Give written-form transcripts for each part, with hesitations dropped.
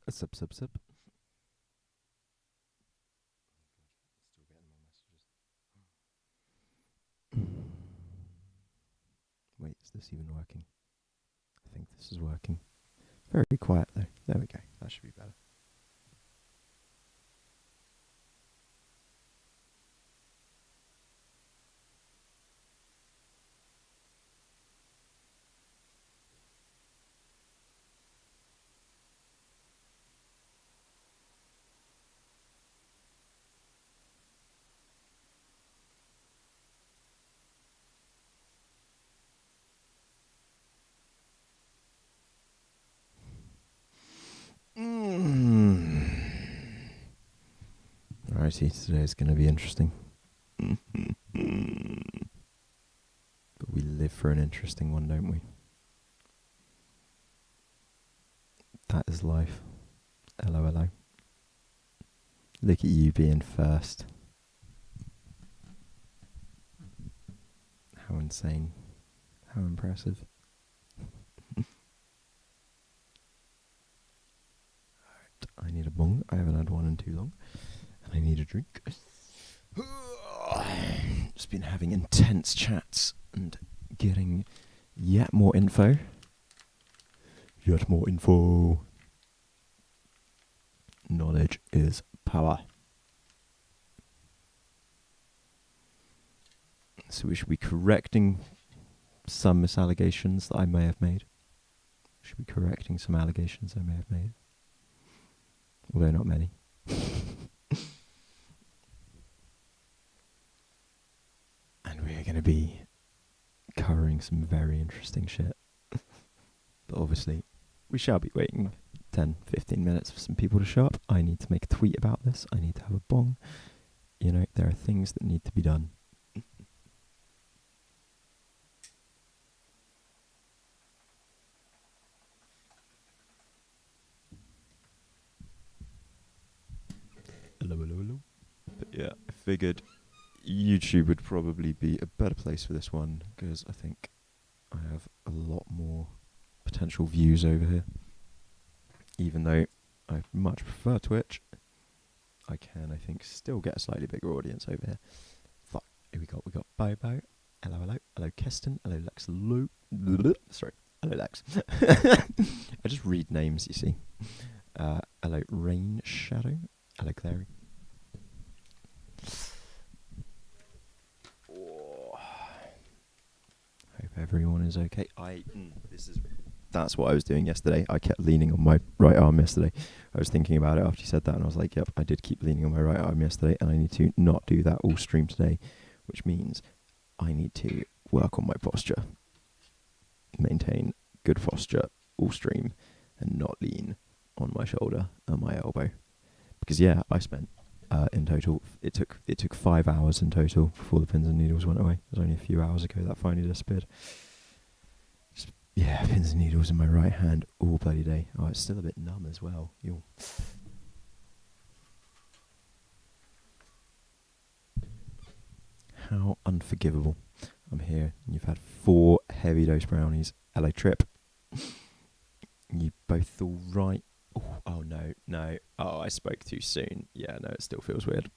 Sip, sip, sip. Wait, is this even working? I think this is working. Very quiet though. There we go. That should be better. Alrighty, today's going to be interesting. But we live for an interesting one, don't we? That is life. Hello, hello. Look at you being first. How insane. How impressive. I need a bong. I haven't had one in too long. And I need a drink. Just been having intense chats and getting yet more info. Yet more info. Knowledge is power. So we should be correcting some misallegations that I may have made. We should be correcting some allegations I may have made. Although not many. And we are going to be covering some very interesting shit. But obviously, we shall be waiting 10, 15 minutes for some people to show up. I need to make a tweet about this. I need to have a bong. You know, there are things that need to be done. Hello, hello, hello. But yeah, I figured YouTube would probably be a better place for this one because I think I have a lot more potential views over here. Even though I much prefer Twitch, I can, I think, still get a slightly bigger audience over here. Fuck. Here we got Bobo. Hello, hello. Hello, Keston. Hello, Lex. Sorry. Hello, Lex. I just read names, you see. Hello, Rain Shadow. Hello, Clary. Oh. Hope everyone is okay. That's what I was doing yesterday. I kept leaning on my right arm yesterday. I was thinking about it after you said that, and I was like, yep, I did keep leaning on my right arm yesterday, and I need to not do that all stream today, which means I need to work on my posture. Maintain good posture all stream, and not lean on my shoulder and my elbow. Because yeah, I spent in total, it took 5 hours in total before the pins and needles went away. It was only a few hours ago that finally disappeared. Yeah, pins and needles in my right hand all bloody day. Oh, it's still a bit numb as well. How unforgivable. I'm here, and you've had 4 heavy dose brownies. Hello, Trip. You both all right? Oh no. Oh, I spoke too soon. Yeah, no, it still feels weird.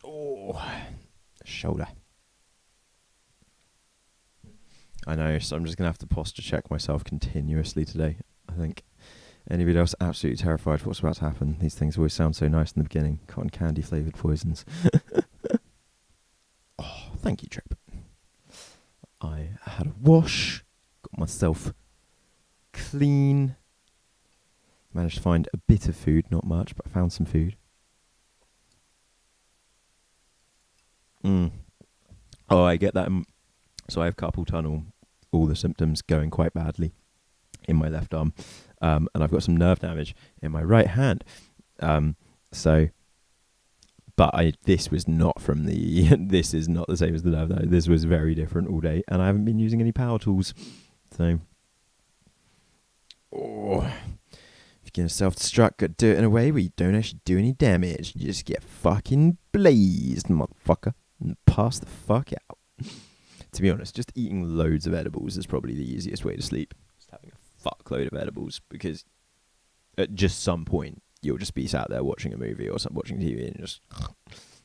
Oh, shoulder. I know, so I'm just going to have to posture check myself continuously today. I think anybody else absolutely terrified of what's about to happen. These things always sound so nice in the beginning. Cotton candy flavoured poisons. Oh, thank you, Trip. I had a wash, got myself clean. Managed to find a bit of food, not much, but I found some food. Oh, I get that. So I have carpal tunnel, all the symptoms going quite badly in my left arm. And I've got some nerve damage in my right hand. So But this was not from the... this is not the same as the Nav, though. This was very different all day, and I haven't been using any power tools. So... Oh... If you're going to self-destruct, got to do it in a way where you don't actually do any damage. You just get fucking blazed, motherfucker. And pass the fuck out. To be honest, just eating loads of edibles is probably the easiest way to sleep. Just having a fuckload of edibles, because at just some point, you'll just be sat there watching a movie or watching TV, and it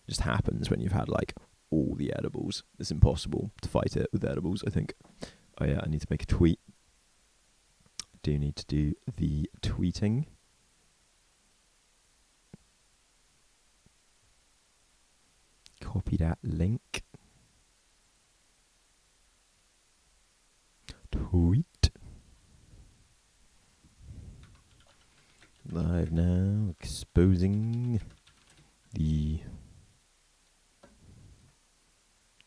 just happens when you've had, like, all the edibles. It's impossible to fight it with edibles, I think. Oh yeah, I need to make a tweet. Do need to do the tweeting. Copy that link. Tweet. Live now, exposing the...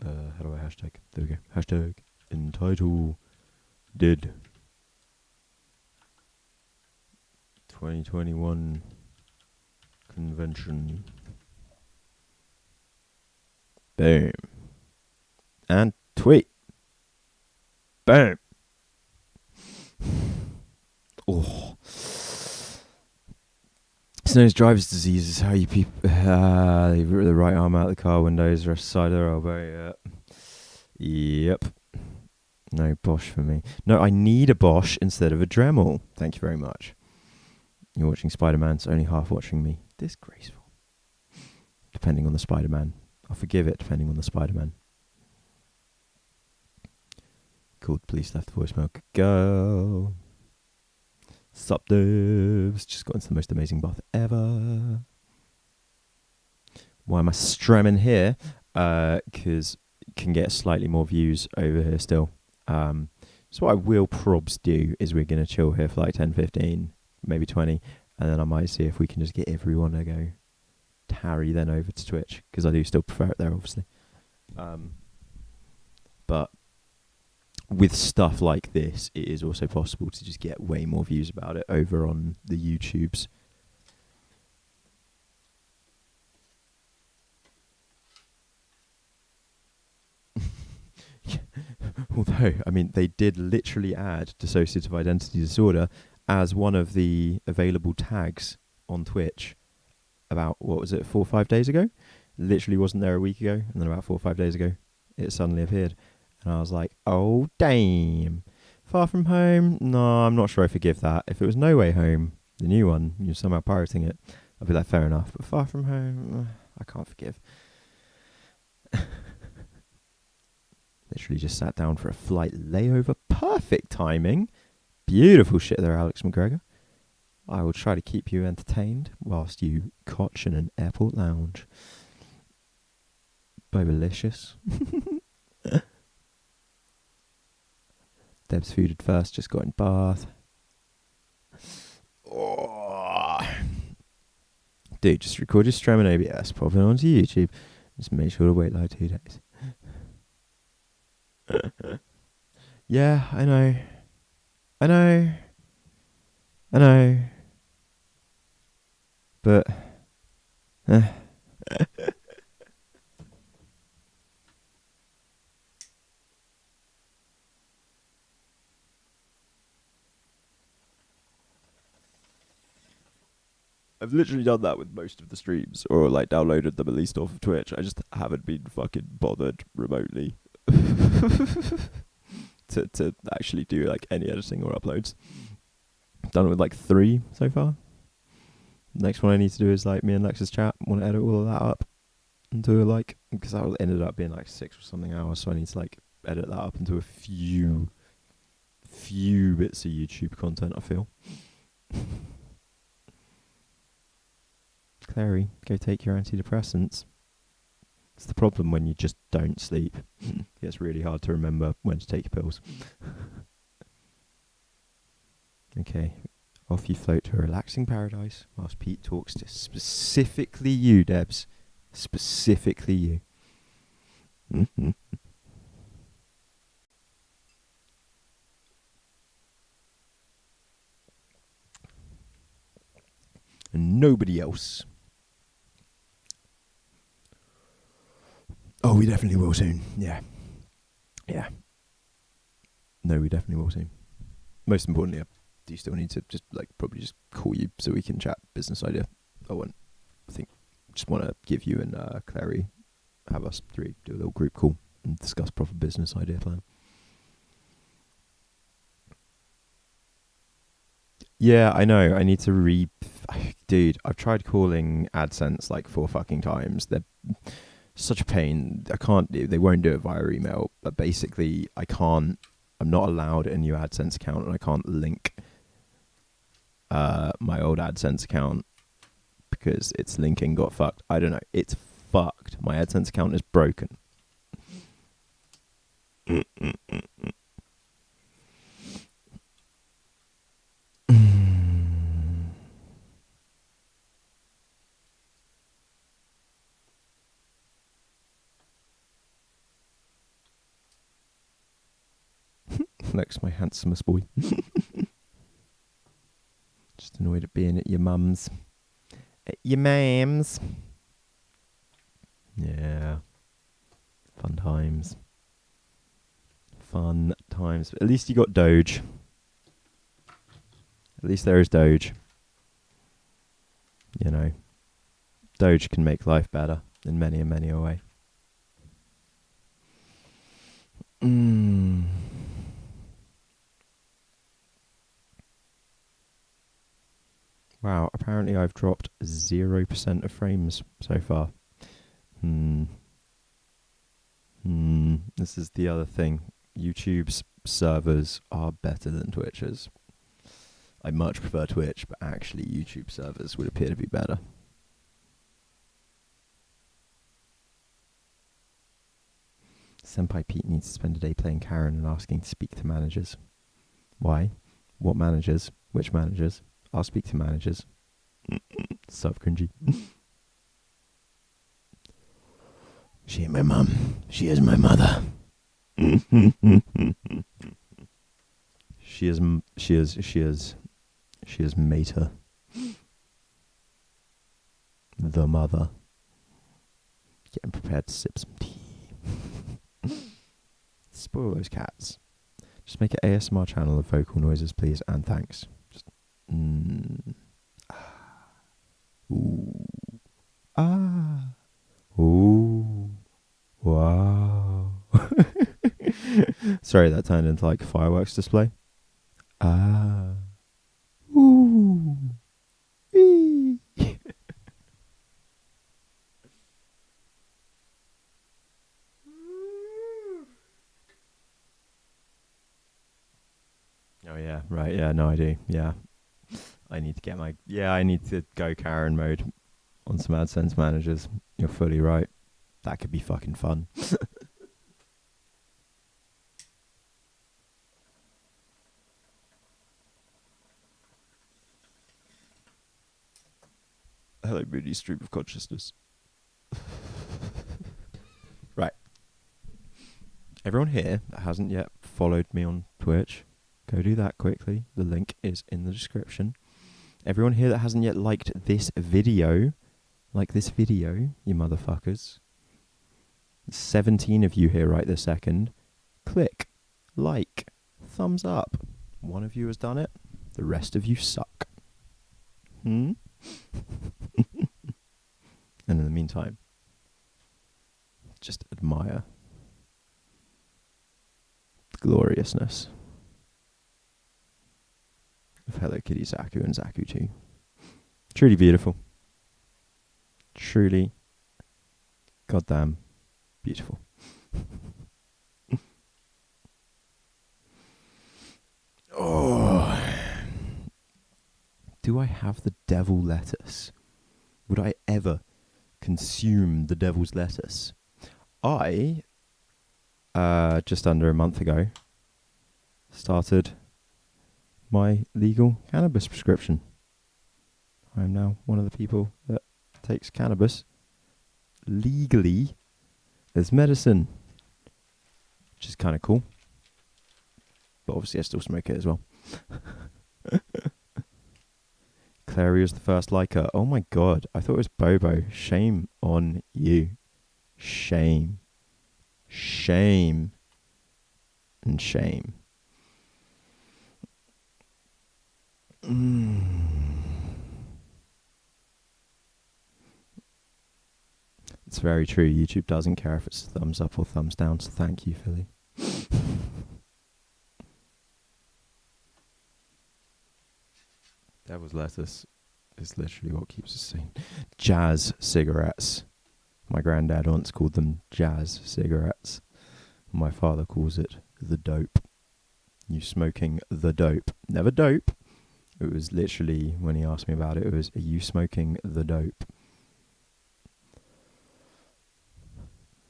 how do I hashtag? There we go. Hashtag EntitleDID 2021 convention. Boom. And tweet. Boom. Oh. Snow's driver's disease is how you people... the right arm out the car windows, rest side of the elbow. Yep. No Bosch for me. No, I need a Bosch instead of a Dremel. Thank you very much. You're watching Spider-Man, so only half watching me. Disgraceful. Depending on the Spider-Man. I'll forgive it, depending on the Spider-Man. Called police, left voicemail. Go. Sup, dubs. Just got into the most amazing bath ever. Why am I streaming here? Because can get slightly more views over here still. So what I will probs do is we're going to chill here for like 10, 15, maybe 20, and then I might see if we can just get everyone to go tarry then over to Twitch, because I do still prefer it there, obviously. But with stuff like this, it is also possible to just get way more views about it over on the YouTubes. Although, I mean, they did literally add dissociative identity disorder as one of the available tags on Twitch about, 4 or 5 days ago? Literally wasn't there a week ago, and then about 4 or 5 days ago, it suddenly appeared. And I was like, oh, damn. Far From Home? No, I'm not sure I forgive that. If it was No Way Home, the new one, you're somehow pirating it, I'd be like, fair enough. But Far From Home, I can't forgive. Literally just sat down for a flight layover. Perfect timing. Beautiful shit there, Alex McGregor. I will try to keep you entertained whilst you cotch in an airport lounge. Bobelicious. Deb's fooded first, just got in bath. Oh. Dude, just record your stream in OBS, pop it onto YouTube. Just make sure to wait like 2 days. Yeah, I know. But I've literally done that with most of the streams, or like downloaded them at least off of Twitch. I just haven't been fucking bothered remotely to actually do like any editing or uploads. Done it with like 3 so far. Next one I need to do is like me and Lex's chat. Want to edit all of that up and do like, because that ended up being like 6 or something hours, so I need to like edit that up into a few bits of YouTube content, I feel. Clary, go take your antidepressants. It's the problem when you just don't sleep. It's really hard to remember when to take your pills. Okay, off you float to a relaxing paradise whilst Pete talks to specifically you, Debs. Specifically you. And nobody else. Oh, we definitely will soon. Yeah. Yeah. No, we definitely will soon. Most importantly, I do still need to just probably just call you so we can chat business idea. I think just want to give you and Clary, have us three do a little group call and discuss proper business idea plan. Yeah, I know. I need to dude, I've tried calling AdSense like 4 fucking times. They're such a pain. They won't do it via email, but basically I'm not allowed a new AdSense account, and I can't link my old AdSense account because its linking got fucked. I don't know. It's fucked. My AdSense account is broken. Flex, my handsomest boy. Just annoyed at being at your mum's. At your mam's. Yeah. Fun times. Fun times. At least you got Doge. At least there is Doge. You know. Doge can make life better in many and many a way. Wow, apparently I've dropped 0% of frames so far. This is the other thing. YouTube's servers are better than Twitch's. I much prefer Twitch, but actually YouTube servers would appear to be better. Senpai Pete needs to spend a day playing Karen and asking to speak to managers. Why? What managers? Which managers? I'll speak to managers. So cringy. She ain't my mum. She is my mother. She is Mater. The mother. Getting prepared to sip some tea. Spoil those cats. Just make an ASMR channel of vocal noises, please, and thanks. Just ooh. Ah. Ooh. Wow. Sorry, that turned into like a fireworks display. Ah. Ooh. Wee. Oh yeah, right, yeah, no I do. Yeah. I need to go Karen mode on some AdSense managers. You're fully right. That could be fucking fun. Hello, Moody Stream of Consciousness. Right. Everyone here that hasn't yet followed me on Twitch, go do that quickly. The link is in the description. Everyone here that hasn't yet liked this video, like this video, you motherfuckers. 17 of you here right this second. Click, like, thumbs up. One of you has done it. The rest of you suck. And in the meantime, just admire the gloriousness of Hello Kitty Zaku and Zaku 2. Truly beautiful. Truly goddamn beautiful. Oh. Do I have the devil lettuce? Would I ever consume the devil's lettuce? I, just under a month ago, started my legal cannabis prescription. I am now one of the people that takes cannabis legally as medicine, which is kind of cool. But obviously I still smoke it as well. Clary was the first liker. Oh my god, I thought it was Bobo. Shame on you. Shame Shame and shame. It's very true. YouTube doesn't care if it's thumbs up or thumbs down, so thank you, Philly. Devil's lettuce is literally what keeps us sane. Jazz cigarettes. My granddad once called them jazz cigarettes. My father calls it the dope. You smoking the dope. Never dope. It was literally, when he asked me about it, it was, are you smoking the dope?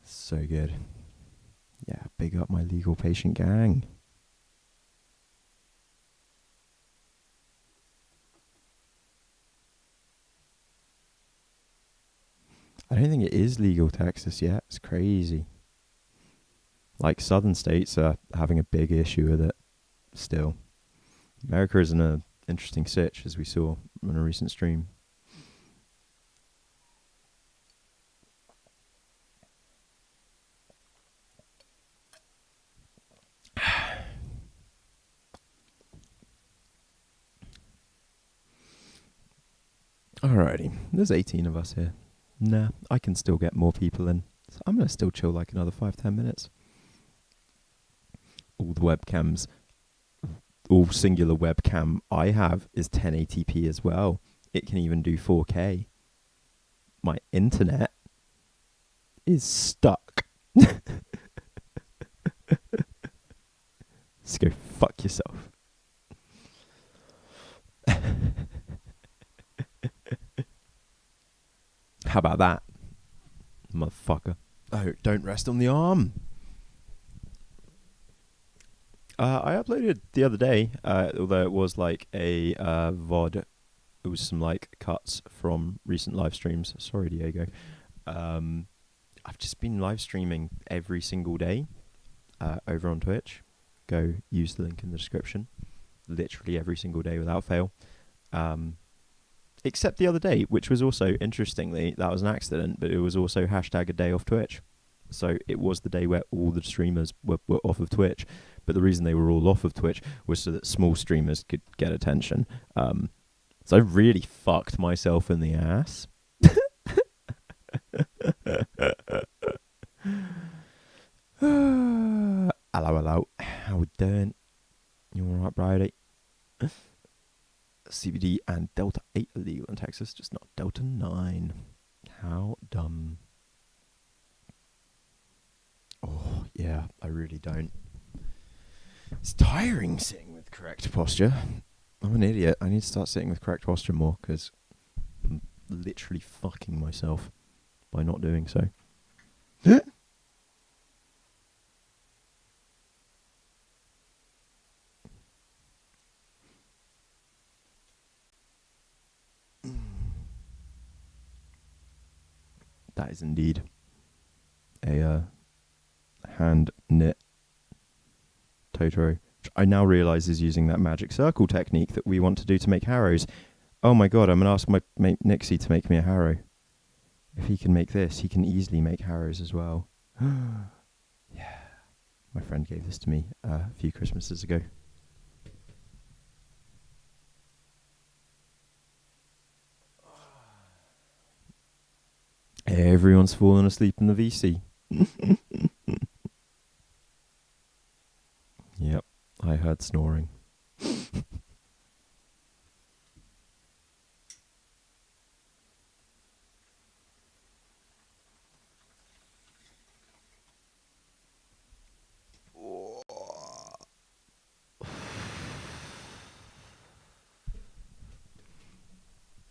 So good. Yeah, big up my legal patient gang. I don't think it is legal Texas yet. It's crazy. Like, southern states are having a big issue with it still. America is in an interesting sitch, as we saw on a recent stream. Alrighty, there's 18 of us here. Nah, I can still get more people in. So I'm going to still chill like another 5-10 minutes. All the webcams, all singular webcam I have is 1080p as well. It can even do 4K. My internet is stuck. Just go fuck yourself. How about that, motherfucker? Oh, don't rest on the arm. I uploaded the other day, although it was like a VOD. It was some like cuts from recent live streams. Sorry, Diego. I've just been live streaming every single day over on Twitch. Go use the link in the description. Literally every single day without fail. Except the other day, which was also, interestingly, that was an accident, but it was also hashtag a day off Twitch. So it was the day where all the streamers were off of Twitch. But the reason they were all off of Twitch was so that small streamers could get attention. So I really fucked myself in the ass. Hello. How we doing? You alright, Brady? CBD and Delta 8 illegal in Texas, just not Delta 9. How dumb. Oh, yeah, I really don't. It's tiring sitting with correct posture. I'm an idiot. I need to start sitting with correct posture more, because I'm literally fucking myself by not doing so. That is indeed a hand-knit Totoro, which I now realise is using that magic circle technique that we want to do to make harrows. Oh my god, I'm going to ask my mate Nixie to make me a harrow. If he can make this, he can easily make harrows as well. Yeah. My friend gave this to me a few Christmases ago. Everyone's fallen asleep in the VC. Yep, I heard snoring.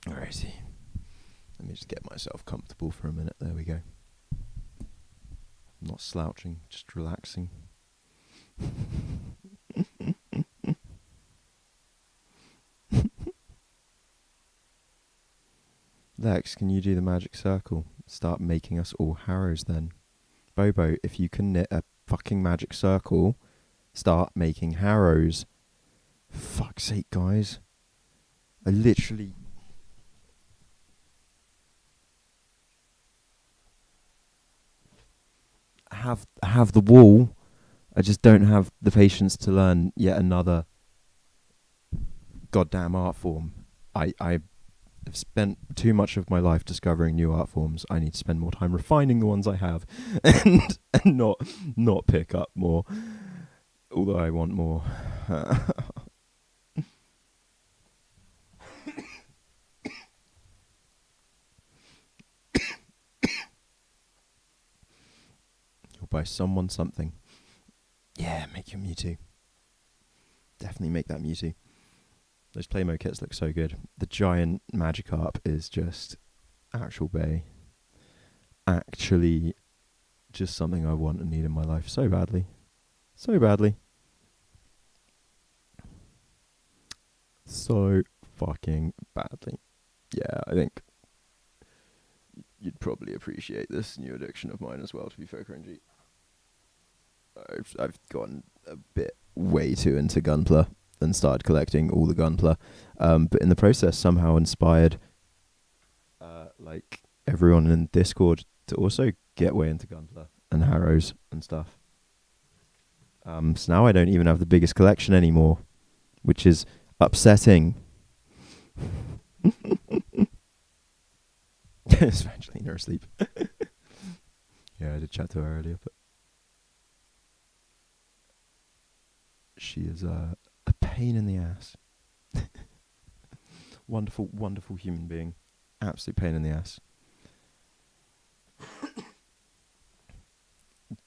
Alrighty. Let me just get myself comfortable for a minute. There we go. I'm not slouching, just relaxing. Lex, can you do the magic circle? Start making us all harrows then. Bobo, if you can knit a fucking magic circle, start making harrows. Fuck's sake, guys. I literally... have the wall. I just don't have the patience to learn yet another goddamn art form. I've spent too much of my life discovering new art forms. I need to spend more time refining the ones I have, and not pick up more. Although I want more. You'll buy someone something. Yeah, make your Mewtwo. Definitely make that Mewtwo. Those Playmo kits look so good. The giant Magikarp is just actual bay. Actually, just something I want and need in my life so badly. So badly. So fucking badly. Yeah, I think you'd probably appreciate this new addiction of mine as well, to be fair, cringy. I've gotten a bit way too into Gunpla and started collecting all the Gunpla, but in the process somehow inspired like everyone in Discord to also get way into Gunpla and Harrows and stuff. So now I don't even have the biggest collection anymore, which is upsetting. It's Evangelina asleep. Yeah, I did chat to her earlier, but she is a pain in the ass. Wonderful, wonderful human being. Absolute pain in the ass.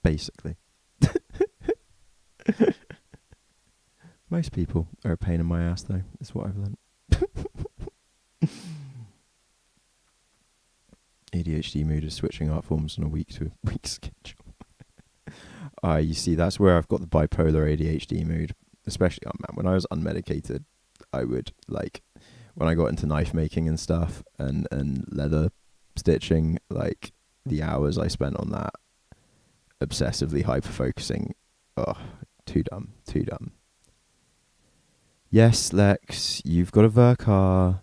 Basically. Most people are a pain in my ass, though. That's what I've learned. ADHD mood is switching art forms on a week-to-week schedule. You see, that's where I've got the bipolar ADHD mood. Especially, when I was unmedicated, I would, like, when I got into knife making and stuff, and leather stitching, like, the hours I spent on that, obsessively hyper-focusing, too dumb. Yes, Lex, you've got a Vercar.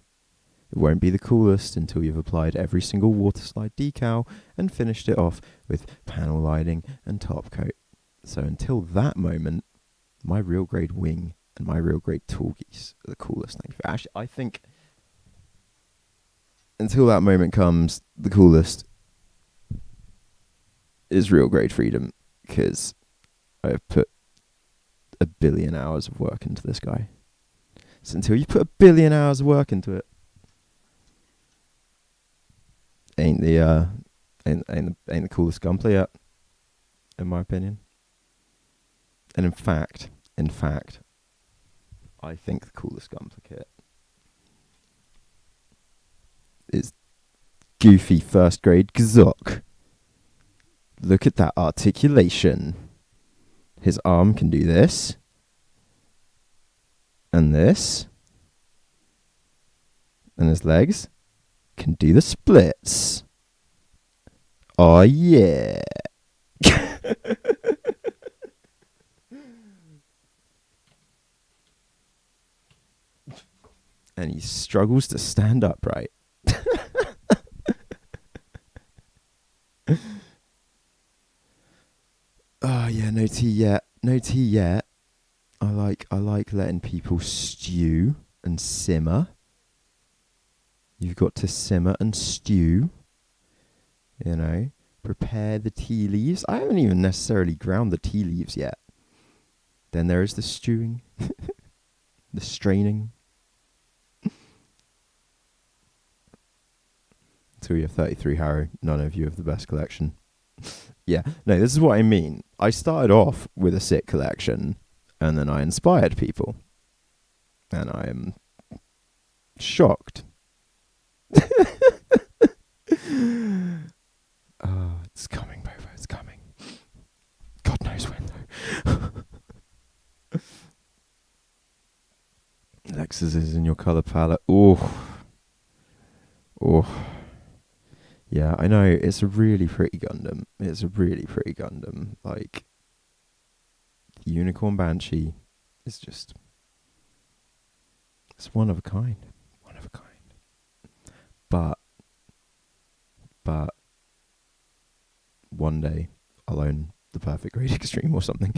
It won't be the coolest until you've applied every single water slide decal and finished it off with panel lighting and top coat. So until that moment, my real grade wing and my real grade Torgeese are the coolest thing. Actually, I think until that moment comes, the coolest is real grade Freedom, because I have put 1 billion hours of work into this guy. So until you put 1 billion hours of work into it, ain't the coolest gunplay yet, in my opinion. And in fact, I think the coolest gunplay kit is goofy first grade Gazok. Look at that articulation. His arm can do this. And this. And his legs can do the splits. Oh yeah. And he struggles to stand upright. Oh yeah, no tea yet. No tea yet. I like letting people stew and simmer. You've got to simmer and stew. You know, prepare the tea leaves. I haven't even necessarily ground the tea leaves yet. Then there is the stewing, the straining. Until you have 33 Harrow, none of you have the best collection. Yeah, no, this is what I mean. I started off with a sick collection, and then I inspired people. And I am shocked. Oh, it's coming, Bovo, it's coming. God knows when, though. Lexus is in your colour palette. Oh. Yeah, I know, it's a really pretty Gundam. Like, the Unicorn Banshee is just... it's one of a kind. But one day I'll own the perfect grade extreme or something.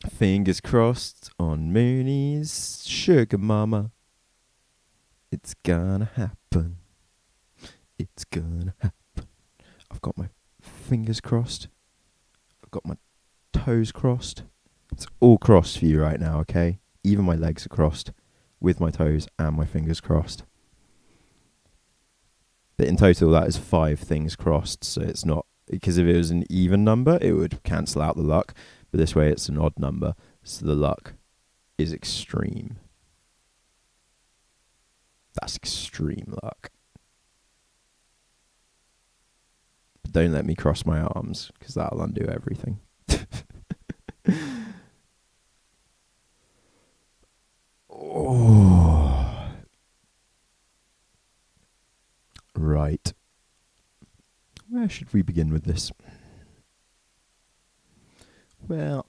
Fingers crossed on Mooney's sugar mama. It's gonna happen. It's gonna happen. I've got my fingers crossed. I've got my toes crossed. It's all crossed for you right now, okay? Even my legs are crossed with my toes and my fingers crossed. But in total, that is 5 things crossed, so it's not... Because if it was an even number, it would cancel out the luck. But this way, it's an odd number, so the luck is extreme. That's extreme luck. But don't let me cross my arms, because that'll undo everything. Oh. Right. Where should we begin with this? Well,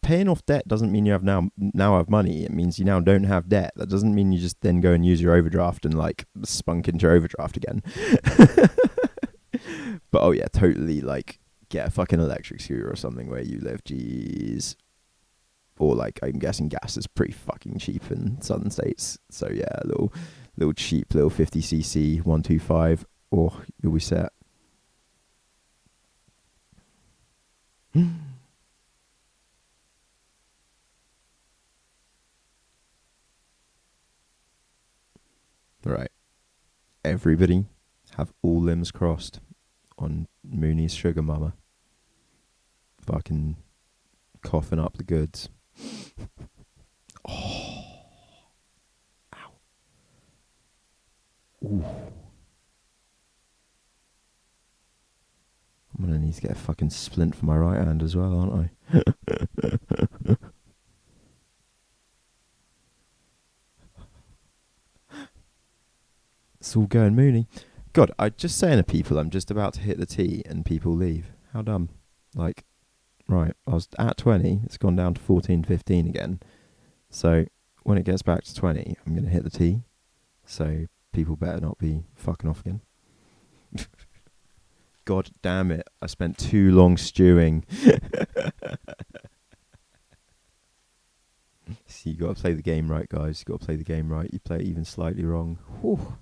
paying off debt doesn't mean you have now have money. It means you now don't have debt. That doesn't mean you just then go and use your overdraft and like spunk into your overdraft again. But oh yeah, totally like get a fucking electric scooter or something where you live. Jeez. Or like I'm guessing gas is pretty fucking cheap in southern states. So yeah, a little cheap little 50cc 125. Oh, you'll be set. Right. Everybody have all limbs crossed on Mooney's sugar mama. Fucking coughing up the goods. Oh. Ow. Ooh. I'm gonna need to get a fucking splint for my right hand as well, aren't I? It's all going Mooney. God, I just saying to people I'm just about to hit the tee and people leave. How dumb. Like, right, I was at 20, it's gone down to 14, 15 again. So when it gets back to 20, I'm going to hit the tee. So people better not be fucking off again. God damn it, I spent too long stewing. See, you got to play the game right, guys. You got to play the game right. You play it even slightly wrong. Whew.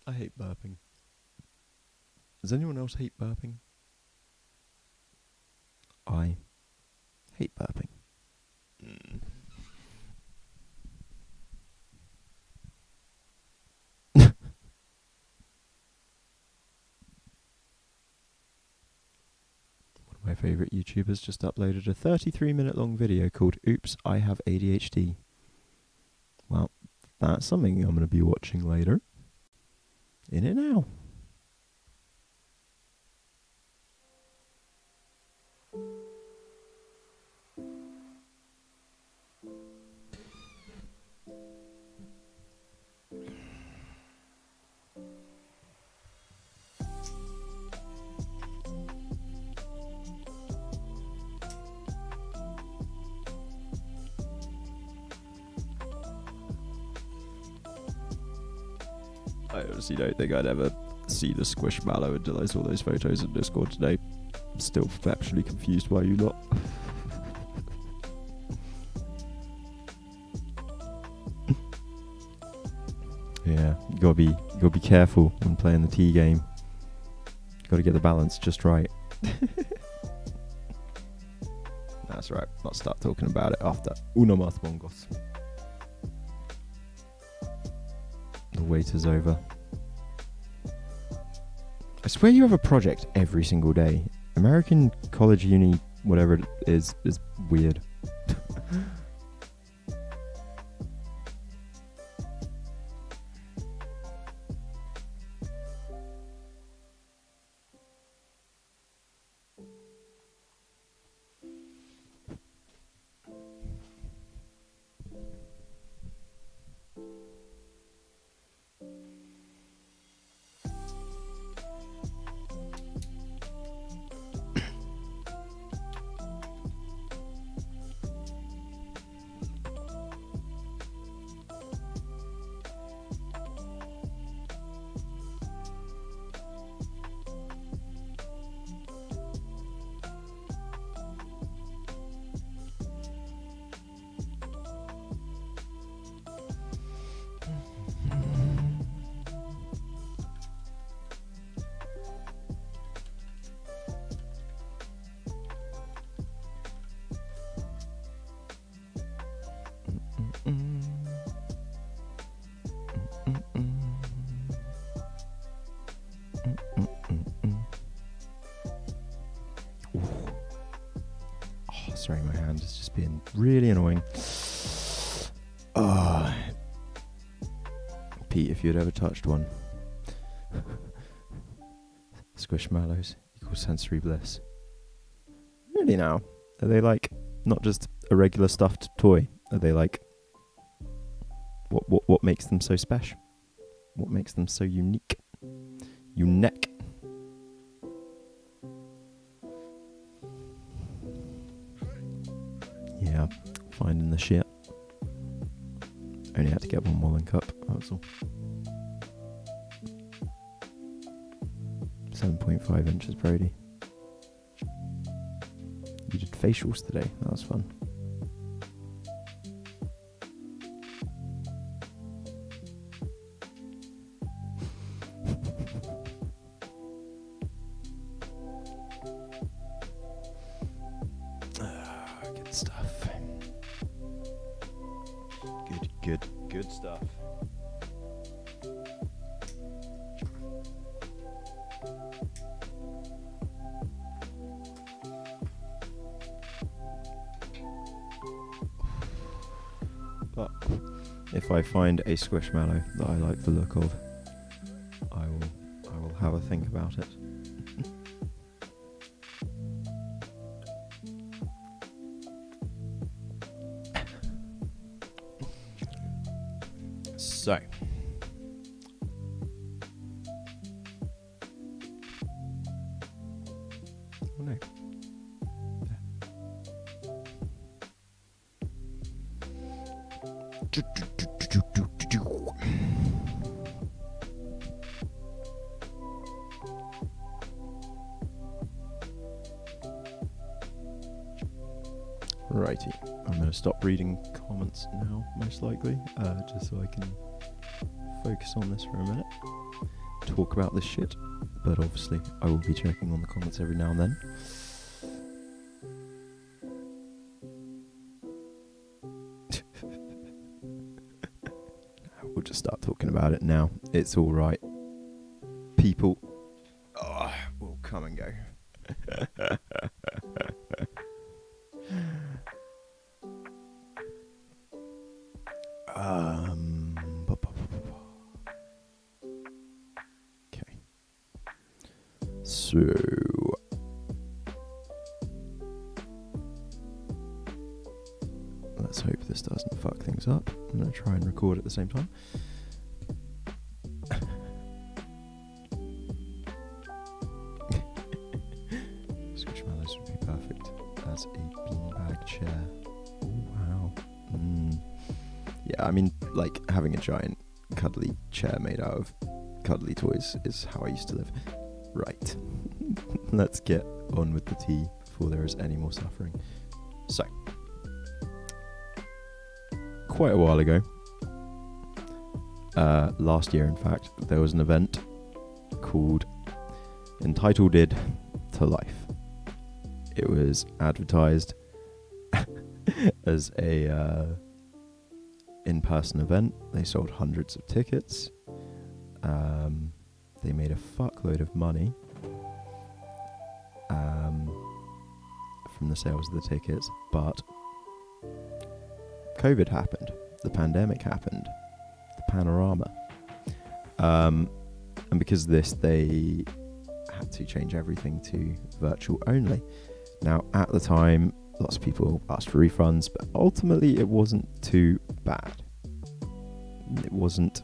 I hate burping. Does anyone else hate burping? I hate burping. One of my favourite YouTubers just uploaded a 33-minute long video called Oops, I Have ADHD. Well, that's something I'm going to be watching later. In it now. I honestly don't think I'd ever see the squishmallow until I saw those photos in Discord today. I'm still factually confused by you lot. Yeah, you gotta be careful when playing the T game. You gotta get the balance just right. That's right. I'll start talking about it after uno más bongos. The wait is over. I swear you have a project every single day. American college, uni, whatever it is weird. Sorry, my hand is just being really annoying. Oh. Pete, if you'd ever touched one. Squishmallows equals sensory bliss. Really now? Are they like not just a regular stuffed toy? Are they like what makes them so special? What makes them so unique? Unique. Yeah, finding the shit. Only had to get one Mullen cup, that was all. 7.5 inches, Brody. You did facials today, that was fun. Good stuff. Good stuff. But if I find a squishmallow that I like the look of, I will have a think about it. So, oh no. Righty, I'm going to stop reading comments now, most likely, just so I can focus on this for a minute, talk about this shit, but obviously I will be checking on the comments every now and then. We'll just start talking about it now. It's alright. People will come and go. Okay. So let's hope this doesn't fuck things up. I'm going to try and record at the same time. Squishmallows would be perfect as a beanbag chair. Oh, wow. Yeah, I mean, like, having a giant cuddly chair made out of cuddly toys is how I used to live. Right. Let's get on with the tea before there is any more suffering. So, quite a while ago, last year in fact, there was an event called EntitleDID to Life. It was advertised as a in-person event. They sold hundreds of tickets. They made a fuckload of money from the sales of the tickets, but COVID happened. The pandemic happened. The panorama. And because of this, they had to change everything to virtual only. Now, at the time, lots of people asked for refunds, but ultimately it wasn't too bad. It wasn't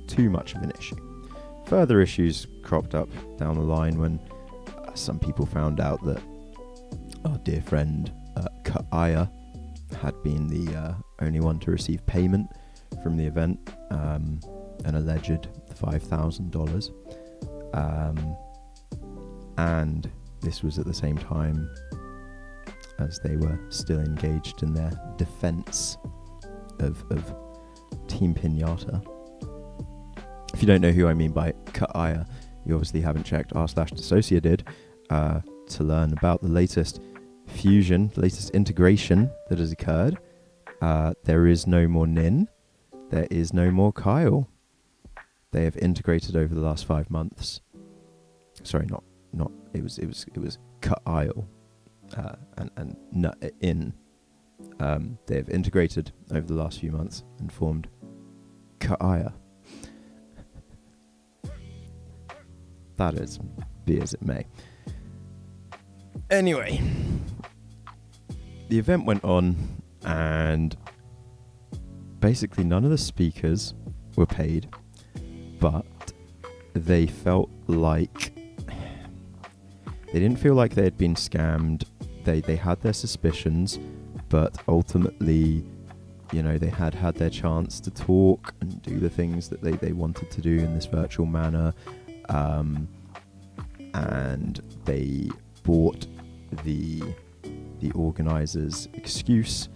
too much of an issue. Further issues cropped up down the line when some people found out that our dear friend Kaya had been the only one to receive payment from the event, an alleged $5,000. And this was at the same time as they were still engaged in their defense of Team Pinata. If you don't know who I mean by Kaya, you obviously haven't checked r/dissociated to learn about the latest fusion, the latest integration that has occurred. There is no more Nin. There is no more Kyle. They have integrated over the last 5 months. Sorry, not. It was Kyle. they've integrated over the last few months and formed Kaaya. That is, be as it may. Anyway, the event went on, and basically none of the speakers were paid, but they felt like they didn't feel like they had been scammed. They had their suspicions, but ultimately, you know, they had their chance to talk and do the things that they wanted to do in this virtual manner, and they bought the organisers' excuse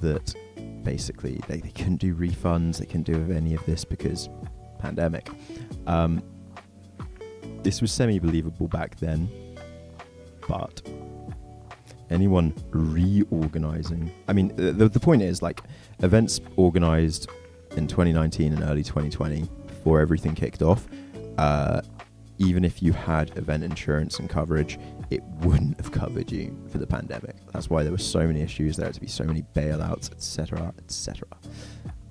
that basically they couldn't do refunds, they couldn't do any of this because pandemic. This was semi-believable back then, but anyone reorganizing, I mean, the point is, like, events organized in 2019 and early 2020 before everything kicked off, even if you had event insurance and coverage, it wouldn't have covered you for the pandemic. That's why there were so many issues, there had to be so many bailouts, etc., etc.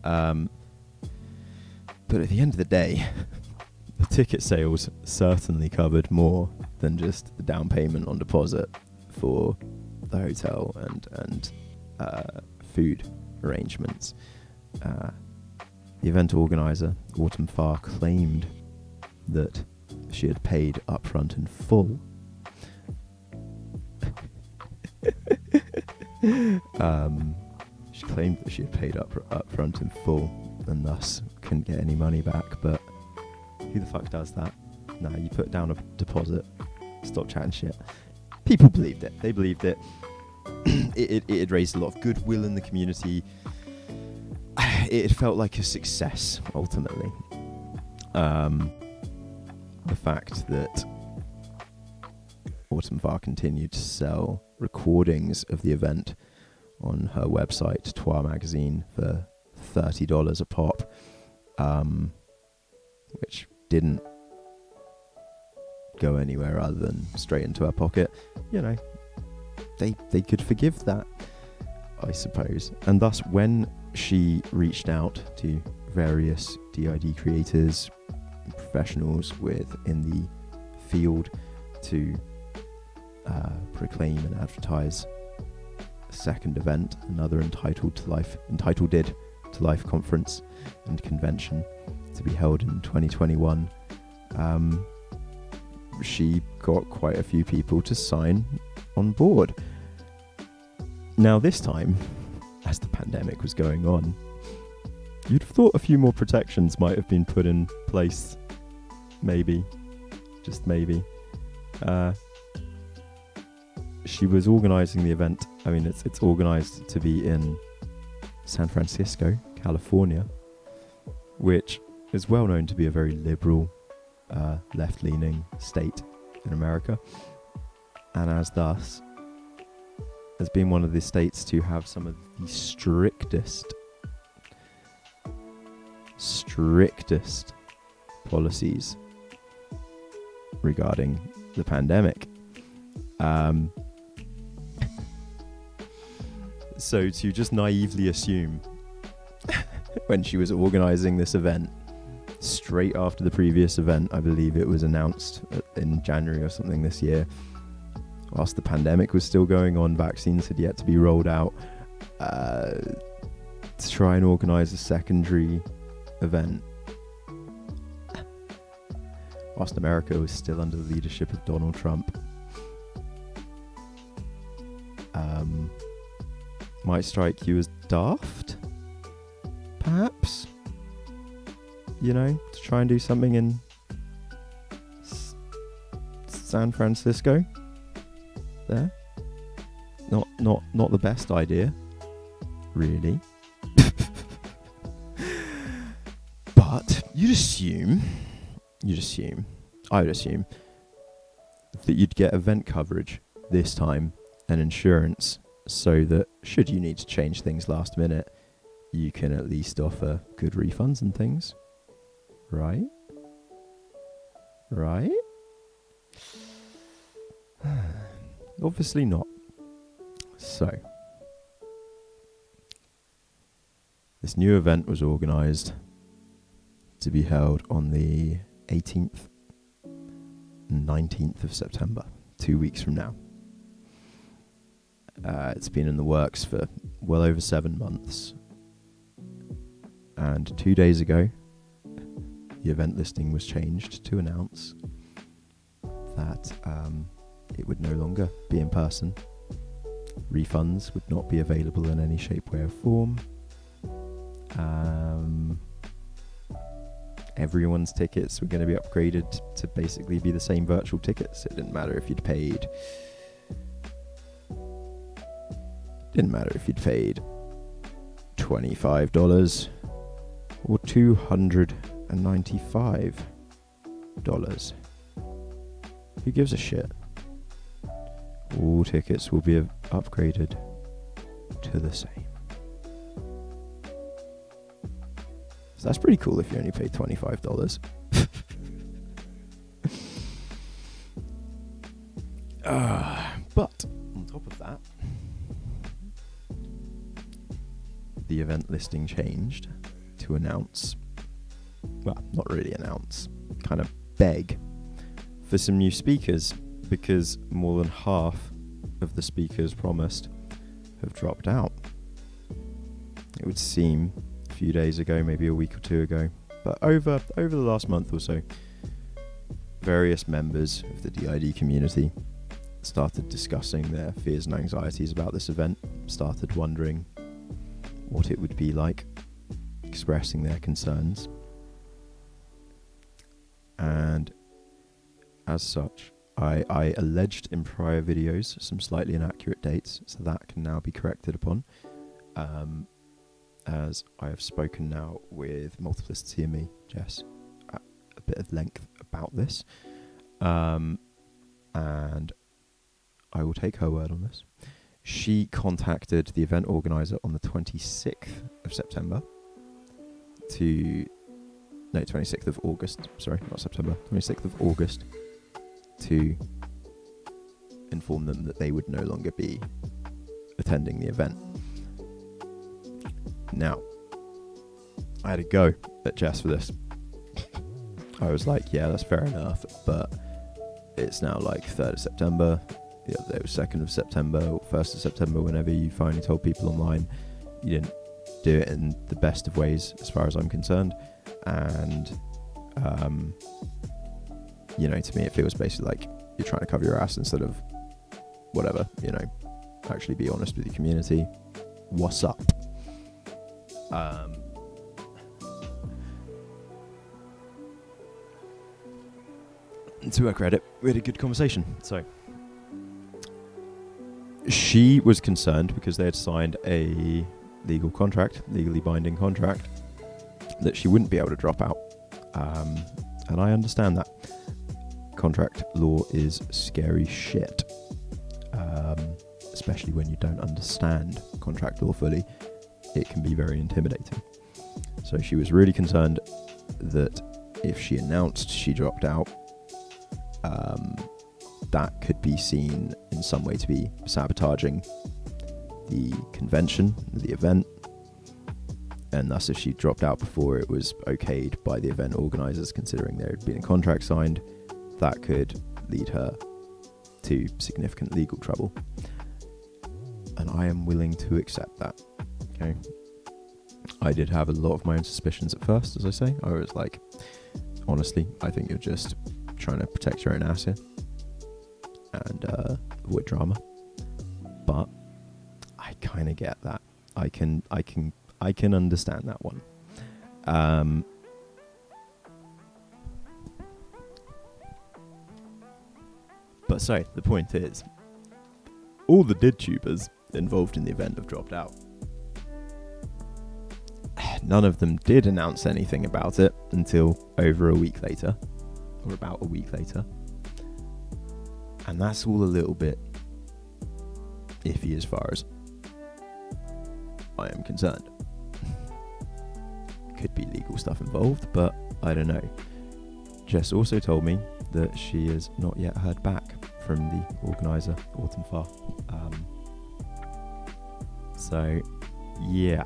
But at the end of the day, the ticket sales certainly covered more than just the down payment on deposit for the hotel and food arrangements. The event organizer, Autumn Farr, claimed that she had paid upfront in full. She claimed that she had paid upfront in full and thus couldn't get any money back, but who the fuck does that? Nah, you put down a deposit, stop chatting shit. People believed it. They believed it. It had raised a lot of goodwill in the community. It felt like a success, ultimately. The fact that Autumn Farr continued to sell recordings of the event on her website, Twa Magazine, for $30 a pop, which didn't go anywhere other than straight into her pocket. You know, they could forgive that, I suppose. And thus, when she reached out to various DID creators and professionals within the field to proclaim and advertise a second event, another EntitleDID to Life conference and convention to be held in 2021, she got quite a few people to sign on board. Now this time, as the pandemic was going on, you'd have thought a few more protections might have been put in place. Maybe. Just maybe. She was organising the event. I mean, it's organised to be in San Francisco, California, which is well known to be a very liberal, left-leaning state in America, and as thus has been one of the states to have some of the strictest policies regarding the pandemic. So to just naively assume when she was organising this event, straight after the previous event, I believe it was announced in January or something this year, whilst the pandemic was still going on, vaccines had yet to be rolled out, to try and organise a secondary event, whilst America was still under the leadership of Donald Trump, might strike you as daft, perhaps, you know, to try and do something in San Francisco there. Not the best idea, really. But I would assume that you'd get event coverage this time and insurance, so that should you need to change things last minute, you can at least offer good refunds and things. Right? Obviously not. So, this new event was organised to be held on the 18th and 19th of September, 2 weeks from now. It's been in the works for well over 7 months. And 2 days ago, the event listing was changed to announce that it would no longer be in person. Refunds would not be available in any shape, way or form. Everyone's tickets were going to be upgraded to basically be the same virtual tickets. It didn't matter if you'd paid $25 or $295. Who gives a shit? All tickets will be upgraded to the same. So that's pretty cool if you only pay $25. But on top of that, the event listing changed to announce, well, not really announce, kind of beg for some new speakers, because more than half of the speakers promised have dropped out. It would seem a few days ago, maybe a week or two ago, but over the last month or so, various members of the DID community started discussing their fears and anxieties about this event, started wondering what it would be like, expressing their concerns, and as such, I alleged in prior videos some slightly inaccurate dates, so that can now be corrected upon, as I have spoken now with multiplicity&me, Jess, at a bit of length about this, and I will take her word on this. She contacted the event organizer on the 26th of September 26th of August, sorry, not September, 26th of August, to inform them that they would no longer be attending the event. Now, I had a go at Jess for this. I was like, yeah, that's fair enough, but it's now like 3rd of September, the other day was 2nd of September, or 1st of September, whenever you finally told people online. You didn't do it in the best of ways, as far as I'm concerned, and to me it feels basically like you're trying to cover your ass instead of whatever, actually be honest with your community. What's up? To her credit, we had a good conversation. So she was concerned because they had signed a legally binding contract, that she wouldn't be able to drop out. And I understand that. Contract law is scary shit. Especially when you don't understand contract law fully. It can be very intimidating. So she was really concerned that if she announced she dropped out, that could be seen in some way to be sabotaging the convention, the event, and thus if she dropped out before it was okayed by the event organisers, considering there had been a contract signed, that could lead her to significant legal trouble. And I am willing to accept that. Okay. I did have a lot of my own suspicions at first, as I say. I was like, honestly, I think you're just trying to protect your own ass here and avoid drama. But I kind of get that. I can understand that one. But so the point is, all the DID tubers involved in the event have dropped out. None of them did announce anything about it until over a week later, or about a week later. And that's all a little bit iffy as far as I am concerned. Could be legal stuff involved, but I don't know. Jess also told me that she has not yet heard back from the organiser, Autumn Far. So, yeah,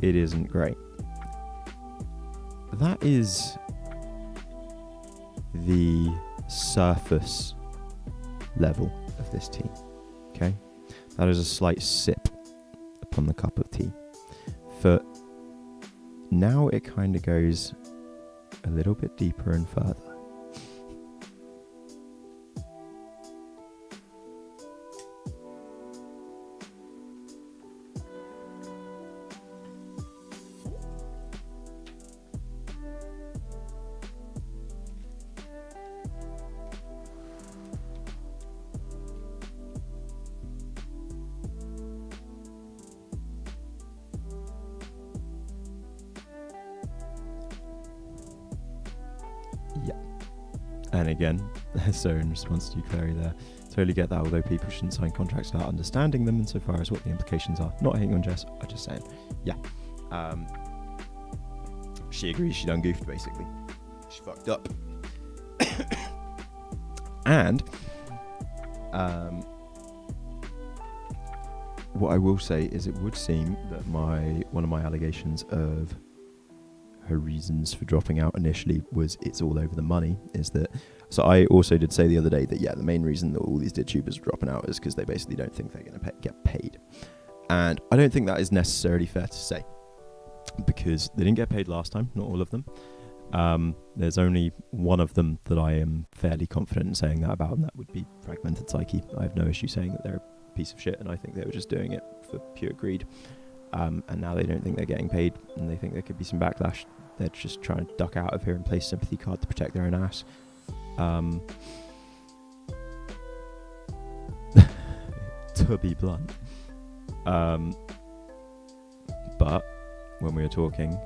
it isn't great. That is the surface level of this tea. Okay, that is a slight sip upon the cup of tea. For now, it kind of goes a little bit deeper and further. And again, so in response to you, Clary, there, totally get that, although people shouldn't sign contracts without understanding them insofar as what the implications are. Not hating on Jess, I'm just saying. Yeah. She agrees she done goofed, basically. She fucked up. And what I will say is it would seem that one of my allegations of her reasons for dropping out initially was it's all over the money. Is that, so I also did say the other day that the main reason that all these DidTubers are dropping out is because they basically don't think they're going to get paid. And I don't think that is necessarily fair to say, because they didn't get paid last time, not all of them. There's only one of them that I am fairly confident in saying that about, and that would be Fragmented Psyche. I have no issue saying that they're a piece of shit, and I think they were just doing it for pure greed. And now they don't think they're getting paid, and they think there could be some backlash. They're just trying to duck out of here and play sympathy card to protect their own ass. To be blunt. But when we were talking,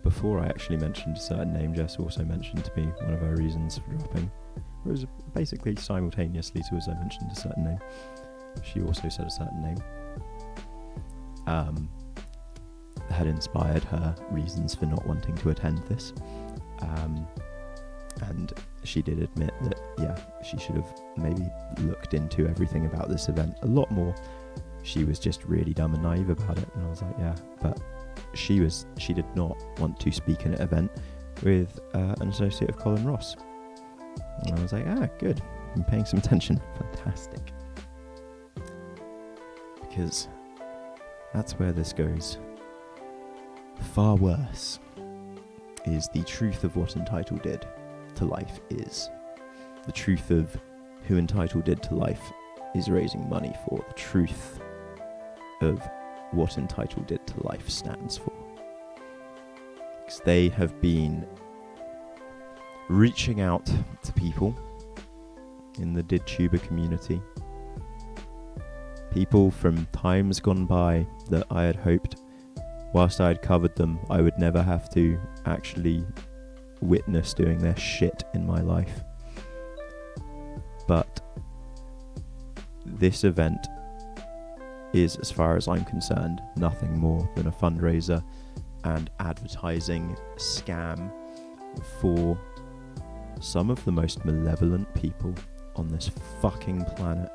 before I actually mentioned a certain name, Jess also mentioned to me one of her reasons for dropping. It was basically simultaneously to as I mentioned a certain name, she also said a certain name. Had inspired her reasons for not wanting to attend this. And she did admit that, she should have maybe looked into everything about this event a lot more. She was just really dumb and naive about it. And I was like, yeah, but she did not want to speak in an event with an associate of Colin Ross. And I was like, good. I'm paying some attention. Fantastic. Because that's where this goes. Far worse is the truth of what EntitleDID to life is. The truth of who EntitleDID to life is raising money for. The truth of what EntitleDID to life stands for. Because they have been reaching out to people in the DidTuber community. People from times gone by that I had hoped, whilst I had covered them, I would never have to actually witness doing their shit in my life. But this event is, as far as I'm concerned, nothing more than a fundraiser and advertising scam for some of the most malevolent people on this fucking planet.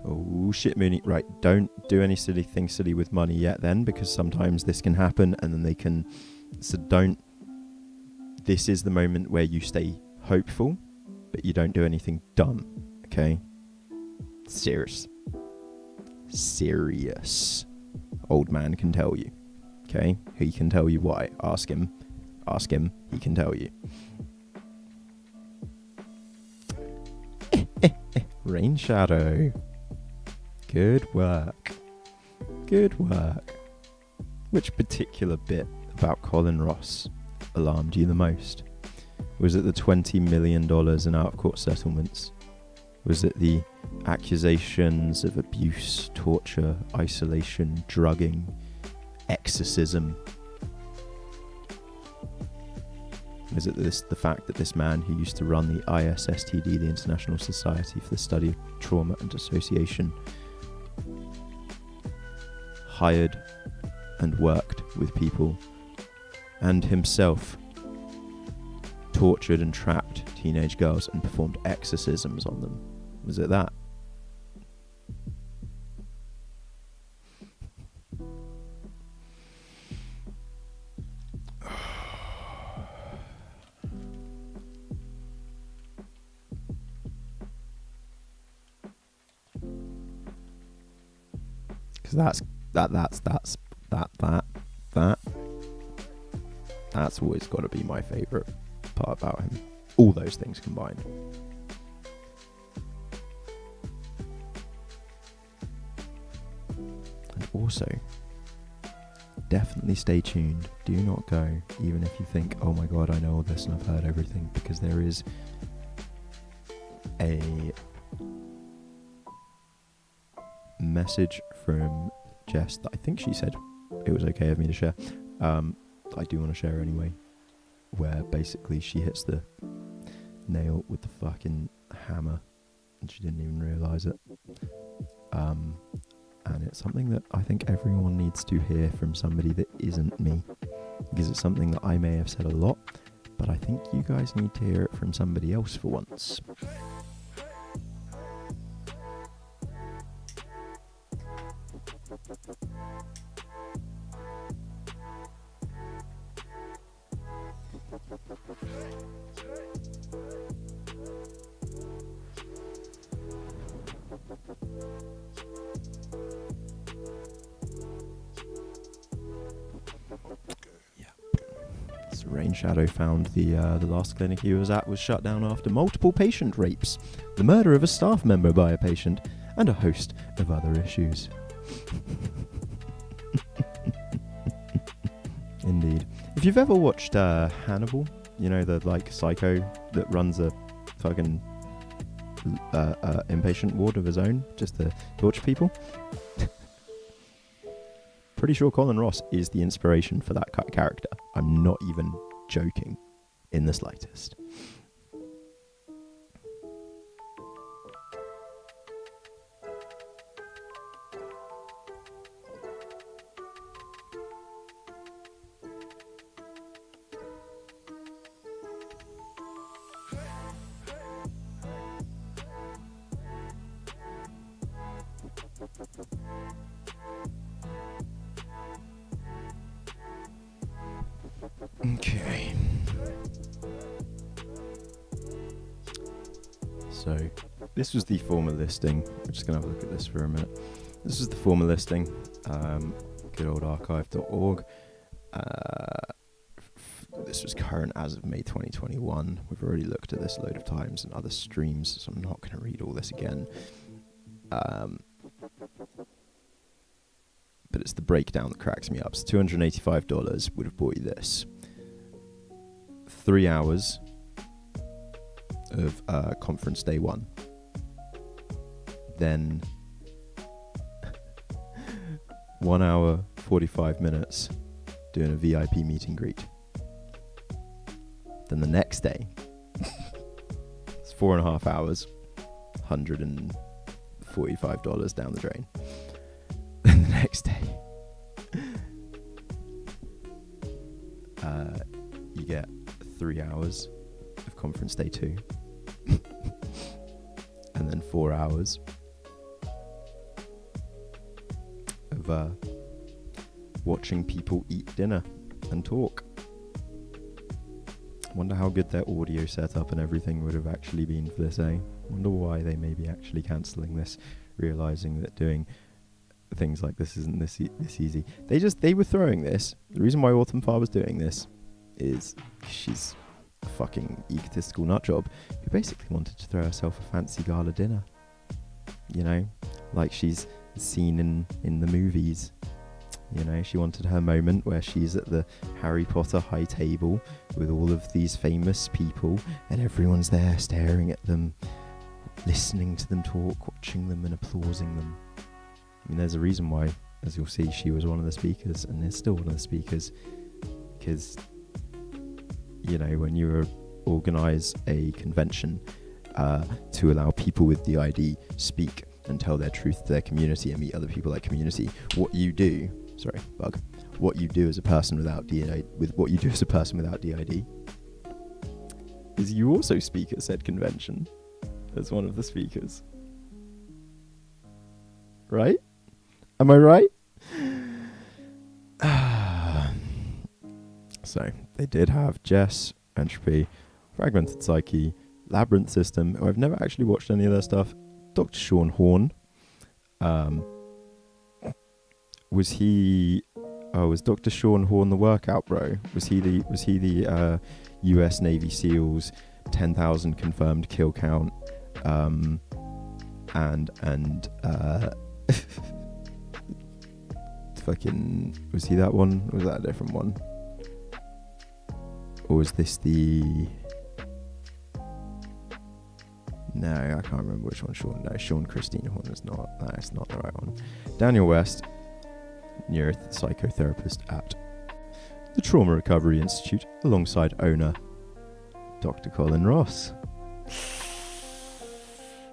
Oh shit, Mooney. Right, don't do any silly thing silly with money yet then, because sometimes this can happen and then they can... So don't... This is the moment where you stay hopeful, but you don't do anything dumb, okay? Serious. Old man can tell you, okay? He can tell you why. Ask him, he can tell you. Rain Shadow. Good work. Which particular bit about Colin Ross alarmed you the most? Was it the $20 million in out-of-court settlements? Was it the accusations of abuse, torture, isolation, drugging, exorcism? Is it the fact that this man who used to run the ISSTD, the International Society for the Study of Trauma and Dissociation, hired and worked with people and himself tortured and trapped teenage girls and performed exorcisms on them? Was it that? Because that's always got to be my favourite part about him. All those things combined. And also, definitely stay tuned. Do not go, even if you think, oh my god, I know all this and I've heard everything, because there is a message from Jess that I think she said it was okay of me to share. I do want to share anyway, where basically she hits the nail with the fucking hammer and she didn't even realise it. And it's something that I think everyone needs to hear from somebody that isn't me, because it's something that I may have said a lot, but I think you guys need to hear it from somebody else for once. Rain Shadow found the last clinic he was at was shut down after multiple patient rapes, the murder of a staff member by a patient, and a host of other issues. Indeed. If you've ever watched Hannibal, you know, the psycho that runs a fucking inpatient ward of his own just to torture people. Pretty sure Colin Ross is the inspiration for that character. I'm not even joking in the slightest. Okay. So, this was the former listing. We're just going to have a look at this for a minute. This is the former listing. Good old archive.org. This was current as of May 2021. We've already looked at this a load of times in other streams, so I'm not going to read all this again. But it's the breakdown that cracks me up. So $285 would have bought you this. 3 hours of conference day 1. Then 1 hour, 45 minutes doing a VIP meet and greet. Then the next day, it's 4.5 hours, $145 down the drain. Then the next day, you get 3 hours of conference day 2. And then 4 hours of watching people eat dinner and talk. Wonder how good their audio setup and everything would have actually been for this, eh? Wonder why they may be actually cancelling this, realising that doing things like this isn't this easy. They were throwing this. The reason why Autumn Farr was doing this is she's a fucking egotistical nutjob who basically wanted to throw herself a fancy gala dinner. You know, like she's seen in the movies. You know, she wanted her moment where she's at the Harry Potter high table with all of these famous people and everyone's there staring at them, listening to them talk, watching them and applauding them. I mean, there's a reason why, as you'll see, she was one of the speakers and is still one of the speakers, because when you organise a convention to allow people with DID speak and tell their truth to their community and meet other people like community, what you do as a person without DID, is you also speak at said convention as one of the speakers. Right? Am I right? So, they did have Jess, Entropy, Fragmented Psyche, Labyrinth System, who I've never actually watched any of their stuff. Dr. Sean Horn. Was Dr. Sean Horn the workout bro? Was he the US Navy SEALs 10,000 confirmed kill count? Fucking, was he that one? Or was that a different one? Or was this the... No, I can't remember which one Sean... No, Sean Christine Horn is not. No, it's not the right one. Daniel West, neuropsychotherapist at the Trauma Recovery Institute, alongside owner Dr. Colin Ross.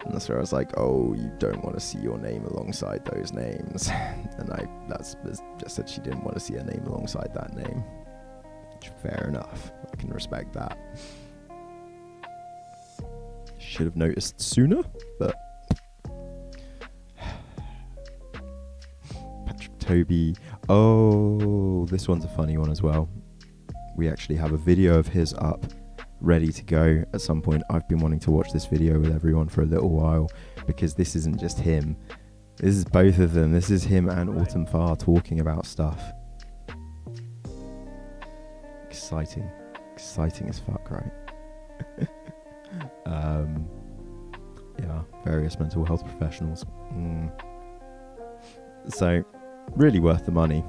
And that's where I was like, oh, you don't want to see your name alongside those names. And that's just said she didn't want to see her name alongside that name. Fair enough. I can respect that. Should have noticed sooner, but... Patrick Toby. Oh, this one's a funny one as well. We actually have a video of his up, ready to go at some point. I've been wanting to watch this video with everyone for a little while, because this isn't just him. This is both of them. This is him and Autumn Farr talking about stuff. Exciting as fuck, right? Yeah, various mental health professionals. So, really worth the money.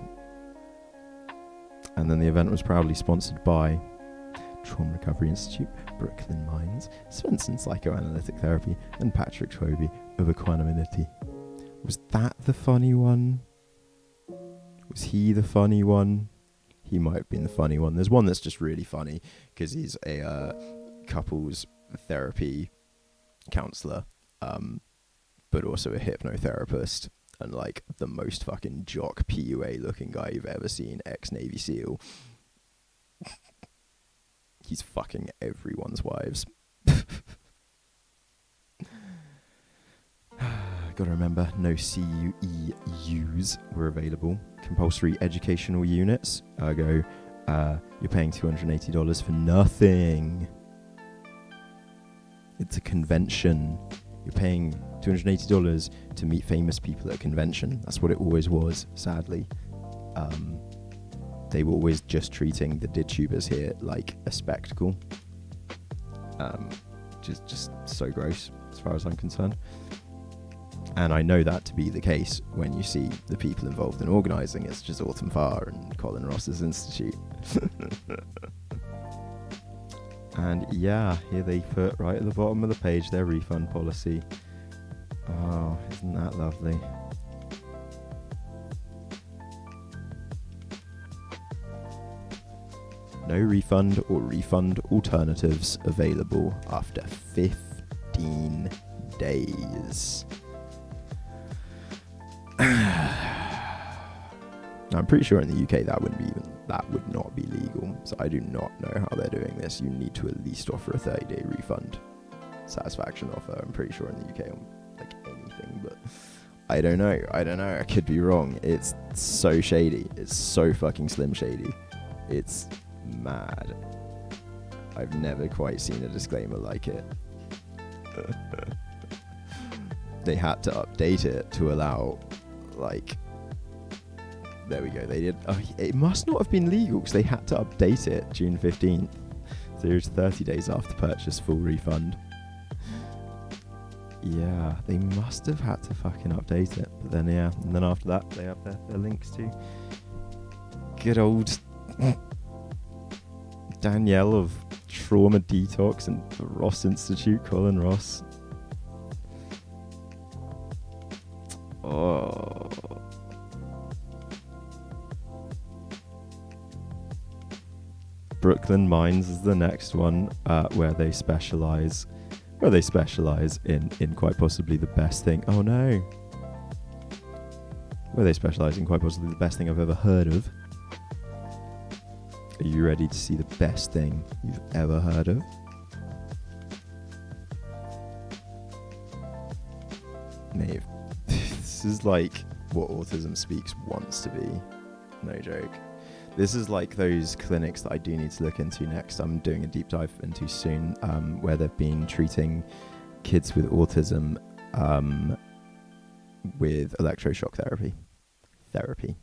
And then the event was proudly sponsored by Trauma Recovery Institute, Brooklyn Minds, Swenson Psychoanalytic Therapy, and Patrick Toby of Equanimity. Was that the funny one? Was he the funny one? He might have been the funny one. There's one that's just really funny because he's a couples therapy counselor, but also a hypnotherapist, and like the most fucking jock PUA looking guy you've ever seen, ex-Navy SEAL. He's fucking everyone's wives. Gotta remember, no CUEUs were available. Compulsory educational units, ergo, you're paying $280 for nothing. It's a convention. You're paying $280 to meet famous people at a convention. That's what it always was, sadly. They were always just treating the DidTubers here like a spectacle. Just so gross, as far as I'm concerned. And I know that to be the case when you see the people involved in organising. It's just Autumn Farr and Colin Ross's institute. And yeah, here they put right at the bottom of the page their refund policy. Oh, isn't that lovely? No refund or refund alternatives available after 15 days. I'm pretty sure in the UK that would not be legal. So I do not know how they're doing this. You need to at least offer a 30-day refund satisfaction offer. I'm pretty sure in the UK on like anything, but I don't know. I could be wrong. It's so shady. It's so fucking slim shady. It's mad. I've never quite seen a disclaimer like it. They had to update it to allow, like, there we go. They did. Oh, it must not have been legal because they had to update it June 15th. So it was 30 days after purchase, full refund. Yeah, they must have had to fucking update it. But then, yeah, and then after that, they have their links to good old Danielle of Trauma Detox and the Ross Institute, Colin Ross. Oh. Brooklyn Mines is the next one, where they specialize in quite possibly the best thing. Oh no. Where they specialize in quite possibly the best thing I've ever heard of. Are you ready to see the best thing you've ever heard of? Mate, this is like what Autism Speaks wants to be. No joke. This is like those clinics that I do need to look into next. I'm doing a deep dive into soon, where they've been treating kids with autism with electroshock therapy.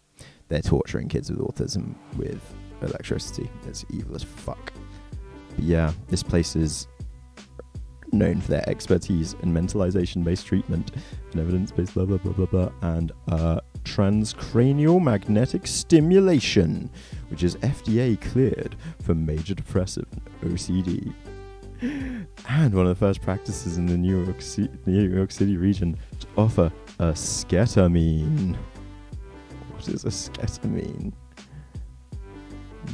They're torturing kids with autism with electricity. It's evil as fuck. But yeah, this place is known for their expertise in mentalization-based treatment and evidence-based blah blah blah blah blah, and transcranial magnetic stimulation, which is FDA cleared for major depressive OCD, and one of the first practices in the New York City region to offer esketamine. What is esketamine?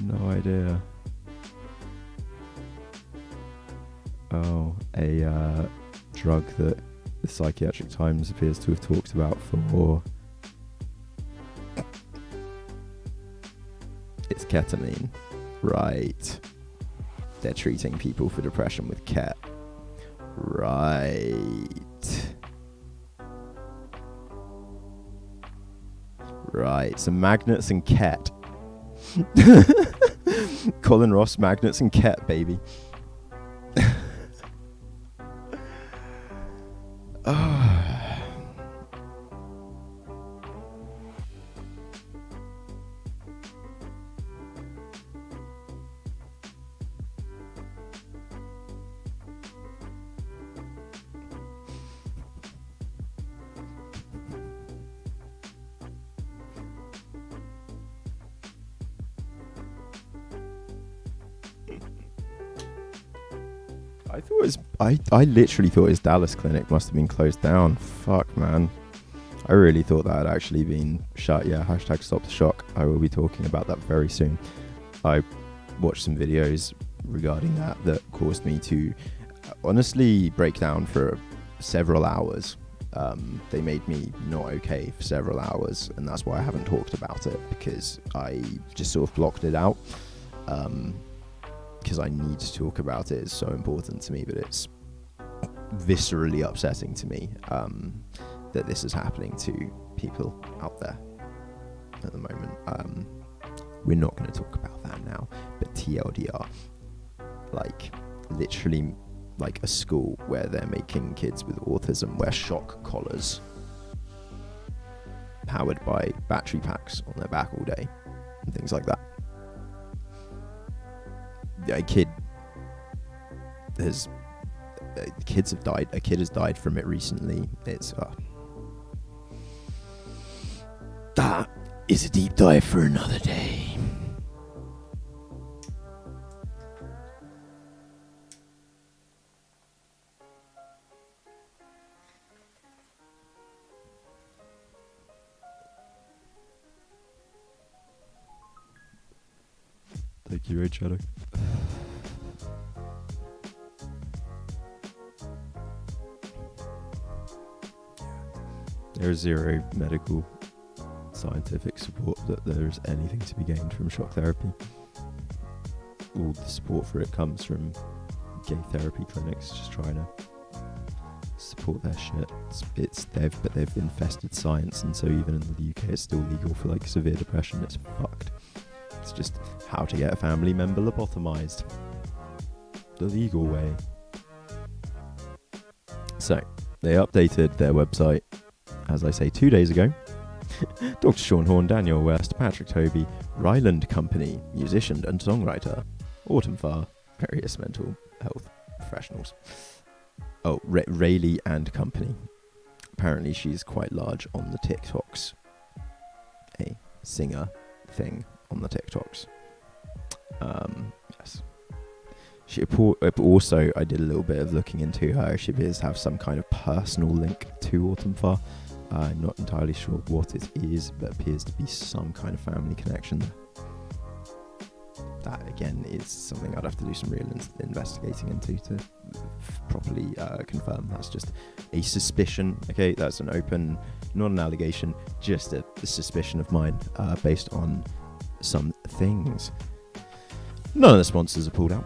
No idea. Oh, a drug that the Psychiatric Times appears to have talked about for... It's ketamine. Right. They're treating people for depression with ket. Right. Right, so magnets and ket. Colin Ross, magnets and ket, baby. I literally thought his Dallas clinic must have been closed down. Fuck, man. I really thought that had actually been shut. Yeah, hashtag stop the shock. I will be talking about that very soon. I watched some videos regarding that caused me to honestly break down for several hours. They made me not okay for several hours, and that's why I haven't talked about it, because I just sort of blocked it out. Because I need to talk about it. It's so important to me, but it's viscerally upsetting to me that this is happening to people out there at the moment. We're not going to talk about that now, but TLDR, like literally like a school where they're making kids with autism wear shock collars powered by battery packs on their back all day and things like that. A kid has died. A kid has died from it recently. It's that is a deep dive for another day. Thank you, Raid Shadow. There is zero medical scientific support that there's anything to be gained from shock therapy. All the support for it comes from gay therapy clinics just trying to support their shit. They've infested science, and so even in the UK it's still legal for like severe depression. It's fucked. It's just how to get a family member lobotomized the legal way. So they updated their website, as I say, 2 days ago. Dr. Sean Horn, Daniel West, Patrick Toby, Ryland Company, musician and songwriter, Autumn Farr, various mental health professionals. Oh, Rayleigh and Company. Apparently she's quite large on the TikToks. A singer thing on the TikToks. Yes. She also, I did a little bit of looking into her. She appears to have some kind of personal link to Autumn Farr. Not entirely sure what it is, but appears to be some kind of family connection. that again is something I'd have to do some real investigating into to properly confirm. That's just a suspicion. Okay, that's an open, not an allegation, just a suspicion of mine based on some things. None of the sponsors are pulled out.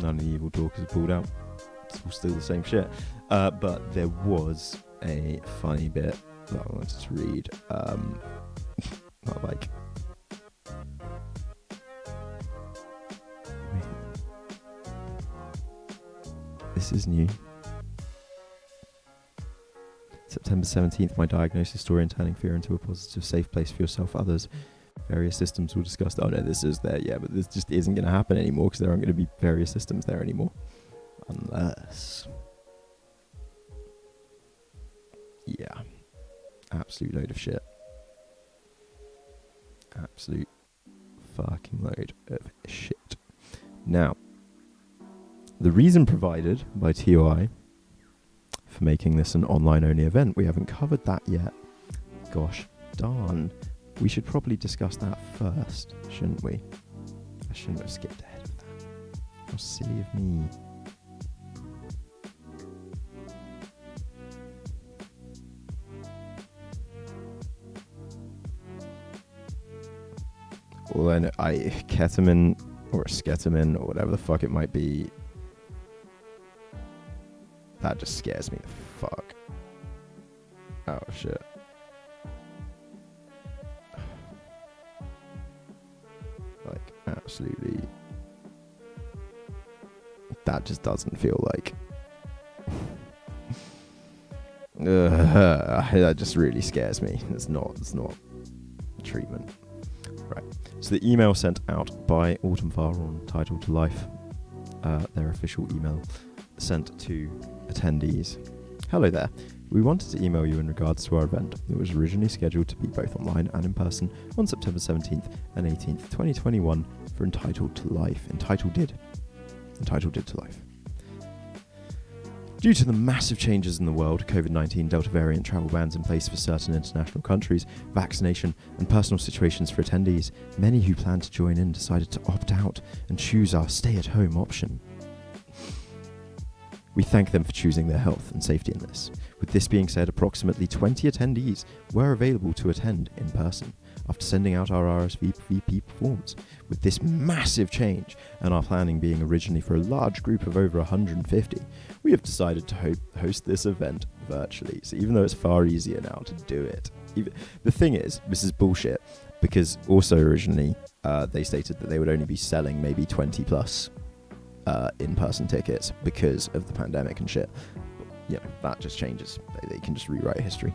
None of the evil talkers are pulled out. It's all still the same shit. But there was a funny bit that I wanted to read. Not like... Wait. This is new. September 17th, my diagnosis story and turning fear into a positive, safe place for yourself, others. Various systems were discussed. Oh no, this is there, yeah, but this just isn't going to happen anymore because there aren't going to be various systems there anymore. Unless... Yeah. Absolute load of shit. Absolute fucking load of shit. Now, the reason provided by TOI for making this an online-only event, we haven't covered that yet. Gosh darn. We should probably discuss that first, shouldn't we? I shouldn't have skipped ahead of that. How silly of me. Well, then ketamine or sketamin or whatever the fuck it might be, that just scares me the fuck. Oh shit. Like, absolutely. That just doesn't feel like... that just really scares me. It's not treatment. Right. So the email sent out by Autumnfire on Title to Life, their official email sent to attendees. Hello there. We wanted to email you in regards to our event that was originally scheduled to be both online and in person on September 17th and 18th, 2021 for Entitled to Life. EntitleDID to Life. Due to the massive changes in the world, COVID-19, Delta variant travel bans in place for certain international countries, vaccination and personal situations for attendees, many who planned to join in decided to opt out and choose our stay-at-home option. We thank them for choosing their health and safety in this. With this being said, approximately 20 attendees were available to attend in person after sending out our RSVP forms. With this massive change and our planning being originally for a large group of over 150, we have decided to host this event virtually. So even though it's far easier now to do it, the thing is, this is bullshit, because also originally they stated that they would only be selling maybe 20 plus in-person tickets because of the pandemic and shit. But, you know, that just changes. They can just rewrite history.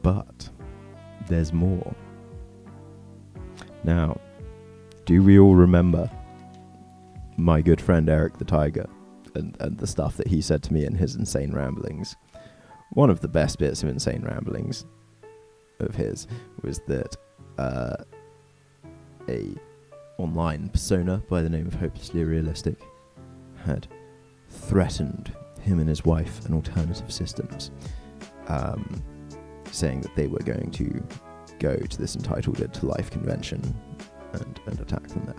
But there's more. Now, do we all remember my good friend Eric the Tiger and the stuff that he said to me in his Insane Ramblings? One of the best bits of Insane Ramblings of his was that a online persona by the name of Hopelessly Realistic had threatened him and his wife and alternative systems, saying that they were going to go to this EntitleDID to Life convention and attack them there.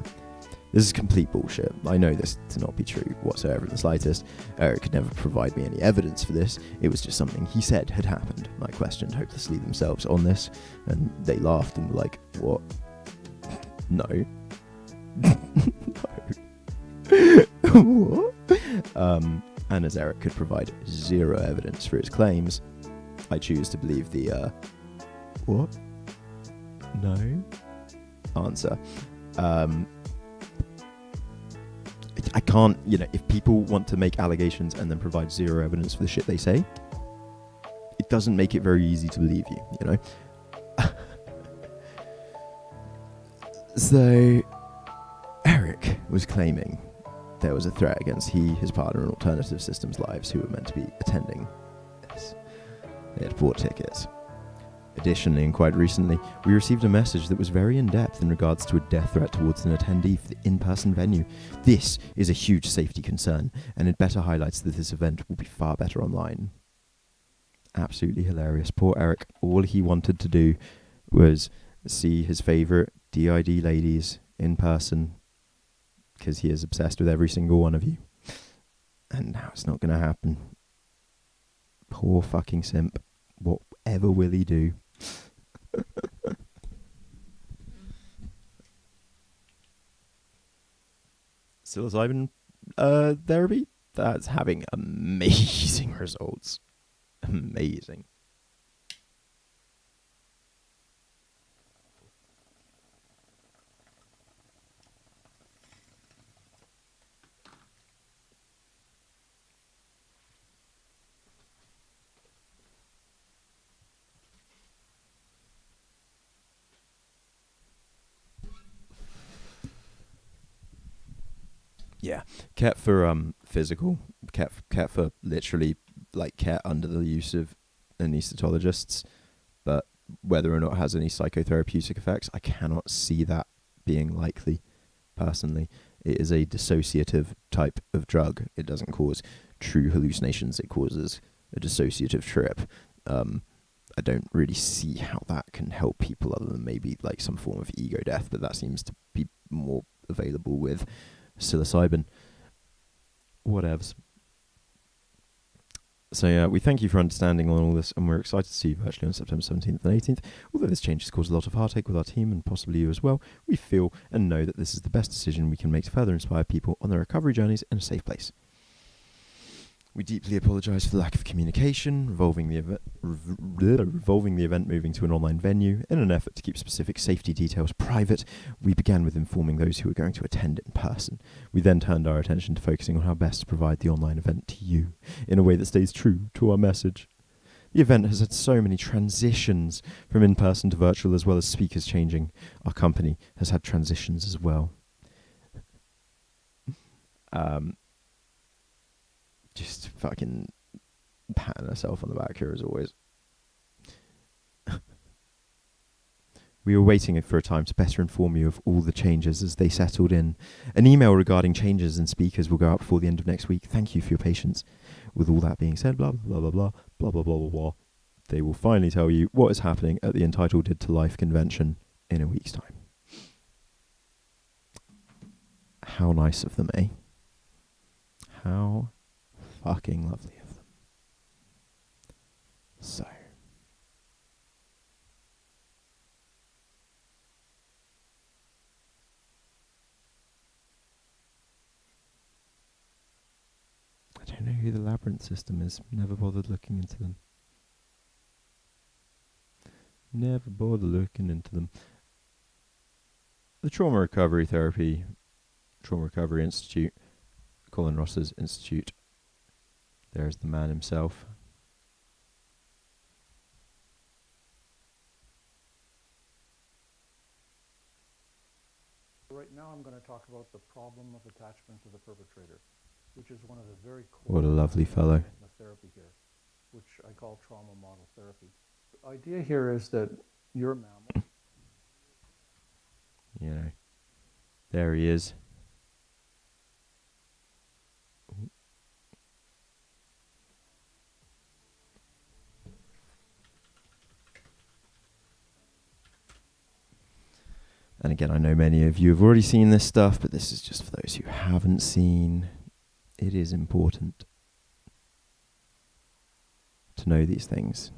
This is complete bullshit. I know this to not be true whatsoever in the slightest. Eric could never provide me any evidence for this. It was just something he said had happened. I questioned Hopelessly themselves on this, and they laughed and were like, what? No. No. What? And as Eric could provide zero evidence for his claims, I choose to believe the, what? No? Answer. I can't, if people want to make allegations and then provide zero evidence for the shit they say, it doesn't make it very easy to believe you, So, Eric was claiming there was a threat against he, his partner, and Alternative Systems Lives who were meant to be attending this. They had bought tickets. Additionally, and quite recently, we received a message that was very in-depth in regards to a death threat towards an attendee for the in-person venue. This is a huge safety concern, and it better highlights that this event will be far better online. Absolutely hilarious. Poor Eric. All he wanted to do was see his favourite DID ladies in person, because he is obsessed with every single one of you. And now it's not going to happen. Poor fucking simp. Whatever will he do? Psilocybin therapy, that's having amazing results. Amazing. Yeah, cat for physical, cat for literally like cat under the use of anaesthetologists, but whether or not it has any psychotherapeutic effects, I cannot see that being likely. Personally, it is a dissociative type of drug. It doesn't cause true hallucinations. It causes a dissociative trip. I don't really see how that can help people other than maybe like some form of ego death, but that seems to be more available with psilocybin. Whatevs. So yeah, we thank you for understanding on all this, and we're excited to see you virtually on September 17th and 18th. Although this change has caused a lot of heartache with our team and possibly you as well, we feel and know that this is the best decision we can make to further inspire people on their recovery journeys in a safe place. We deeply apologise for the lack of communication, revolving the event moving to an online venue. In an effort to keep specific safety details private, we began with informing those who were going to attend in person. We then turned our attention to focusing on how best to provide the online event to you, in a way that stays true to our message. The event has had so many transitions from in-person to virtual, as well as speakers changing. Our company has had transitions as well. Just fucking patting herself on the back here as always. We were waiting for a time to better inform you of all the changes as they settled in. An email regarding changes in speakers will go out before the end of next week. Thank you for your patience. With all that being said, blah, blah, blah, blah, blah, blah, blah, blah, blah. They will finally tell you what is happening at the EntitleDID to Life convention in a week's time. How nice of them, eh? How fucking lovely of them. So, I don't know who the labyrinth system is. Never bothered looking into them. Never bothered looking into them. The Trauma Recovery Institute, Colin Ross's institute. There's the man himself. Right now I'm going to talk about the problem of attachment to the perpetrator, which is one of the very core... What a lovely fellow. ...the therapy here, which I call trauma model therapy. The idea here is that you're a mammal. You know, there he is. And again, I know many of you have already seen this stuff, but this is just for those who haven't seen. It is important to know these things.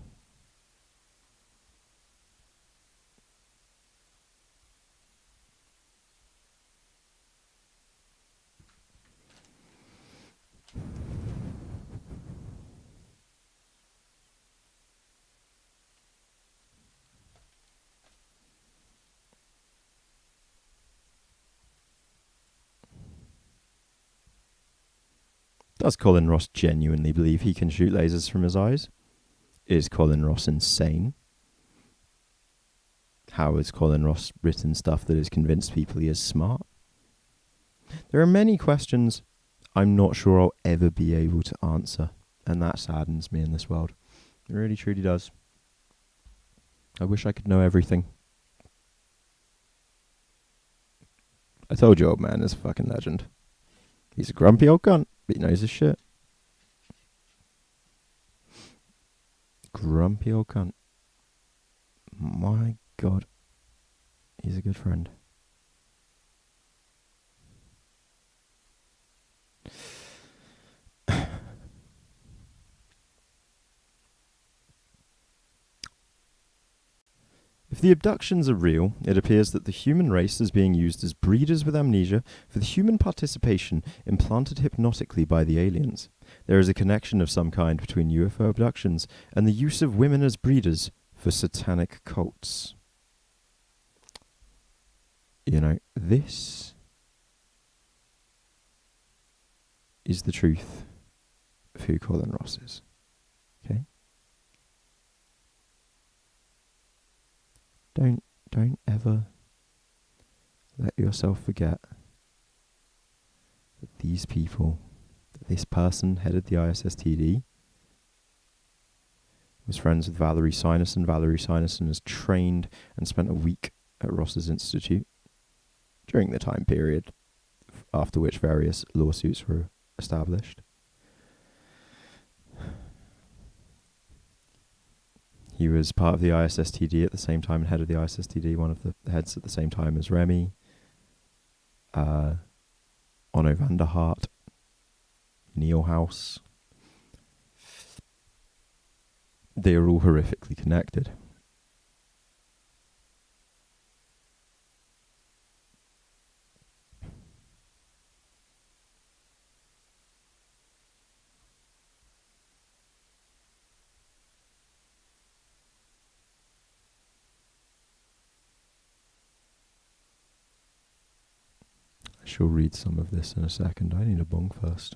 Does Colin Ross genuinely believe he can shoot lasers from his eyes? Is Colin Ross insane? How has Colin Ross written stuff that has convinced people he is smart? There are many questions I'm not sure I'll ever be able to answer, and that saddens me in this world. It really truly does. I wish I could know everything. I told you, old man is a fucking legend. He's a grumpy old cunt, but he knows his shit. Grumpy old cunt. My God. He's a good friend. If the abductions are real, it appears that the human race is being used as breeders with amnesia for the human participation implanted hypnotically by the aliens. There is a connection of some kind between UFO abductions and the use of women as breeders for satanic cults. You know, this is the truth of who Colin Ross is. Okay? Don't ever let yourself forget that these people, that this person headed the ISSTD, was friends with Valerie Sinerson. Valerie Sinerson has trained and spent a week at Ross's Institute during the time period after which various lawsuits were established. He was part of the ISSTD at the same time and head of the ISSTD, one of the heads at the same time as Remy, Onno van der Hart, Neil House. They are all horrifically connected. I shall read some of this in a second. I need a bong first.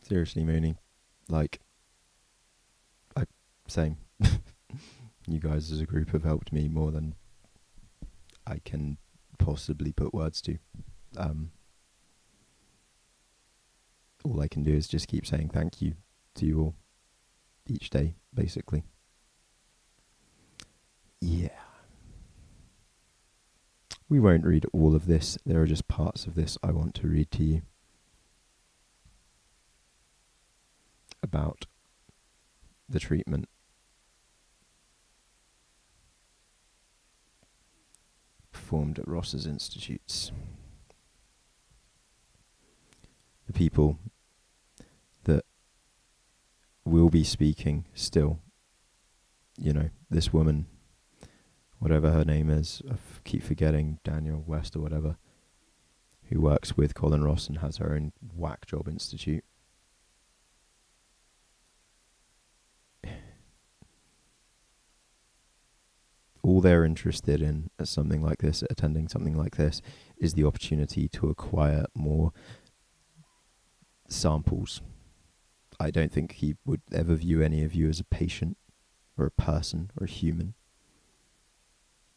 Seriously, Mooney. Like, same. You guys as a group have helped me more than I can possibly put words to. All I can do is just keep saying thank you to you all each day, basically. Yeah. We won't read all of this. There are just parts of this I want to read to you. About the treatment performed at Ross's Institutes. The people that will be speaking still, you know, this woman, whatever her name is, I keep forgetting, Daniel West or whatever, who works with Colin Ross and has her own whack job institute. All they're interested in at something like this, attending something like this, is the opportunity to acquire more samples. I don't think he would ever view any of you as a patient or a person or a human.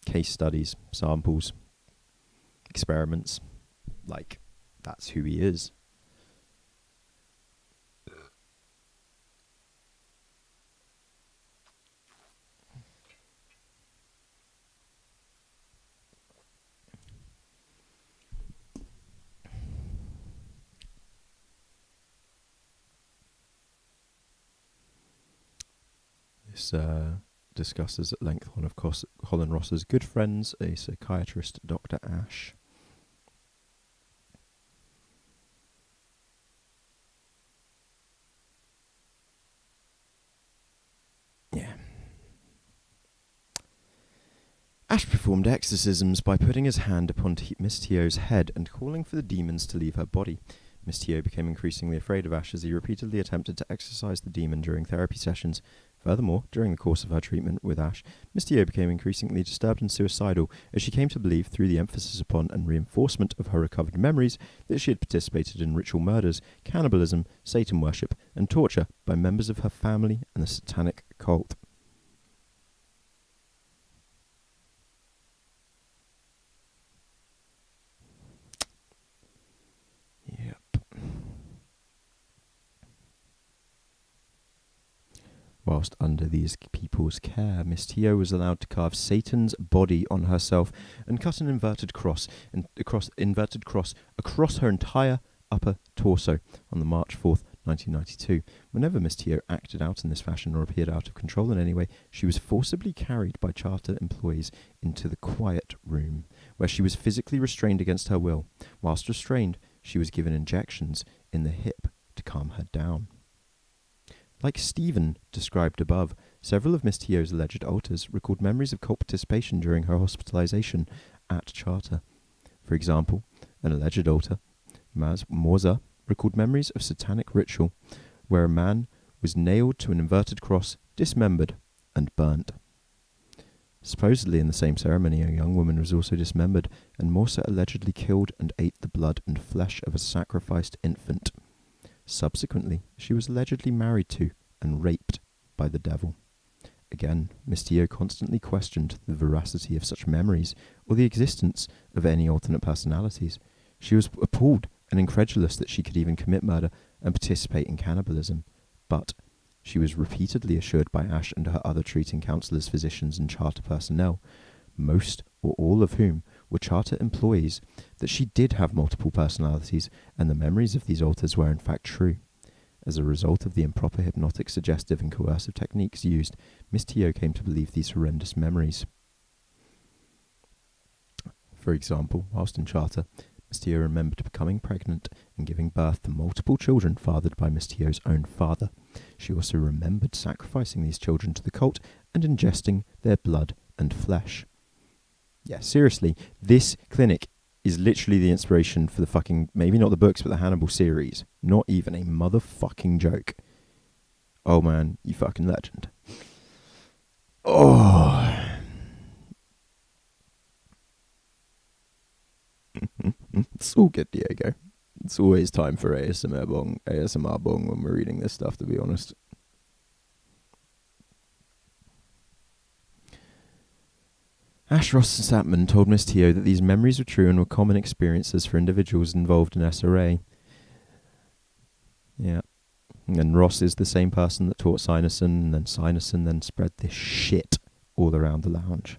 Case studies, samples, experiments, like, that's who he is. This discusses at length one of Colin Ross's good friends, a psychiatrist, Dr. Ash. Yeah. Ash performed exorcisms by putting his hand upon Miss Tio's head and calling for the demons to leave her body. Miss Tio became increasingly afraid of Ash as he repeatedly attempted to exorcise the demon during therapy sessions. Furthermore, during the course of her treatment with Ash, Miss Tio became increasingly disturbed and suicidal as she came to believe, through the emphasis upon and reinforcement of her recovered memories, that she had participated in ritual murders, cannibalism, Satan worship, and torture by members of her family and the satanic cult. Whilst under these people's care, Miss Tio was allowed to carve Satan's body on herself and cut an inverted cross across her entire upper torso on the March 4th, 1992. Whenever Miss Tio acted out in this fashion or appeared out of control in any way, she was forcibly carried by charter employees into the quiet room, where she was physically restrained against her will. Whilst restrained, she was given injections in the hip to calm her down. Like Stephen described above, several of Miss Tio's alleged alters record memories of cult participation during her hospitalization at charter. For example, an alleged alter, Morza, recalled memories of satanic ritual where a man was nailed to an inverted cross, dismembered, and burnt. Supposedly in the same ceremony, a young woman was also dismembered, and Morza allegedly killed and ate the blood and flesh of a sacrificed infant. Subsequently, she was allegedly married to and raped by the devil. Again, Miss Tio constantly questioned the veracity of such memories or the existence of any alternate personalities. She was appalled and incredulous that she could even commit murder and participate in cannibalism, but she was repeatedly assured by Ash and her other treating counsellors, physicians, and charter personnel, most or all of whom were charter employees, that she did have multiple personalities, and the memories of these alters were in fact true. As a result of the improper hypnotic, suggestive, and coercive techniques used, Miss Tio came to believe these horrendous memories. For example, whilst in charter, Miss Tio remembered becoming pregnant and giving birth to multiple children fathered by Miss Tio's own father. She also remembered sacrificing these children to the cult and ingesting their blood and flesh. Yeah, seriously, this clinic is literally the inspiration for the fucking, maybe not the books, but the Hannibal series. Not even a motherfucking joke. Oh man, you fucking legend. Oh. It's all good, Diego. It's always time for ASMR bong when we're reading this stuff, to be honest. Ash, Ross and Satman told Miss Tio that these memories were true and were common experiences for individuals involved in SRA. Yeah. And Ross is the same person that taught Sinuson, and then Sinuson then spread this shit all around the lounge.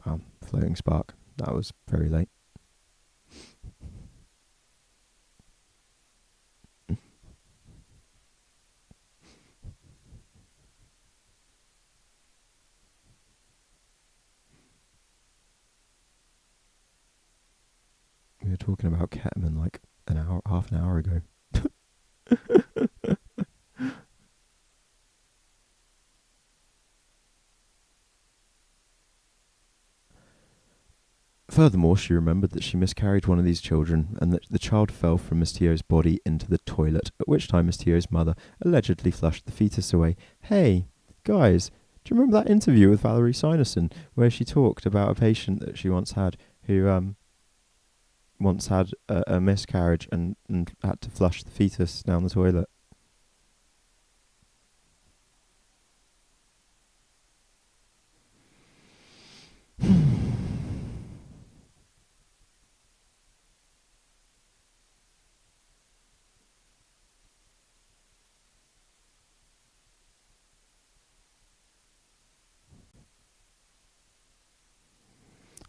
Wow, floating spark. That was very late. We were talking about ketamine like half an hour ago. Furthermore, she remembered that she miscarried one of these children and that the child fell from Miss Tio's body into the toilet, at which time Miss Tio's mother allegedly flushed the fetus away. Hey, guys, do you remember that interview with Valerie Sinuson where she talked about a patient that she once had who once had a miscarriage and had to flush the fetus down the toilet?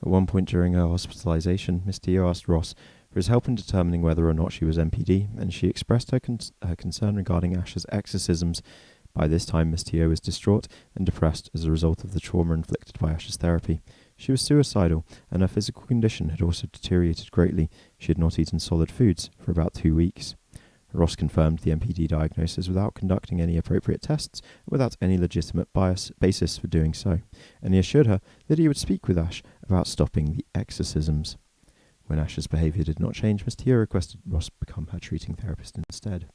At one point during her hospitalization, Miss Tio asked Ross for his help in determining whether or not she was MPD, and she expressed her concern regarding Ash's exorcisms. By this time, Miss Tio was distraught and depressed as a result of the trauma inflicted by Ash's therapy. She was suicidal, and her physical condition had also deteriorated greatly. She had not eaten solid foods for about 2 weeks. Ross confirmed the MPD diagnosis without conducting any appropriate tests and without any legitimate basis for doing so, and he assured her that he would speak with Ash about stopping the exorcisms. When Ash's behaviour did not change, Miss Tio requested Ross become her treating therapist instead.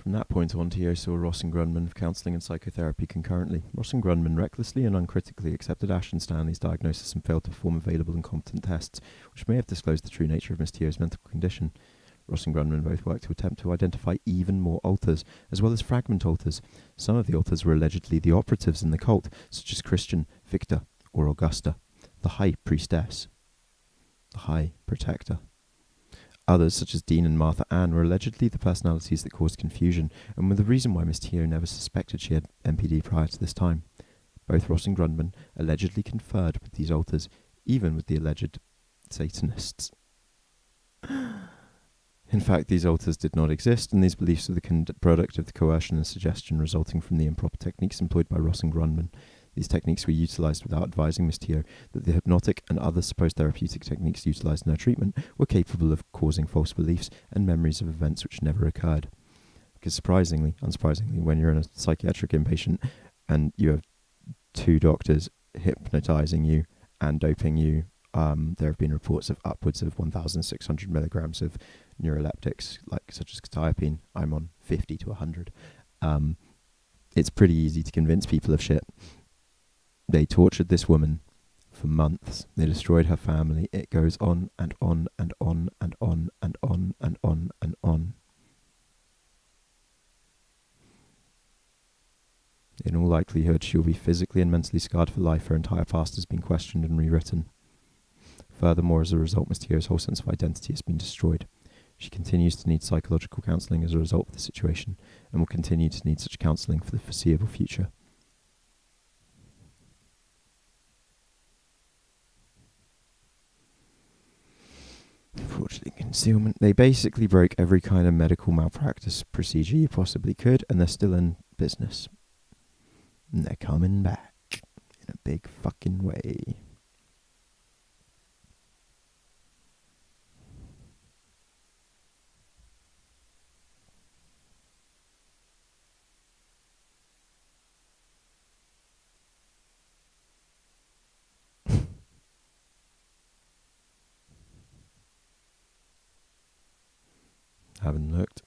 From that point on, Tio saw Ross and Grundman for counselling and psychotherapy concurrently. Ross and Grundman recklessly and uncritically accepted Ash and Stanley's diagnosis and failed to perform available and competent tests, which may have disclosed the true nature of Miss Tio's mental condition. Ross and Grundman both worked to attempt to identify even more alters, as well as fragment alters. Some of the alters were allegedly the operatives in the cult, such as Christian, Victor, or Augusta, the High Priestess, the High Protector. Others, such as Dean and Martha Ann, were allegedly the personalities that caused confusion, and were the reason why Miss Tio never suspected she had MPD prior to this time. Both Ross and Grundman allegedly conferred with these alters, even with the alleged Satanists. In fact, these alters did not exist, and these beliefs were the product of the coercion and suggestion resulting from the improper techniques employed by Ross and Grundman. These techniques were utilised without advising Miss Tio that the hypnotic and other supposed therapeutic techniques utilised in her treatment were capable of causing false beliefs and memories of events which never occurred. Because unsurprisingly, when you're in a psychiatric inpatient and you have two doctors hypnotising you and doping you, there have been reports of upwards of 1,600 milligrams of neuroleptics, such as quetiapine. I'm on 50 to 100. It's pretty easy to convince people of shit. They tortured this woman for months. They destroyed her family. It goes on and on and on and on and on and on and on. In all likelihood, she will be physically and mentally scarred for life. Her entire past has been questioned and rewritten. Furthermore, as a result, Miss Tio's whole sense of identity has been destroyed. She continues to need psychological counselling as a result of the situation, and will continue to need such counselling for the foreseeable future. Fraudulent concealment. They basically broke every kind of medical malpractice procedure you possibly could, and they're still in business. And they're coming back in a big fucking way. Haven't looked.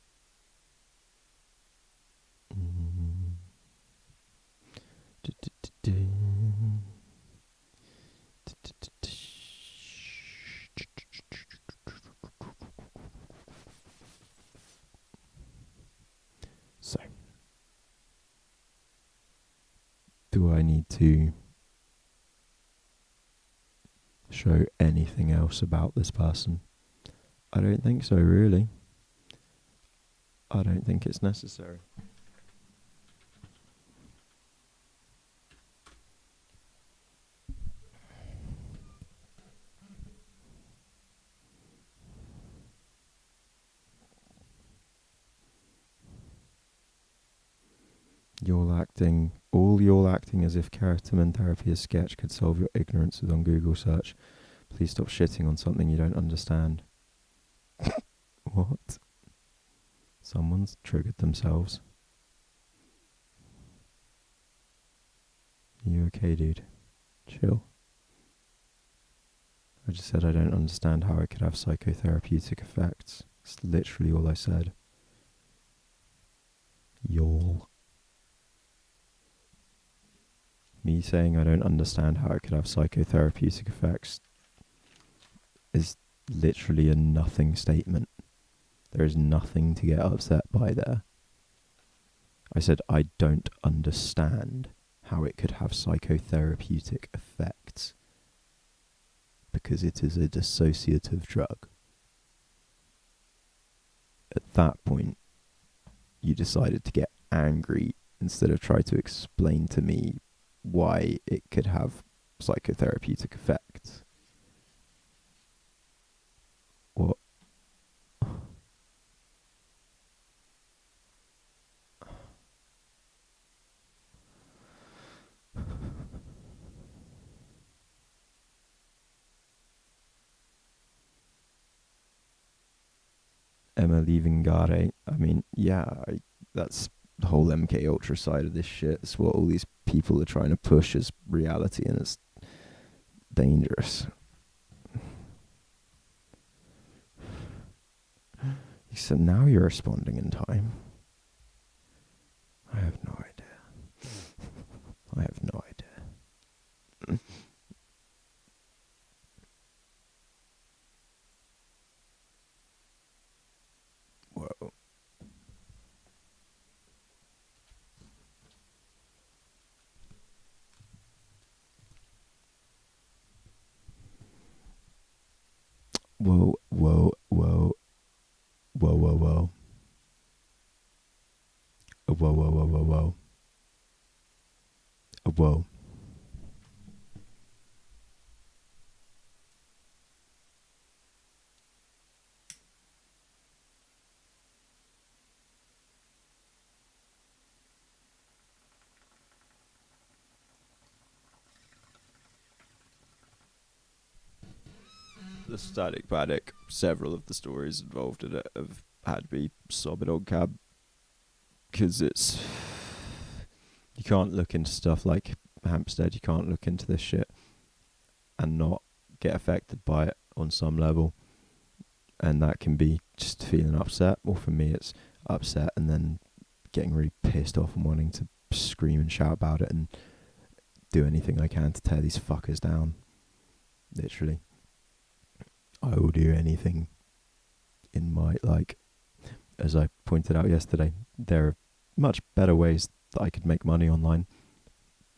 So, do I need to show anything else about this person? I don't think so, really. I don't think it's necessary. You're acting as if ketamine therapy as sketch could solve your ignorance on Google search. Please stop shitting on something you don't understand. What? Someone's triggered themselves. You okay, dude? Chill. I just said I don't understand how it could have psychotherapeutic effects. It's literally all I said. Y'all. Me saying I don't understand how it could have psychotherapeutic effects is literally a nothing statement. There is nothing to get upset by there. I said I don't understand how it could have psychotherapeutic effects because it is a dissociative drug. At that point, you decided to get angry instead of try to explain to me why it could have psychotherapeutic effects. What? Emma leaving Gare. I mean, yeah, that's the whole MK Ultra side of this shit. It's what all these people are trying to push as reality, and it's dangerous. So now you're responding in time. have no idea. I have no idea. Whoa. Whoa, whoa, whoa. Whoa, whoa, whoa. Whoa, whoa, whoa, whoa, whoa. Whoa. The static panic, several of the stories involved in it have had me sobbing on cab, because it's, you can't look into stuff like Hampstead, you can't look into this shit and not get affected by it on some level, and that can be just feeling upset. Well, for me it's upset and then getting really pissed off and wanting to scream and shout about it and do anything I can to tear these fuckers down. Literally, I will do anything in my, like, as I pointed out yesterday, there are much better ways that I could make money online,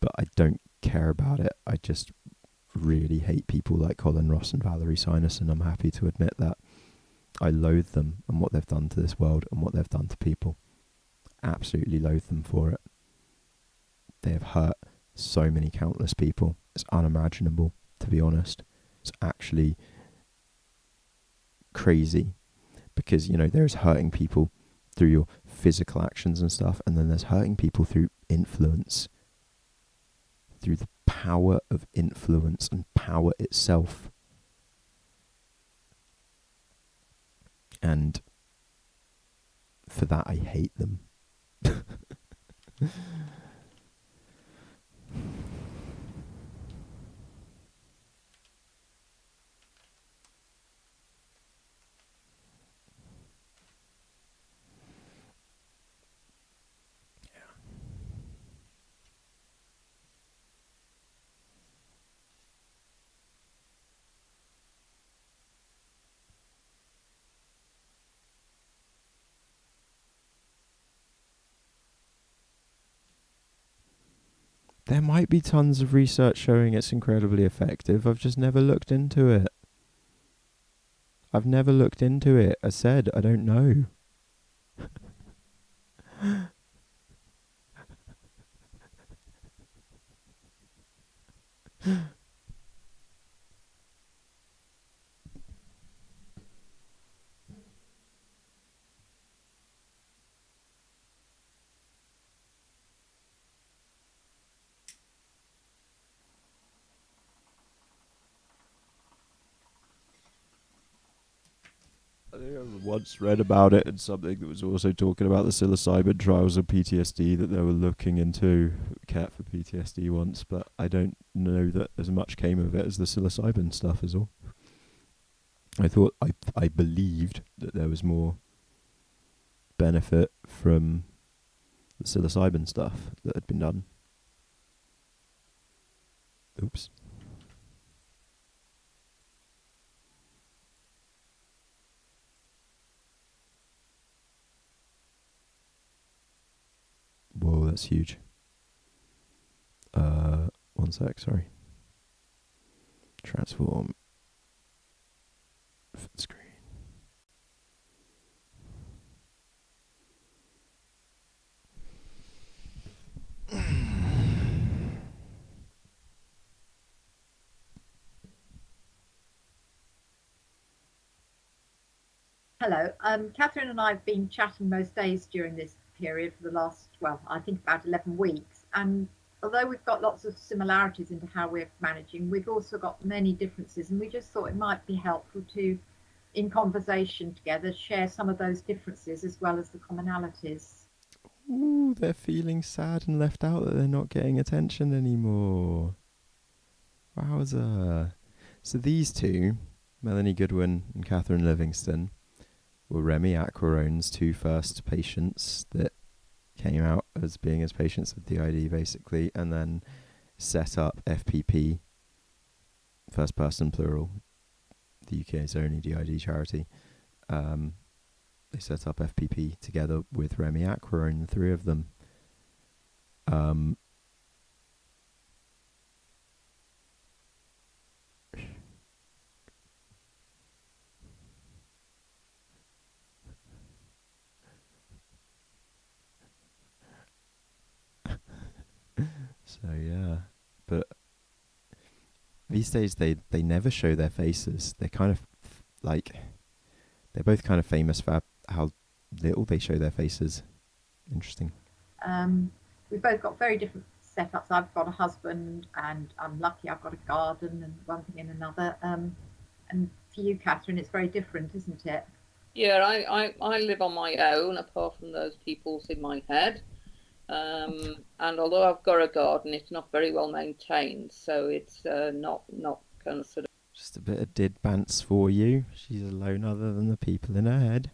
but I don't care about it. I just really hate people like Colin Ross and Valerie Sinus, and I'm happy to admit that. I loathe them and what they've done to this world and what they've done to people. Absolutely loathe them for it. They have hurt so many countless people. It's unimaginable, to be honest. It's actually crazy, because, you know, there's hurting people through your physical actions and stuff, and then there's hurting people through influence, through the power of influence and power itself. And for that I hate them. There might be tons of research showing it's incredibly effective. I've just never looked into it. I've never looked into it. I said, I don't know. I think I once read about it in something that was also talking about the psilocybin trials of PTSD that they were looking into cat for PTSD once, but I don't know that as much came of it as the psilocybin stuff is all. I believed that there was more benefit from the psilocybin stuff that had been done. Oops. Whoa, that's huge. One sec, sorry. Transform. Screen. Hello. Catherine and I have been chatting most days during this period for the last, well, I think about 11 weeks. And although we've got lots of similarities into how we're managing, we've also got many differences. And we just thought it might be helpful to, in conversation together, share some of those differences as well as the commonalities. Ooh, they're feeling sad and left out that they're not getting attention anymore. Wowza. So these two, Melanie Goodwin and Catherine Livingston, were Remy Aquarone's two first patients that came out as being as patients with DID basically, and then set up FPP, first person plural, the UK's only DID charity. They set up FPP together with Remy Aquarone, the three of them. So yeah, but these days they never show their faces. They're kind of like, they're both kind of famous for how little they show their faces. Interesting. We've both got very different setups. I've got a husband, and I'm lucky I've got a garden, and one thing and another. And for you, Catherine, it's very different, isn't it? Yeah, I live on my own, apart from those people's in my head. And although I've got a garden, it's not very well maintained, so it's not kind of sort of. Just a bit of did bants for you. She's alone other than the people in her head.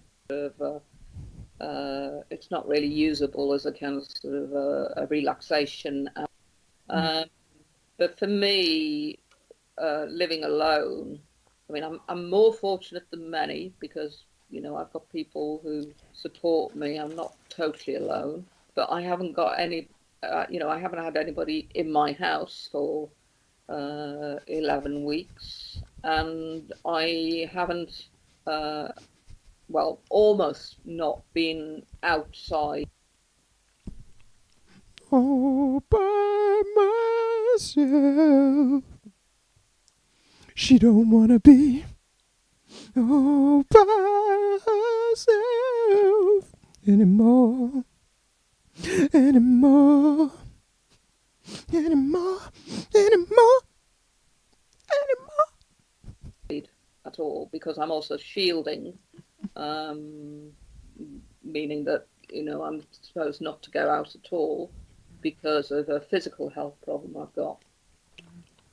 It's not really usable as a kind of sort of a relaxation. But for me, living alone, I mean, I'm more fortunate than many because, you know, I've got people who support me. I'm not totally alone, but I haven't got any, you know, I haven't had anybody in my house for 11 weeks, and I haven't, well, almost not been outside. All by myself. She don't wanna be all by herself anymore. Anymore. Anymore. Anymore. Anymore. At all, because I'm also shielding, meaning that, you know, I'm supposed not to go out at all because of a physical health problem I've got.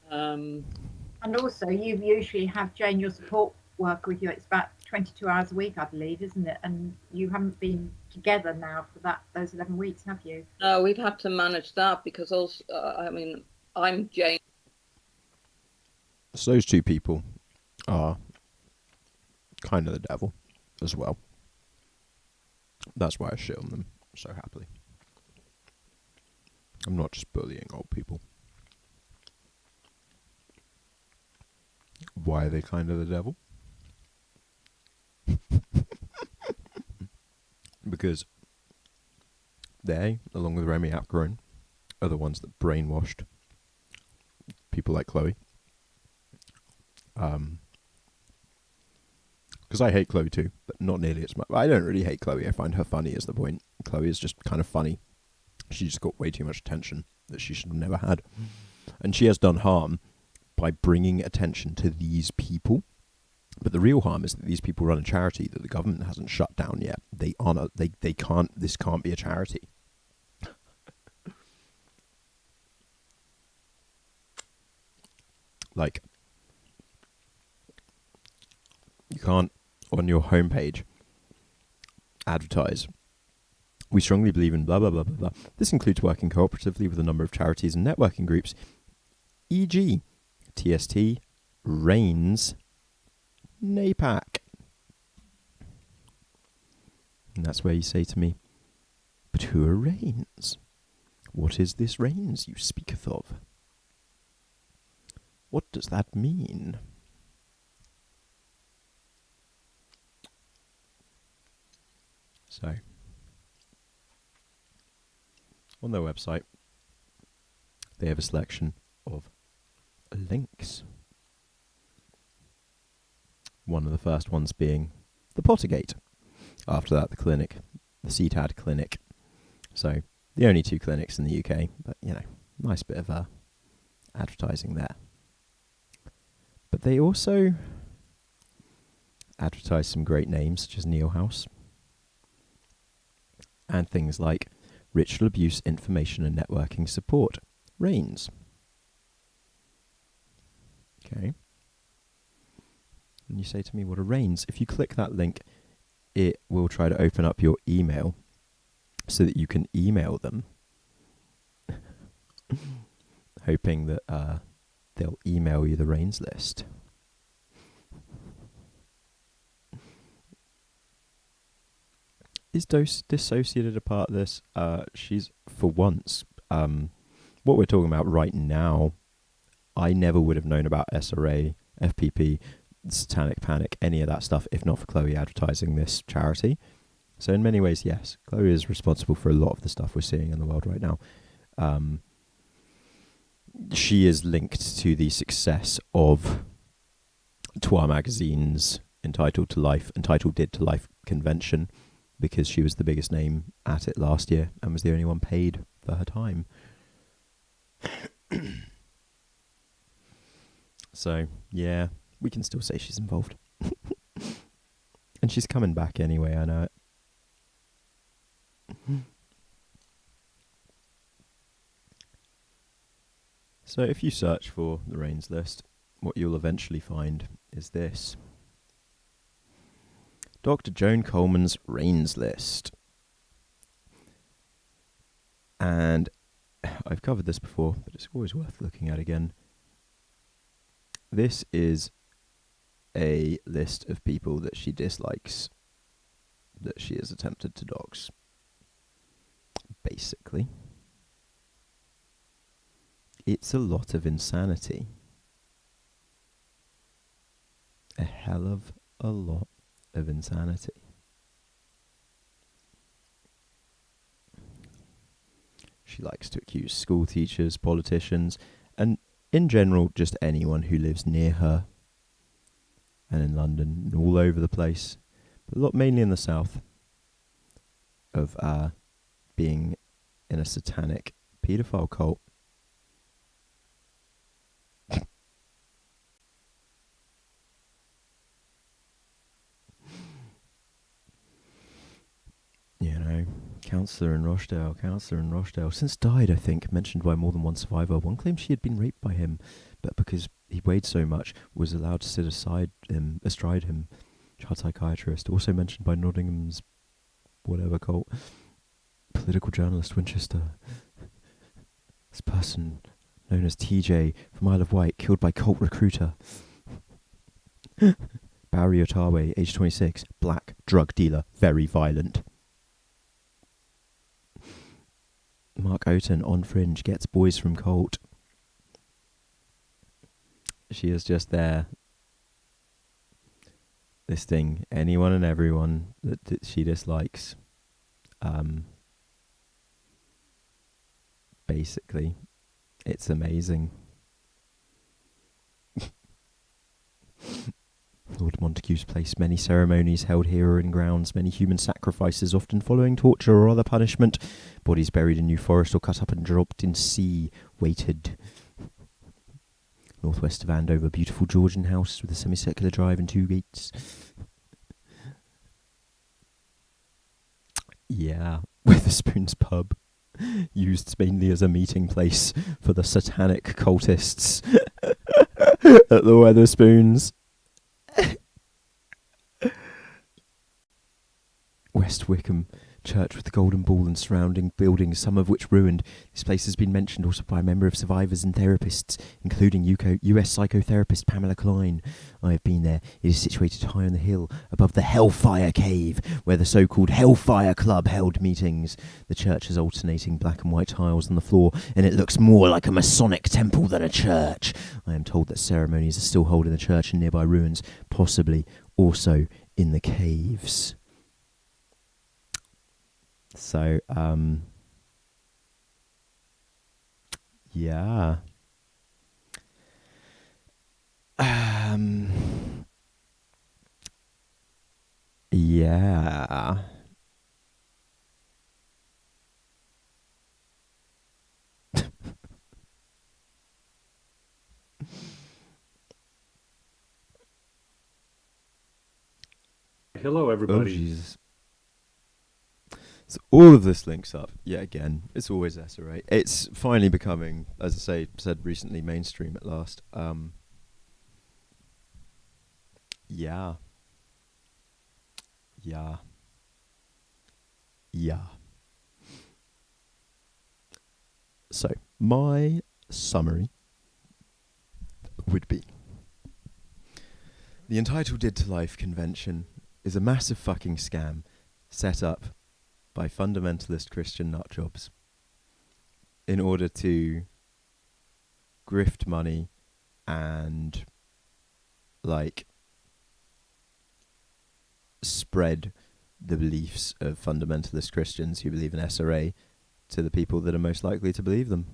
And also, you usually have Jane, your support worker, with you. It's about 22 hours a week, I believe, isn't it? And you haven't been together now for those 11 weeks, have you? No, we've had to manage that because also, I mean, I'm Jane. So those two people are kind of the devil as well. That's why I shit on them so happily. I'm not just bullying old people. Why are they kind of the devil? Because they, along with Remy Aquarone, are the ones that brainwashed people like Chloe. Because I hate Chloe too, but not nearly as much. I don't really hate Chloe. I find her funny is the point. Chloe is just kind of funny. She just got way too much attention that she should have never had. And she has done harm by bringing attention to these people. But the real harm is that these people run a charity that the government hasn't shut down yet. They can't, this can't be a charity. Like, you can't, on your homepage, advertise, "We strongly believe in blah, blah, blah, blah, blah. This includes working cooperatively with a number of charities and networking groups, e.g. TST, RAINS, NAPAC." And that's where you say to me, "But who are RAINS? What is this RAINS you speaketh of? What does that mean?" So, on their website, they have a selection of links. One of the first ones being the Pottergate. After that, the clinic, the CTAD clinic. So, the only two clinics in the UK, but, you know, nice bit of advertising there. But they also advertise some great names, such as Neil House, and things like Ritual Abuse Information and Networking Support, RAINS. Okay. And you say to me, what are RAINS? If you click that link, it will try to open up your email so that you can email them, hoping that they'll email you the rains list. Is dissociated a part of this? She's, for once, what we're talking about right now, I never would have known about SRA, FPP, Satanic Panic, any of that stuff, if not for Chloe advertising this charity. So in many ways, yes, Chloe is responsible for a lot of the stuff we're seeing in the world right now. She is linked to the success of Twa Magazine's EntitleDID to Life convention, because she was the biggest name at it last year and was the only one paid for her time. So, yeah, we can still say she's involved. And she's coming back anyway, I know it. So if you search for the rains list, what you'll eventually find is this. Dr. Joan Coleman's rains list. And I've covered this before, but it's always worth looking at again. This is a list of people that she dislikes, that she has attempted to dox. Basically. It's a lot of insanity. A hell of a lot of insanity. She likes to accuse school teachers, politicians, and in general just anyone who lives near her, and in London and all over the place, but a lot mainly in the south, of being in a satanic paedophile cult. You know, counsellor in Rochdale, since died, I think, mentioned by more than one survivor. One claimed she had been raped by him, but because he weighed so much, was allowed to sit astride him. Child psychiatrist, also mentioned by Nottingham's whatever cult. Political journalist Winchester. This person, known as TJ from Isle of Wight, killed by cult recruiter. Barry Otawe, age 26, black, drug dealer, very violent. Mark Oaten, on Fringe, gets boys from cult. She is just there, listing anyone and everyone that she dislikes. Basically, it's amazing. Lord Montagu's place, many ceremonies held here or in grounds, many human sacrifices, often following torture or other punishment. Bodies buried in New Forest or cut up and dropped in sea, weighted. Northwest of Andover, beautiful Georgian house with a semicircular drive and 2 gates. Yeah, Witherspoon's pub, used mainly as a meeting place for the satanic cultists at the Wetherspoons. West Wickham Church with the Golden Ball and surrounding buildings, some of which ruined. This place has been mentioned also by a member of survivors and therapists, including US psychotherapist Pamela Klein. I have been there. It is situated high on the hill above the Hellfire Cave, where the so-called Hellfire Club held meetings. The church has alternating black and white tiles on the floor, and it looks more like a Masonic temple than a church. I am told that ceremonies are still held in the church and nearby ruins, possibly also in the caves. So, yeah. Yeah. Hello, Oh, everybody. Jesus. So all of this links up. Yeah, again, it's always SRA. It's finally becoming, as I said recently, mainstream at last. Yeah. Yeah. Yeah. So, my summary would be the EntitleDID to Life convention is a massive fucking scam set up by fundamentalist Christian nutjobs in order to grift money and like spread the beliefs of fundamentalist Christians who believe in SRA to the people that are most likely to believe them.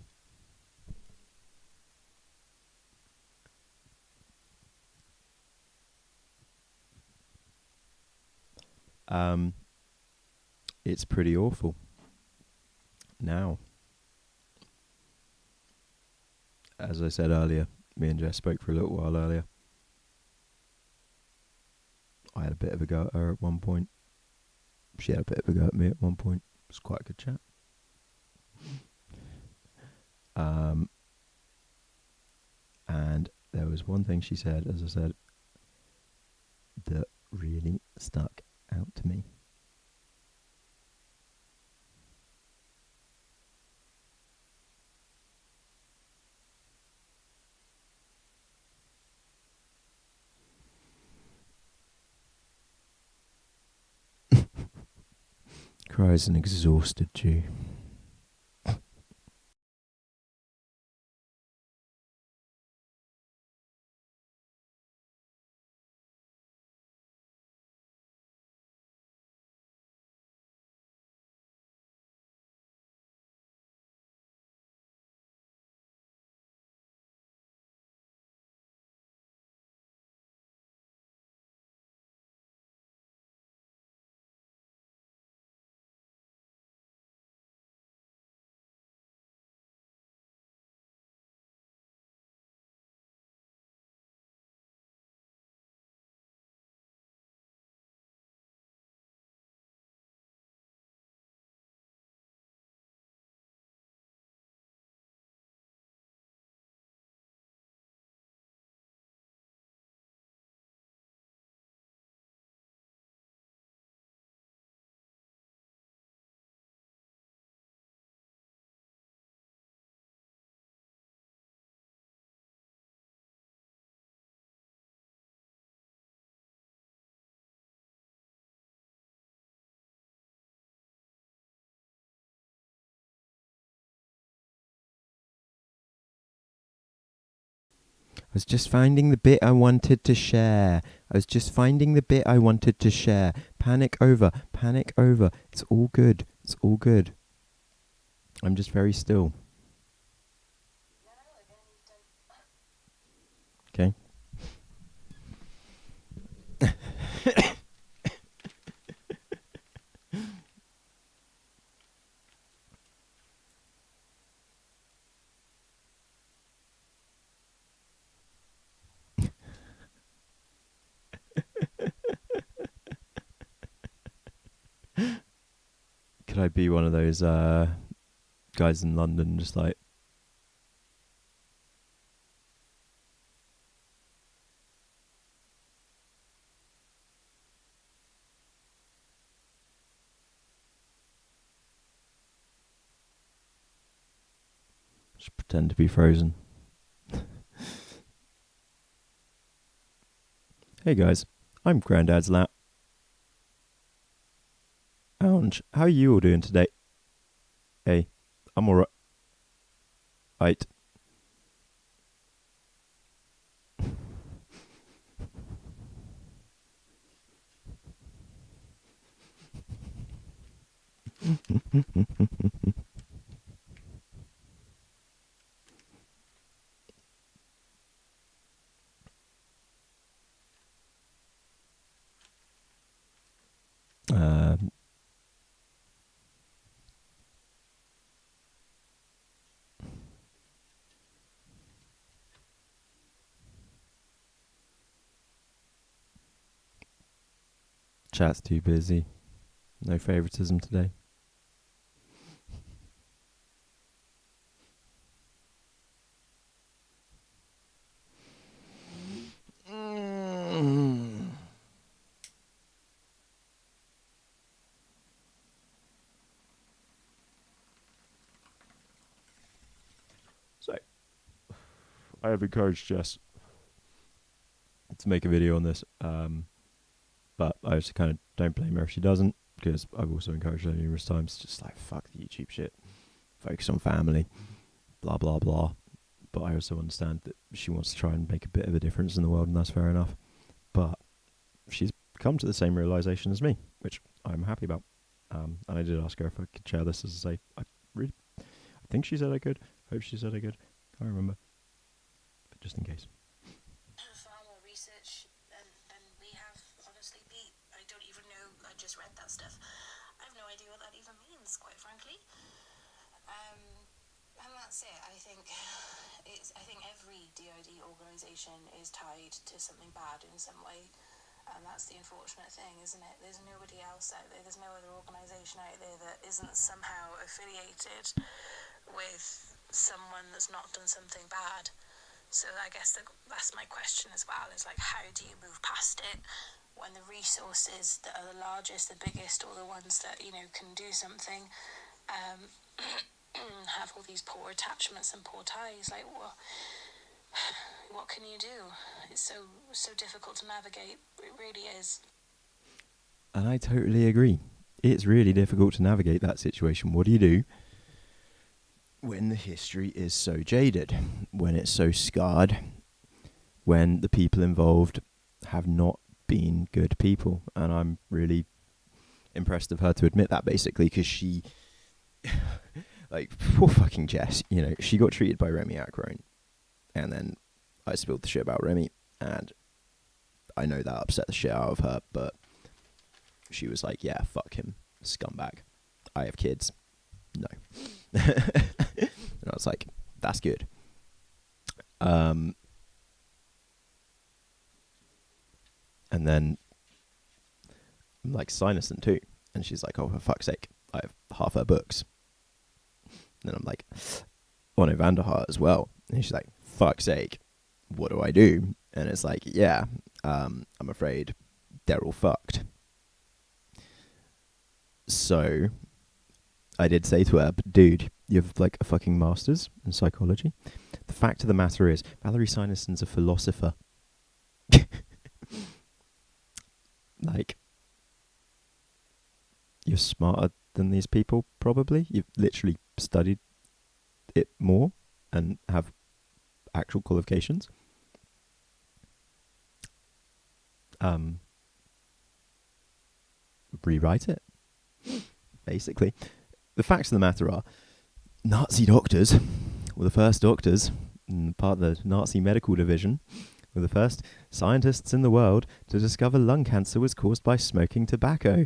It's pretty awful. Now, as I said earlier, me and Jess spoke for a little while earlier. I had a bit of a go at her at one point. She had a bit of a go at me at one point. It was quite a good chat. And there was one thing she said, as I said, that really stuck out to me. Cries an exhausted Jew. I was just finding the bit I wanted to share. Panic over. It's all good. I'm just very still. Okay. Could I be one of those guys in London just like just pretend to be frozen? Hey guys, I'm Grandad's Lounge. How are you all doing today? Hey, I'm alright. Right. Chat's too busy. No favoritism today. I have encouraged Jess to make a video on this, but I just kind of don't blame her if she doesn't, because I've also encouraged her numerous times, just like, fuck the YouTube shit, focus on family, blah blah blah. But I also understand that she wants to try and make a bit of a difference in the world, and that's fair enough. But she's come to the same realization as me, which I'm happy about. And I did ask her if I could share this, as I say, I think she said I could. Hope she said I could. Can't remember. But just in case. Far more research than we have, honestly, Pete. I don't even know. I just read that stuff. I have no idea what that even means, quite frankly. And that's it. I think every DID organisation is tied to something bad in some way. And that's the unfortunate thing, isn't it? There's nobody else out there. There's no other organisation out there that isn't somehow affiliated with someone that's not done something bad. So I guess that's my question as well, is like, how do you move past it when the resources that are the largest, the biggest, or the ones that, you know, can do something, have all these poor attachments and poor ties? Like, what can you do? It's so difficult to navigate. It really is. And I totally agree. It's really difficult to navigate that situation. What do you do when the history is so jaded, when it's so scarred, when the people involved have not been good people? And I'm really impressed of her to admit that, basically, because she, like, poor fucking Jess, you know, she got treated by Remy Acrone, and then I spilled the shit about Remy, and I know that upset the shit out of her, but she was like, yeah, fuck him, scumbag. I have kids. No. And I was like, that's good. And then I'm like, Sinison too. And she's like, oh, for fuck's sake, I have half her books. And then I'm like, Onno van der Hart as well. And she's like, fuck's sake, what do I do? And it's like, yeah, I'm afraid they're all fucked. So I did say to her, but dude, you have like a fucking master's in psychology. The fact of the matter is, Valerie Sinison's a philosopher. Like, you're smarter than these people, probably. You've literally studied it more and have actual qualifications. Rewrite it, basically. The facts of the matter are, Nazi doctors were the first doctors, part of the Nazi medical division, were the first scientists in the world to discover lung cancer was caused by smoking tobacco.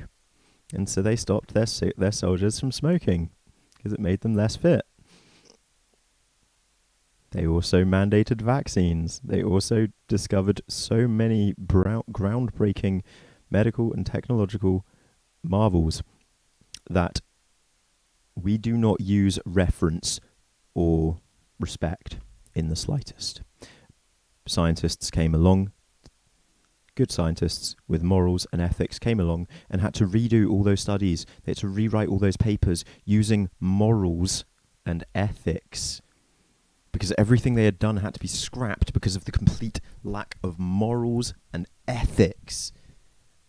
And so they stopped their soldiers from smoking, because it made them less fit. They also mandated vaccines. They also discovered so many groundbreaking medical and technological marvels that we do not use reference or respect in the slightest. Scientists came along, good scientists with morals and ethics came along and had to redo all those studies. They had to rewrite all those papers using morals and ethics, because everything they had done had to be scrapped because of the complete lack of morals and ethics.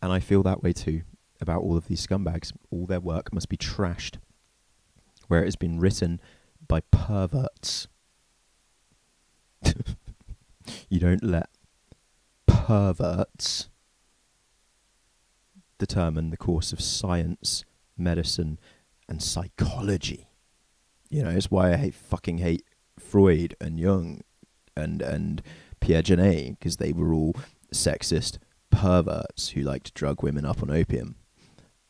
And I feel that way too about all of these scumbags. All their work must be trashed, where it has been written by perverts. You don't let perverts determine the course of science, medicine, and psychology. You know, it's why I fucking hate Freud and Jung and Pierre Genet, because they were all sexist perverts who liked to drug women up on opium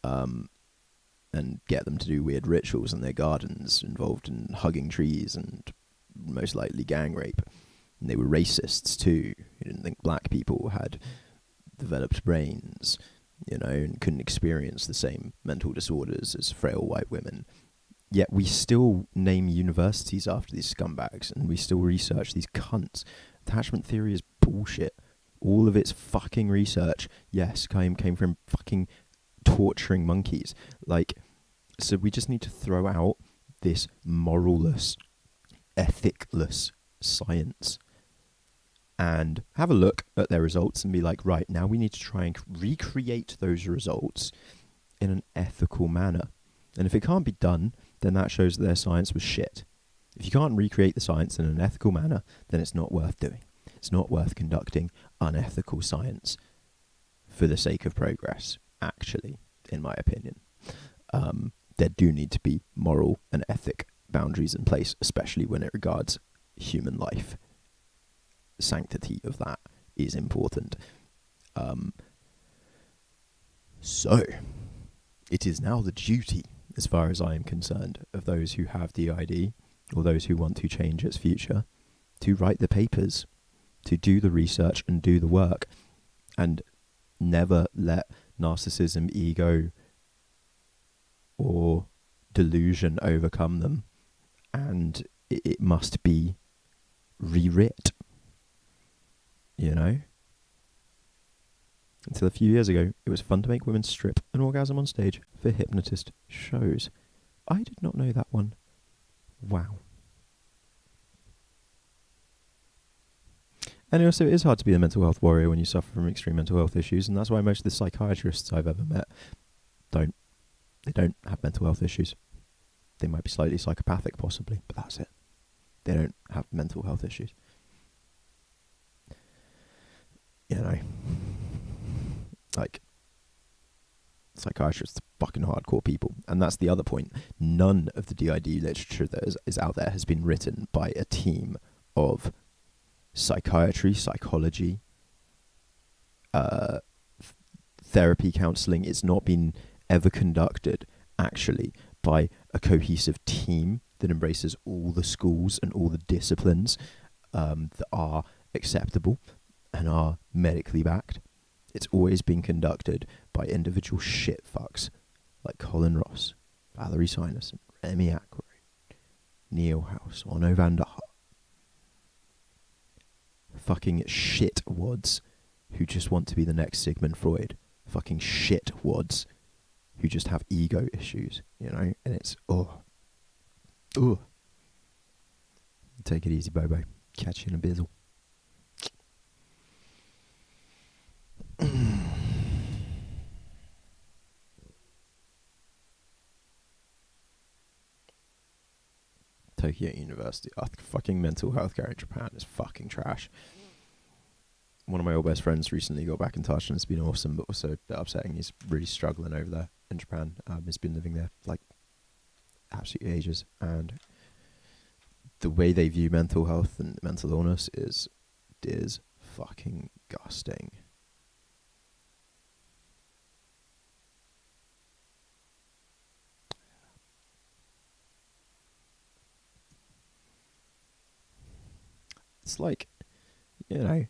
and get them to do weird rituals in their gardens involved in hugging trees and most likely gang rape. And they were racists too, who didn't think black people had developed brains, you know, and couldn't experience the same mental disorders as frail white women. Yet we still name universities after these scumbags, and we still research these cunts. Attachment theory is bullshit. All of its fucking research, yes, came from fucking torturing monkeys. Like, so we just need to throw out this moralless, ethicless science and have a look at their results and be like, right, now we need to try and recreate those results in an ethical manner. And if it can't be done, then that shows that their science was shit. If you can't recreate the science in an ethical manner, then it's not worth doing. It's not worth conducting unethical science for the sake of progress, actually, in my opinion. There do need to be moral and ethic boundaries in place, especially when it regards human life. Sanctity of that is important. So, it is now the duty, as far as I am concerned, of those who have DID, or those who want to change its future, to write the papers, to do the research and do the work, and never let narcissism, ego, or delusion overcome them, and it must be rewrit, you know? Until a few years ago, it was fun to make women strip and orgasm on stage for hypnotist shows. I did not know that one. Wow. And also, it is hard to be a mental health warrior when you suffer from extreme mental health issues, and that's why most of the psychiatrists I've ever met don't have mental health issues. They might be slightly psychopathic, possibly, but that's it. They don't have mental health issues. You know, like, psychiatrists are fucking hardcore people. And that's the other point. None of the DID literature that is out there has been written by a team of psychiatry, psychology, therapy, counselling. It's not been ever conducted, actually, by a cohesive team that embraces all the schools and all the disciplines that are acceptable and are medically backed. It's always been conducted by individual shit fucks like Colin Ross, Valerie Sinerson, Remy Ackroyd, Neil House, Onno van der Hart. Fucking shit wads who just want to be the next Sigmund Freud. Fucking shit wads who just have ego issues, you know? And it's, Take it easy, Bobo. Catch you in a bizzle. Tokyo University. Fucking mental health care in Japan is fucking trash. One of my old best friends recently got back in touch, and it's been awesome, but also a bit upsetting. He's really struggling over there in Japan. He's been living there like absolutely ages, and the way they view mental health and mental illness is fucking gusting. It's like, you know,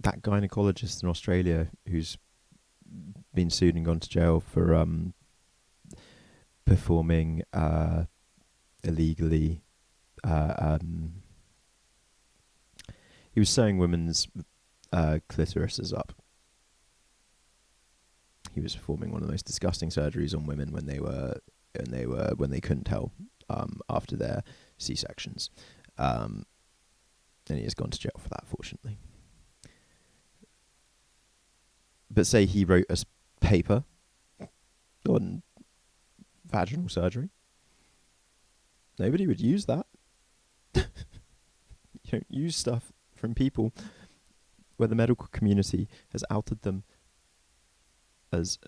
that gynecologist in Australia who's been sued and gone to jail for performing illegally. He was sewing women's clitorises up. He was performing one of the most disgusting surgeries on women when they couldn't tell after their C-sections. And he has gone to jail for that, fortunately. But say he wrote a paper on vaginal surgery. Nobody would use that. You don't use stuff from people where the medical community has outed them as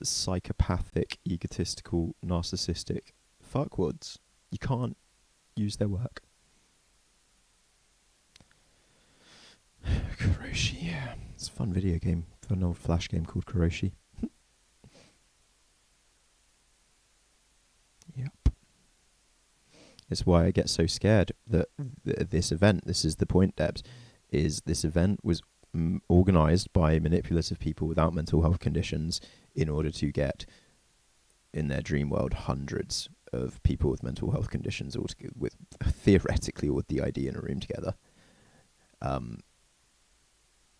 psychopathic, egotistical, narcissistic fuckwads. You can't use their work. Kuroshi, yeah. It's a fun video game. Fun old Flash game called Kuroshi. Yep. It's why I get so scared that this event, this is the point, Debs, is this event was organised by manipulative people without mental health conditions in order to get, in their dream world, hundreds of people with mental health conditions all together, with theoretically all with DID in a room together.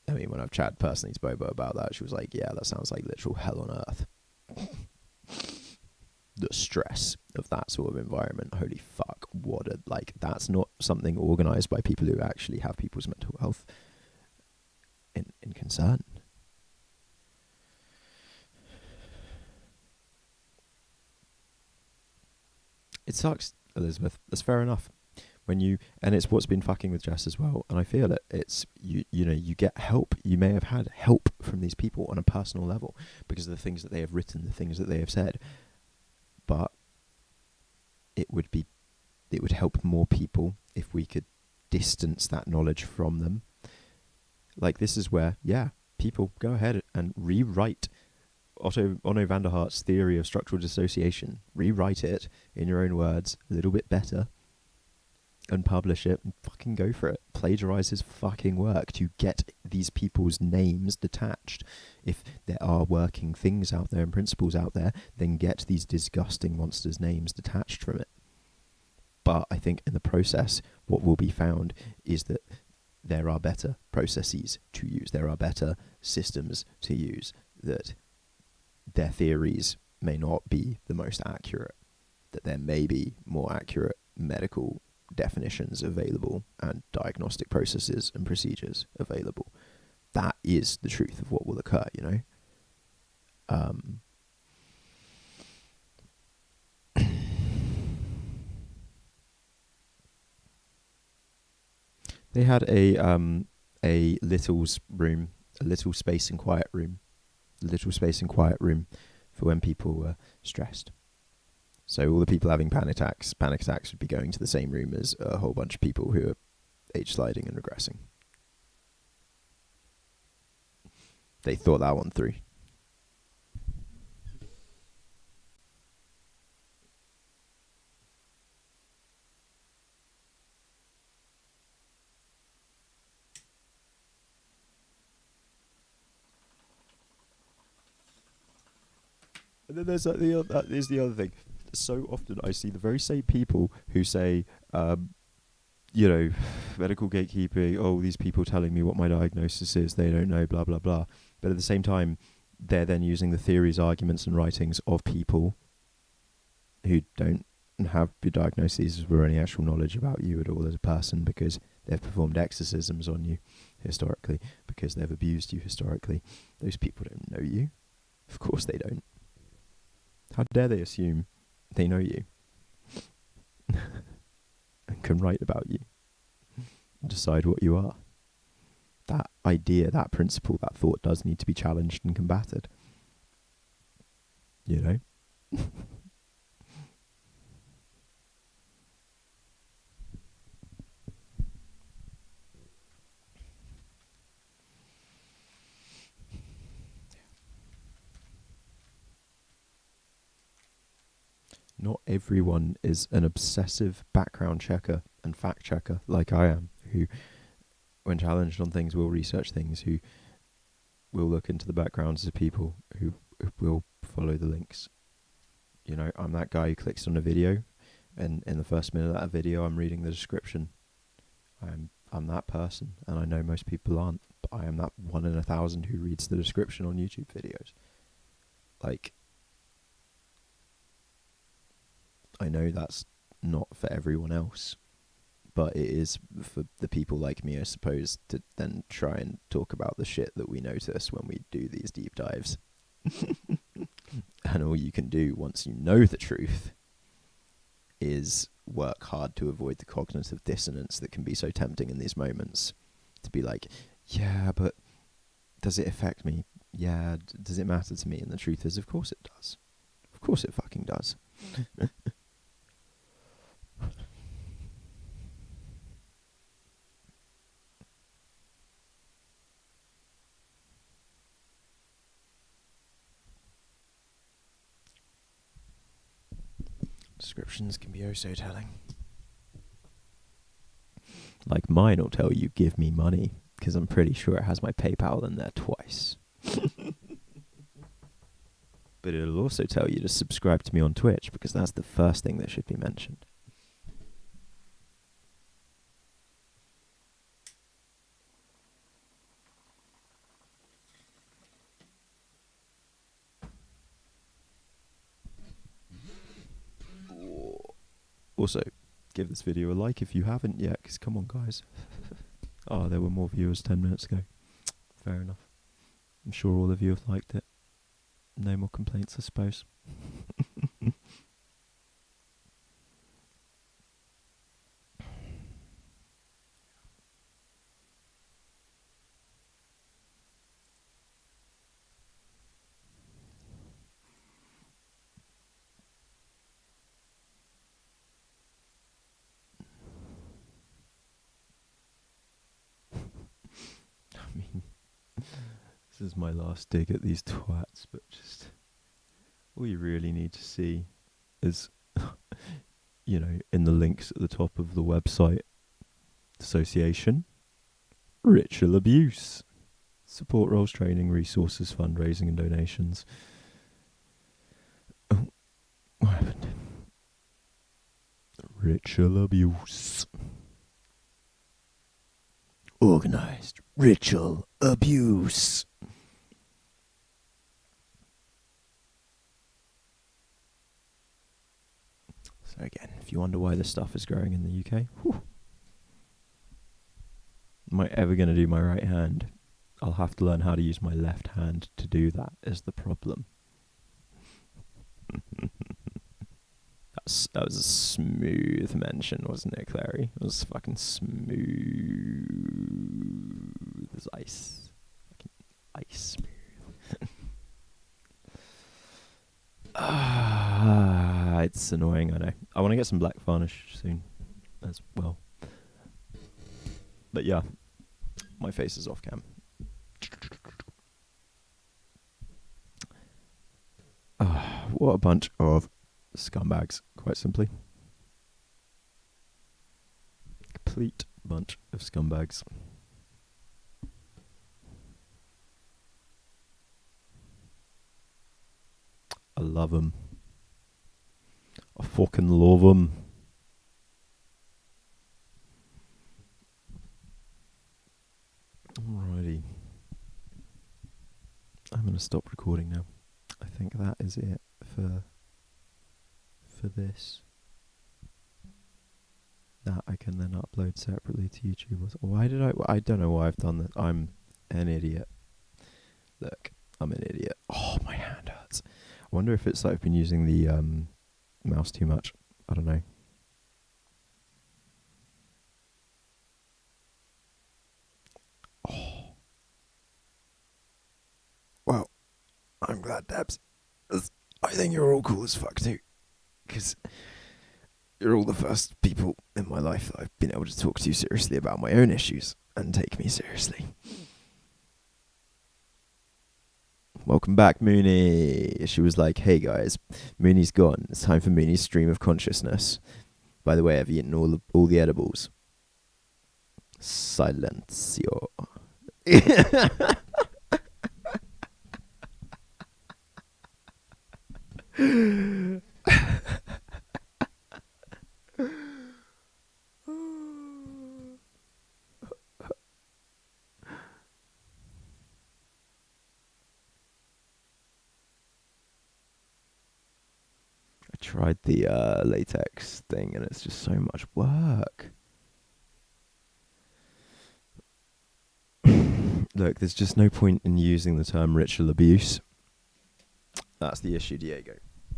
I mean, when I've chatted personally to Bobo about that, she was like, yeah, that sounds like literal hell on earth. the stress of that sort of environment. Holy fuck, that's not something organised by people who actually have people's mental health in concern. It sucks, Elizabeth. That's fair enough. And it's what's been fucking with Jess as well, and I feel it. It's you know, you get help. You may have had help from these people on a personal level because of the things that they have written, the things that they have said. But it would help more people if we could distance that knowledge from them. Like, this is where, people go ahead and rewrite Otto van der Hart's theory of structural dissociation. Rewrite it in your own words, a little bit better, and publish it, and fucking go for it. Plagiarize his fucking work to get these people's names detached. If there are working things out there and principles out there, then get these disgusting monsters' names detached from it. But I think in the process, what will be found is that there are better processes to use. There are better systems to use. That their theories may not be the most accurate. That there may be more accurate medical definitions available and diagnostic processes and procedures available. That is the truth of what will occur, you know. They had a little's room, a little space and quiet room for when people were stressed. So all the people having panic attacks would be going to the same room as a whole bunch of people who are age sliding and regressing. They thought that one through. And then there's the other thing. So often I see the very same people who say, medical gatekeeping, oh, these people telling me what my diagnosis is, they don't know, blah, blah, blah. But at the same time, they're then using the theories, arguments, and writings of people who don't have your diagnoses or any actual knowledge about you at all as a person, because they've performed exorcisms on you historically, because they've abused you historically. Those people don't know you. Of course they don't. How dare they assume they know you and can write about you and decide what you are? That idea, that principle, that thought does need to be challenged and combated. You know? Not everyone is an obsessive background checker and fact checker like I am, who, when challenged on things, will research things, who will look into the backgrounds of people, who will follow the links. You know, I'm that guy who clicks on a video, and in the first minute of that video, I'm reading the description. I'm that person, and I know most people aren't, but I am that 1 in 1,000 who reads the description on YouTube videos. Like, I know that's not for everyone else, but it is for the people like me, I suppose, to then try and talk about the shit that we notice when we do these deep dives. And all you can do once you know the truth is work hard to avoid the cognitive dissonance that can be so tempting in these moments. To be like, yeah, but does it affect me? Yeah, does it matter to me? And the truth is, of course it does. Of course it fucking does. Descriptions can be oh so telling. Like mine will tell you, give me money, because I'm pretty sure it has my PayPal in there twice. But it'll also tell you to subscribe to me on Twitch, because that's the first thing that should be mentioned. Also, give this video a like if you haven't yet, because come on, guys. Oh, there were more viewers 10 minutes ago. Fair enough. I'm sure all of you have liked it. No more complaints, I suppose. I mean, this is my last dig at these twats, but just all you really need to see is, you know, in the links at the top of the website, association, ritual abuse, support roles, training, resources, fundraising and donations. Oh, what happened? Ritual abuse. Organised ritual abuse. So again, if you wonder why this stuff is growing in the UK, whew. Am I ever going to do my right hand? I'll have to learn how to use my left hand to do that, is the problem. That was a smooth mention, wasn't it, Clary? It was fucking smooth as ice. Fucking ice smooth. It's annoying, I know. I want to get some black varnish soon as well. But yeah, my face is off cam. What a bunch of scumbags, quite simply. Complete bunch of scumbags. I love them. I fucking love them. Alrighty. I'm going to stop recording now. I think that is it for this. That I can then upload separately to YouTube. Why did I don't know why I've done that. I'm an idiot. Look, I'm an idiot. Oh, my hand hurts. I wonder if it's like I've been using the mouse too much. I don't know. Oh. Well, I'm glad, Debs. I think you're all cool as fuck too. Because you're all the first people in my life that I've been able to talk to seriously about my own issues and take me seriously. Welcome back, Mooney. She was like, hey guys, Mooney's gone. It's time for Mooney's stream of consciousness. By the way, I've eaten all the edibles. Silencio. I tried the latex thing and it's just so much work. Look, there's just no point in using the term ritual abuse. That's the issue, Diego.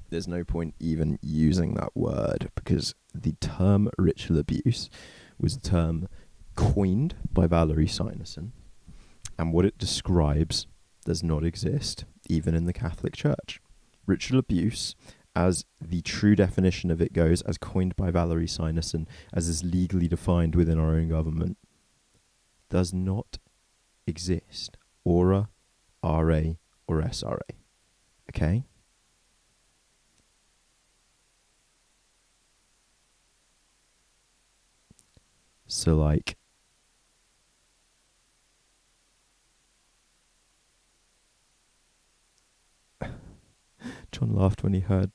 There's no point even using that word because the term ritual abuse was a term coined by Valerie Sinerson, and what it describes does not exist even in the Catholic Church. Ritual abuse, as the true definition of it goes, as coined by Valerie Sinerson, as is legally defined within our own government, does not exist. Aura, RA, or SRA. Okay? So, like, John laughed when he heard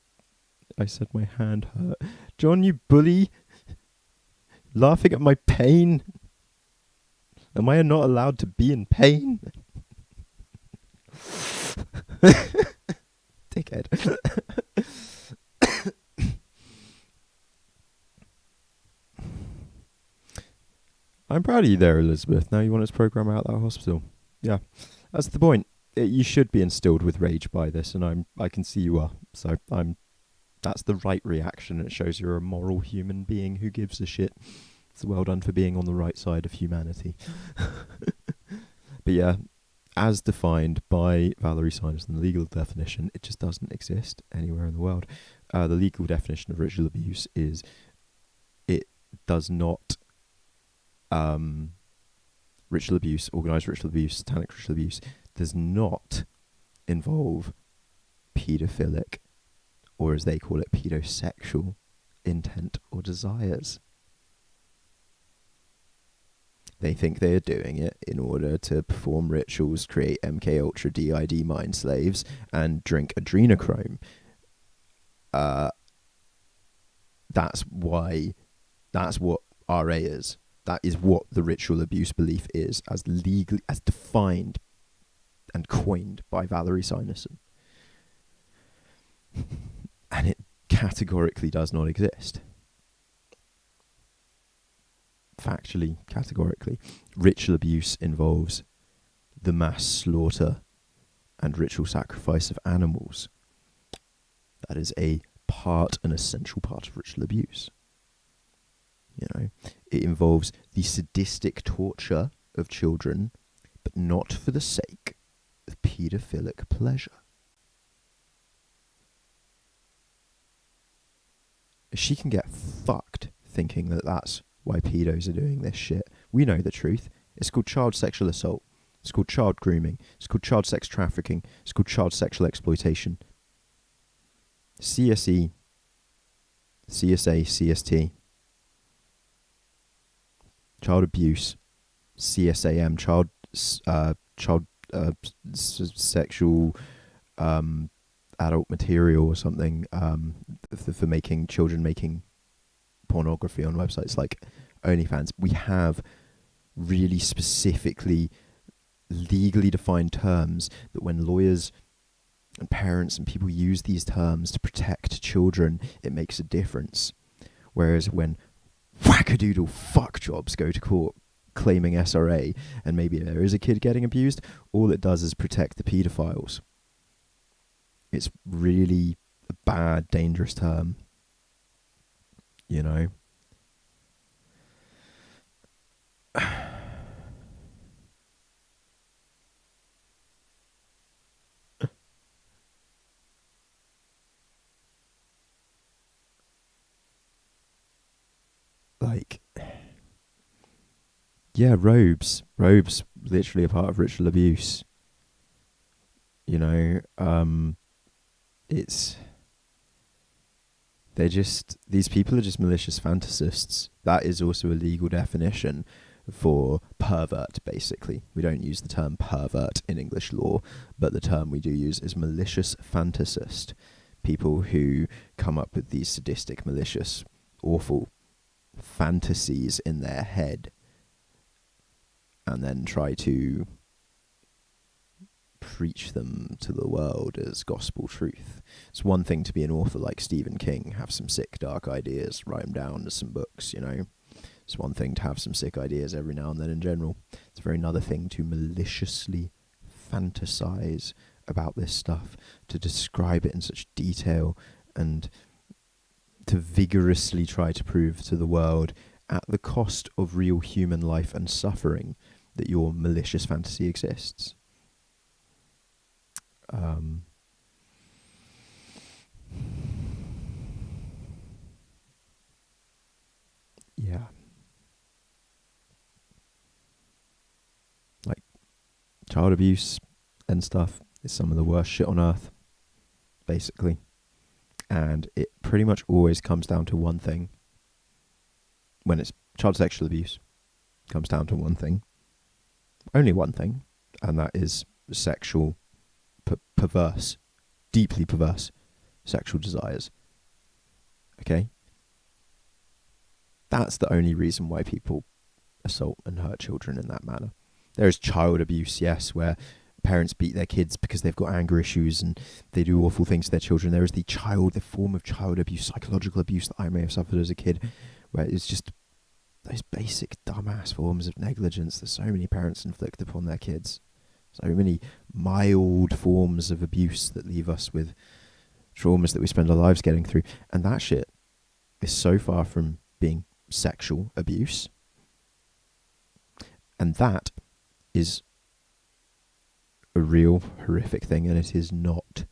I said my hand hurt. John, you bully! Laughing at my pain? Am I not allowed to be in pain? Dickhead. I'm proud of you there, Elizabeth. Now you want us to program out that hospital. Yeah, that's the point. You should be instilled with rage by this, and I can see you are. So that's the right reaction. It shows you're a moral human being who gives a shit. So well done for being on the right side of humanity. But yeah, as defined by Valerie Simonson, the legal definition, it just doesn't exist anywhere in the world. The legal definition of ritual abuse is it does not ritual abuse, organised ritual abuse, satanic ritual abuse does not involve paedophilic, or as they call it, pedosexual intent or desires. They think they are doing it in order to perform rituals, create MK Ultra DID mind slaves, and drink adrenochrome. That's what RA is. That is what the ritual abuse belief is, as legally, as defined and coined by Valerie Simonson. And it categorically does not exist. Factually, categorically. Ritual abuse involves the mass slaughter and ritual sacrifice of animals. That is an essential part of ritual abuse. You know, it involves the sadistic torture of children, but not for the sake of paedophilic pleasure. She can get fucked thinking that that's why pedos are doing this shit. We know the truth. It's called child sexual assault. It's called child grooming. It's called child sex trafficking. It's called child sexual exploitation. CSE, CSA, CST. Child abuse, CSAM, sexual adult material or something, for making children making pornography on websites like OnlyFans. We have really specifically legally defined terms that when lawyers and parents and people use these terms to protect children, it makes a difference. Whereas when wackadoodle fuck jobs go to court claiming SRA and maybe there is a kid getting abused, all it does is protect the paedophiles. It's really a bad, dangerous term. You know? Like, yeah, robes literally a part of ritual abuse. You know, these people are just malicious fantasists. That is also a legal definition for pervert, basically. We don't use the term pervert in English law, but the term we do use is malicious fantasist. People who come up with these sadistic, malicious, awful fantasies in their head and then try to preach them to the world as gospel truth. It's one thing to be an author like Stephen King, have some sick, dark ideas, write them down as some books, you know. It's one thing to have some sick ideas every now and then in general. It's a very another thing to maliciously fantasize about this stuff, to describe it in such detail, and to vigorously try to prove to the world at the cost of real human life and suffering that your malicious fantasy exists. Yeah. Like, child abuse and stuff is some of the worst shit on earth, basically. And it pretty much always comes down to one thing. When it's child sexual abuse, it comes down to one thing. Only one thing. And that is sexual, perverse, deeply perverse sexual desires. Okay? That's the only reason why people assault and hurt children in that manner. There is child abuse, yes, where parents beat their kids because they've got anger issues and they do awful things to their children. There is the form of child abuse, psychological abuse that I may have suffered as a kid, where it's just those basic dumbass forms of negligence that so many parents inflict upon their kids. So many mild forms of abuse that leave us with traumas that we spend our lives getting through. And that shit is so far from being sexual abuse. And that is a real horrific thing, and it is not.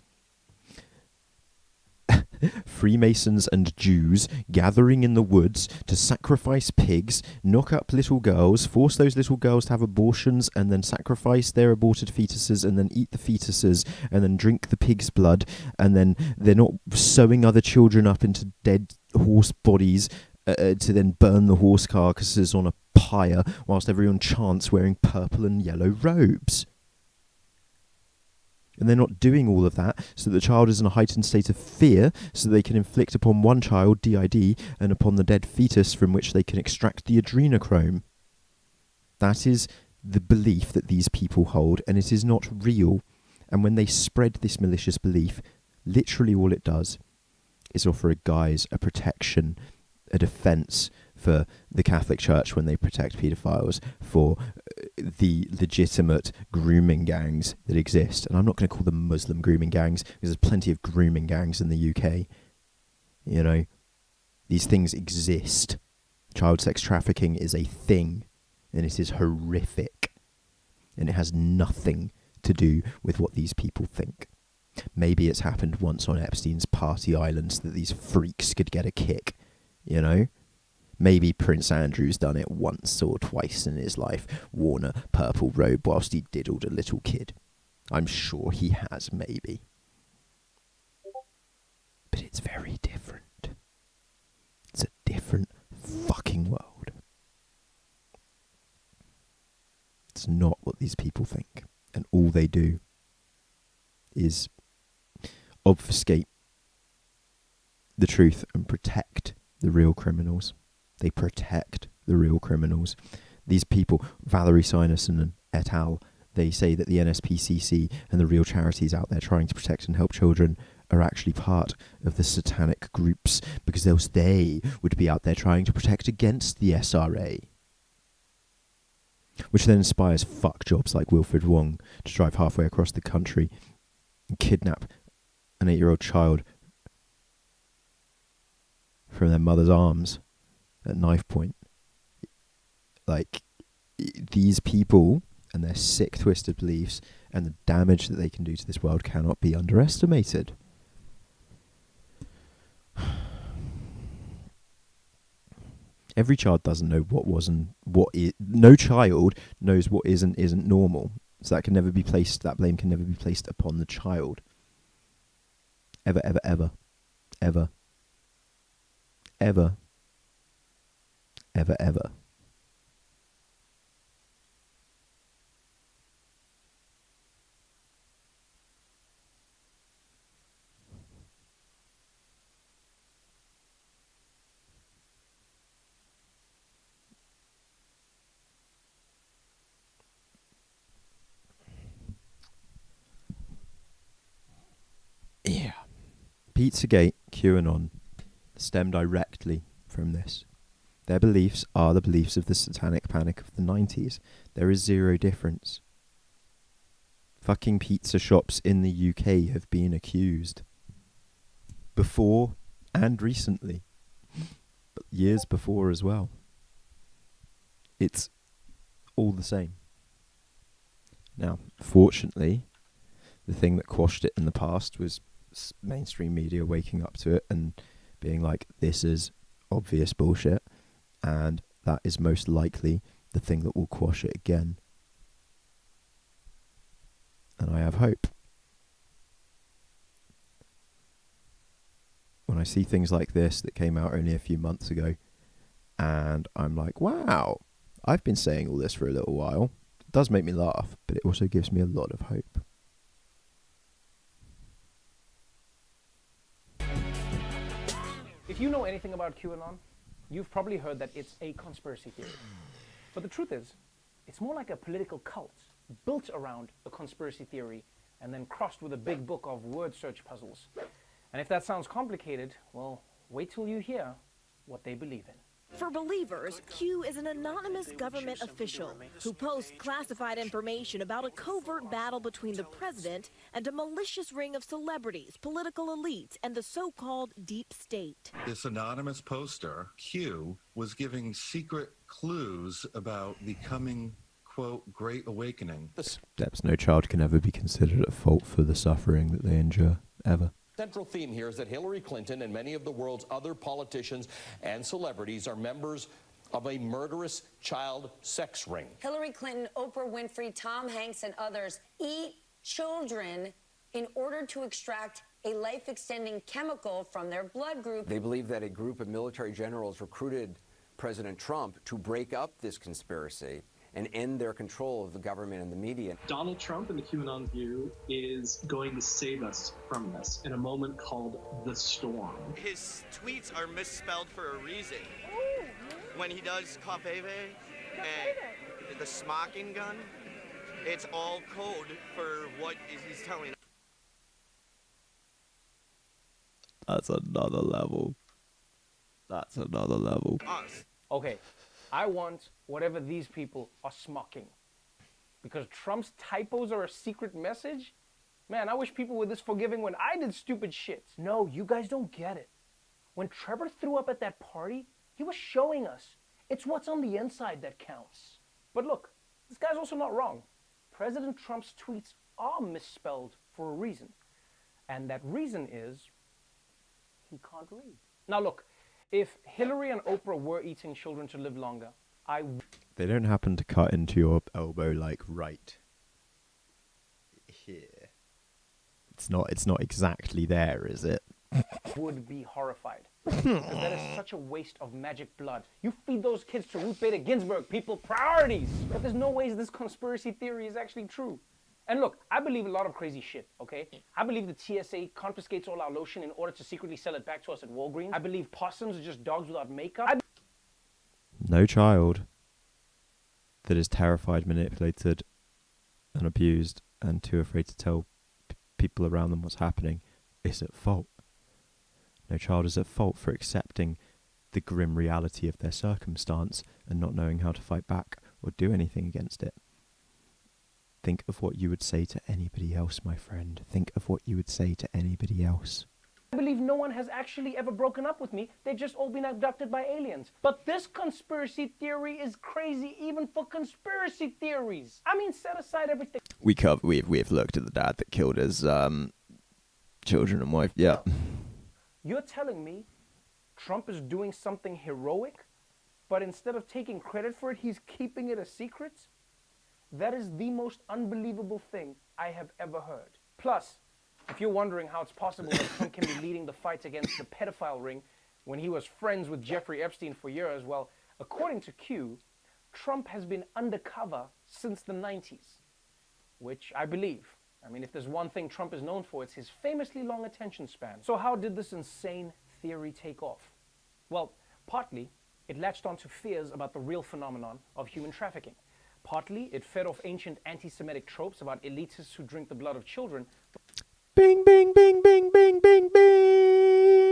Freemasons and Jews gathering in the woods to sacrifice pigs, knock up little girls, force those little girls to have abortions, and then sacrifice their aborted fetuses, and then eat the fetuses, and then drink the pig's blood, and then they're not sewing other children up into dead horse bodies to then burn the horse carcasses on a pyre whilst everyone chants wearing purple and yellow robes. And they're not doing all of that so that the child is in a heightened state of fear, so they can inflict upon one child DID and upon the dead fetus from which they can extract the adrenochrome. That is the belief that these people hold, and it is not real. And when they spread this malicious belief, literally all it does is offer a guise, a protection, a defence for the Catholic Church when they protect paedophiles, for the legitimate grooming gangs that exist. And I'm not going to call them Muslim grooming gangs, because there's plenty of grooming gangs in the UK. You know, these things exist. Child sex trafficking is a thing, and it is horrific. And it has nothing to do with what these people think. Maybe it's happened once on Epstein's party islands that these freaks could get a kick, you know? Maybe Prince Andrew's done it once or twice in his life, worn a purple robe whilst he diddled a little kid. I'm sure he has, maybe. But it's very different. It's a different fucking world. It's not what these people think. And all they do is obfuscate the truth and protect the real criminals. They protect the real criminals. These people, Valerie Sinerson and et al., they say that the NSPCC and the real charities out there trying to protect and help children are actually part of the satanic groups, because else they would be out there trying to protect against the SRA. Which then inspires fuck jobs like Wilfred Wong to drive halfway across the country and kidnap an 8-year-old child from their mother's arms at knife point. Like, these people and their sick, twisted beliefs and the damage that they can do to this world cannot be underestimated. Every child doesn't know what was and what is. No child knows what is and isn't normal. So that can never be placed. That blame can never be placed upon the child. Ever, ever, ever, ever, ever, ever, ever. Yeah. Pizzagate, QAnon stem directly from this. Their beliefs are the beliefs of the satanic panic of the 90s. There is zero difference. Fucking pizza shops in the UK have been accused. Before and recently. But years before as well. It's all the same. Now, fortunately, the thing that quashed it in the past was mainstream media waking up to it and being like, this is obvious bullshit, and that is most likely the thing that will quash it again. And I have hope. When I see things like this that came out only a few months ago, and I'm like, wow, I've been saying all this for a little while. It does make me laugh, but it also gives me a lot of hope. If you know anything about QAnon, you've probably heard that it's a conspiracy theory. But the truth is, it's more like a political cult built around a conspiracy theory and then crossed with a big book of word search puzzles. And if that sounds complicated, well, wait till you hear what they believe in. For believers, Q is an anonymous government official who posts classified information about a covert battle between the president and a malicious ring of celebrities, political elites, and the so-called deep state. This anonymous poster, Q, was giving secret clues about the coming, quote, Great Awakening. Debs, no child can ever be considered at fault for the suffering that they endure, ever. Central theme here is that Hillary Clinton and many of the world's other politicians and celebrities are members of a murderous child sex ring. Hillary Clinton, Oprah Winfrey, Tom Hanks, and others eat children in order to extract a life-extending chemical from their blood group. They believe that a group of military generals recruited President Trump to break up this conspiracy and end their control of the government and the media. Donald Trump and the QAnon view is going to save us from this in a moment called the storm. His tweets are misspelled for a reason. When he does Kafeve and the smocking gun, it's all code for what he's telling us. That's another level. That's another level. Okay, I want whatever these people are smocking. Because Trump's typos are a secret message? Man, I wish people were this forgiving when I did stupid shit. No, you guys don't get it. When Trevor threw up at that party, he was showing us it's what's on the inside that counts. But look, this guy's also not wrong. President Trump's tweets are misspelled for a reason. And that reason is he can't read. Now look, if Hillary and Oprah were eating children to live longer, They don't happen to cut into your elbow like right here. It's not exactly there, is it? would be horrified. Because that is such a waste of magic blood. You feed those kids to Ruth Bader Ginsburg, people, priorities. But there's no ways this conspiracy theory is actually true. And look, I believe a lot of crazy shit, okay? I believe the TSA confiscates all our lotion in order to secretly sell it back to us at Walgreens. I believe possums are just dogs without makeup. No child that is terrified, manipulated, and abused, and too afraid to tell people around them what's happening is at fault. No child is at fault for accepting the grim reality of their circumstance and not knowing how to fight back or do anything against it. Think of what you would say to anybody else, my friend. Think of what you would say to anybody else. I believe no one has actually ever broken up with me. They've just all been abducted by aliens. But this conspiracy theory is crazy even for conspiracy theories. I mean, set aside everything. We've looked at the dad that killed his children and wife. Yeah. You're telling me Trump is doing something heroic, but instead of taking credit for it, he's keeping it a secret? That is the most unbelievable thing I have ever heard. Plus, if you're wondering how it's possible that Trump can be leading the fight against the pedophile ring when he was friends with Jeffrey Epstein for years, well, according to Q, Trump has been undercover since the 90s, which I believe. I mean, if there's one thing Trump is known for, it's his famously long attention span. So how did this insane theory take off? Well, partly, it latched onto fears about the real phenomenon of human trafficking. Partly, it fed off ancient anti-Semitic tropes about elitists who drink the blood of children. Bing, bing, bing, bing, bing, bing, bing.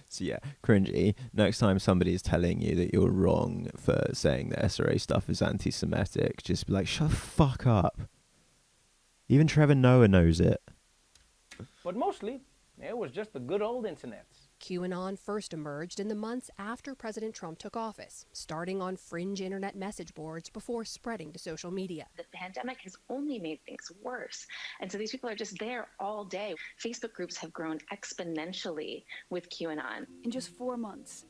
So yeah, cringy. Next time somebody is telling you that you're wrong for saying that SRA stuff is anti-Semitic, just be like, shut the fuck up. Even Trevor Noah knows it. But mostly, it was just the good old internet. QAnon first emerged in the months after President Trump took office, starting on fringe internet message boards before spreading to social media. The pandemic has only made things worse. And so these people are just there all day. Facebook groups have grown exponentially with QAnon. In just 4 months,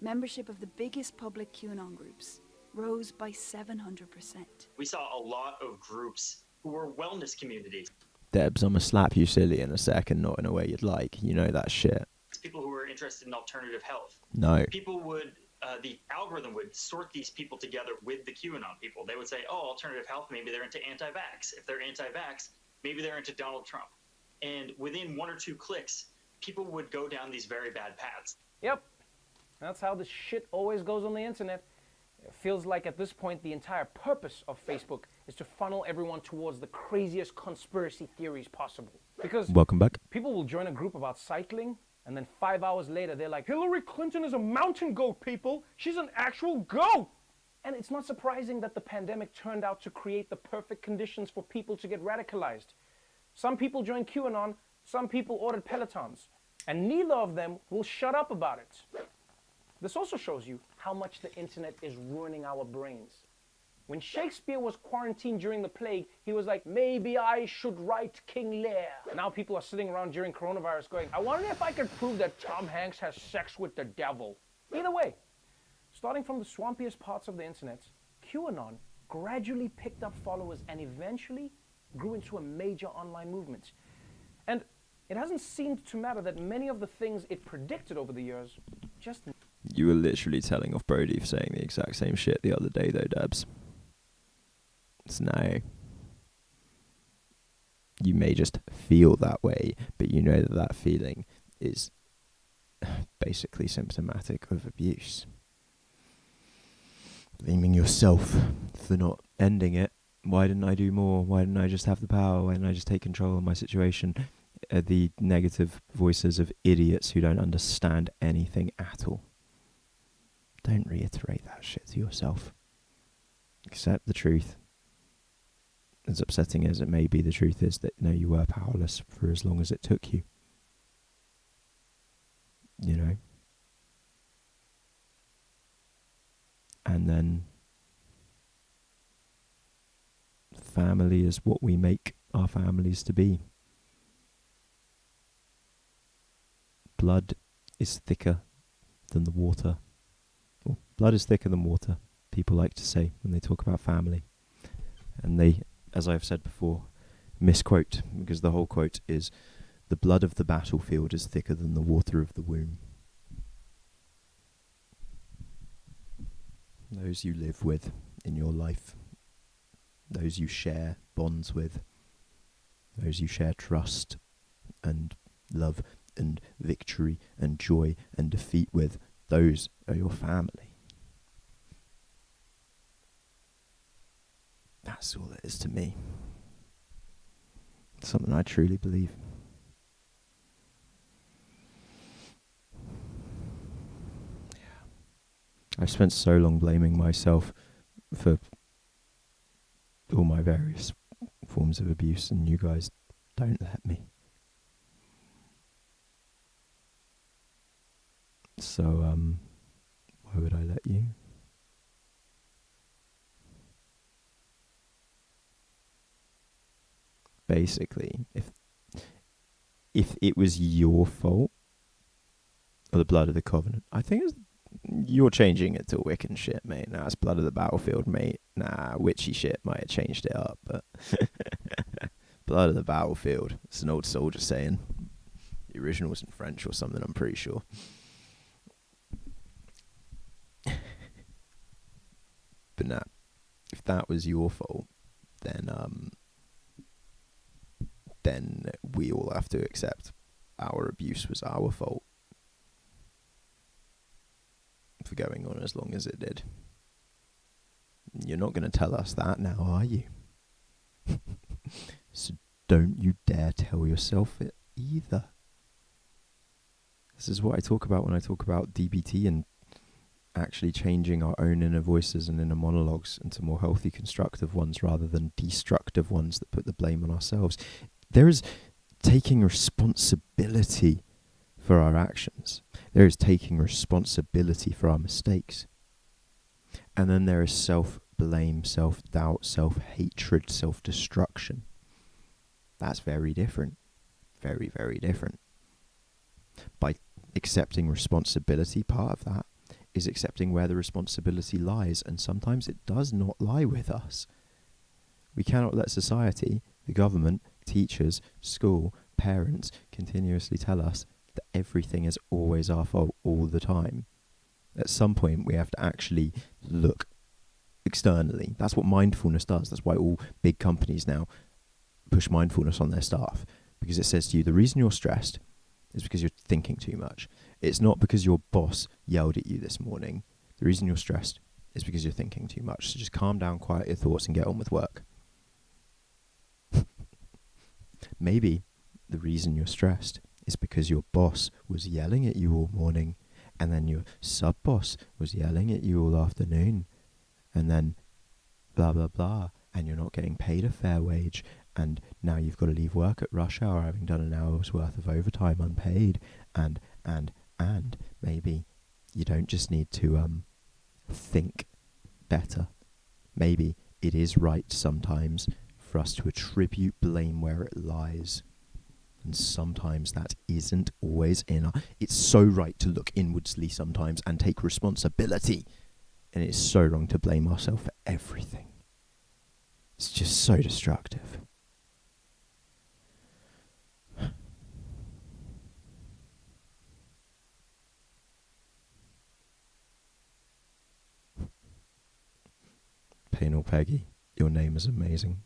membership of the biggest public QAnon groups rose by 700%. We saw a lot of groups who were wellness communities. Debs, I'm gonna slap you silly in a second, not in a way you'd like. You know that shit. People who were interested in alternative health. No. People would, the algorithm would sort these people together with the QAnon people. They would say, oh, alternative health, maybe they're into anti-vax. If they're anti-vax, maybe they're into Donald Trump. And within 1 or 2 clicks, people would go down these very bad paths. Yep. That's how this shit always goes on the internet. It feels like at this point, the entire purpose of Facebook is to funnel everyone towards the craziest conspiracy theories possible. Because welcome back. People will join a group about cycling, And then 5 hours later, they're like, Hillary Clinton is a mountain goat, people. She's an actual goat. And it's not surprising that the pandemic turned out to create the perfect conditions for people to get radicalized. Some people joined QAnon, some people ordered Pelotons, and neither of them will shut up about it. This also shows you how much the internet is ruining our brains. When Shakespeare was quarantined during the plague, he was like, maybe I should write King Lear. Now people are sitting around during coronavirus going, I wonder if I could prove that Tom Hanks has sex with the devil. Either way, starting from the swampiest parts of the internet, QAnon gradually picked up followers and eventually grew into a major online movement. And it hasn't seemed to matter that many of the things it predicted over the years just... You were literally telling off Brody for saying the exact same shit the other day though, Debs. So no. You may just feel that way, but you know that that feeling is basically symptomatic of abuse. Blaming yourself for not ending it. Why didn't I do more? Why didn't I just have the power? Why didn't I just take control of my situation? The negative voices of idiots who don't understand anything at all. Don't reiterate that shit to yourself. Accept the truth. As upsetting as it may be, the truth is that no, you were powerless for as long as it took you. You know? And then family is what we make our families to be. Blood is thicker than the water. Well, blood is thicker than water, people like to say when they talk about family. And they, as I've said before, misquote, because the whole quote is, the blood of the battlefield is thicker than the water of the womb. Those you live with in your life, those you share bonds with, those you share trust and love and victory and joy and defeat with, those are your family. That's all it is to me. It's something I truly believe. I've spent so long blaming myself for all my various forms of abuse, and you guys don't let me. So, why would I let you? Basically, if it was your fault, or the blood of the covenant, I think it's, you're changing it to Wiccan shit, mate. Nah, it's blood of the battlefield, mate. Nah, witchy shit might have changed it up, but blood of the battlefield. It's an old soldier saying. The original was in French or something, I'm pretty sure. But nah, if that was your fault, then we all have to accept our abuse was our fault for going on as long as it did. You're not going to tell us that now, are you? So don't you dare tell yourself it either. This is what I talk about when I talk about DBT and actually changing our own inner voices and inner monologues into more healthy, constructive ones rather than destructive ones that put the blame on ourselves. There is taking responsibility for our actions. There is taking responsibility for our mistakes. And then there is self-blame, self-doubt, self-hatred, self-destruction. That's very different. Very, very different. By accepting responsibility, part of that is accepting where the responsibility lies, and sometimes it does not lie with us. We cannot let society, the government, teachers, school, parents continuously tell us that everything is always our fault all the time. At some point, we have to actually look externally. That's what mindfulness does. That's why all big companies now push mindfulness on their staff, because it says to you, the reason you're stressed is because you're thinking too much. It's not because your boss yelled at you this morning. The reason you're stressed is because you're thinking too much. So just calm down, quiet your thoughts, and get on with work. Maybe the reason you're stressed is because your boss was yelling at you all morning, and then your sub-boss was yelling at you all afternoon, and then blah, blah, blah, and you're not getting paid a fair wage, and now you've got to leave work at rush hour having done an hour's worth of overtime unpaid, and maybe you don't just need to think better. Maybe it is right sometimes for us to attribute blame where it lies. And sometimes that isn't always in our... It's so right to look inwardsly sometimes and take responsibility. And it's so wrong to blame ourselves for everything. It's just so destructive. Payne or Peggy, your name is amazing.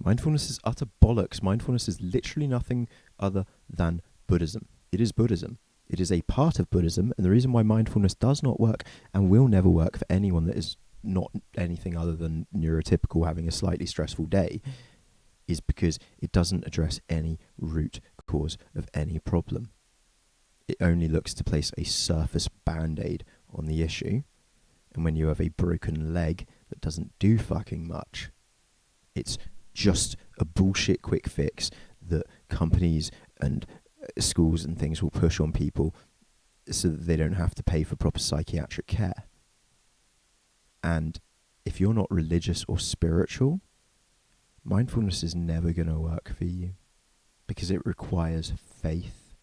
Mindfulness is utter bollocks. Mindfulness is literally nothing other than Buddhism. It is Buddhism. It is a part of Buddhism, and the reason why mindfulness does not work and will never work for anyone that is not anything other than neurotypical having a slightly stressful day is because it doesn't address any root cause of any problem. It only looks to place a surface band-aid on the issue, and when you have a broken leg that doesn't do fucking much, it's just a bullshit quick fix that companies and schools and things will push on people so that they don't have to pay for proper psychiatric care. And if you're not religious or spiritual, mindfulness is never going to work for you because it requires faith.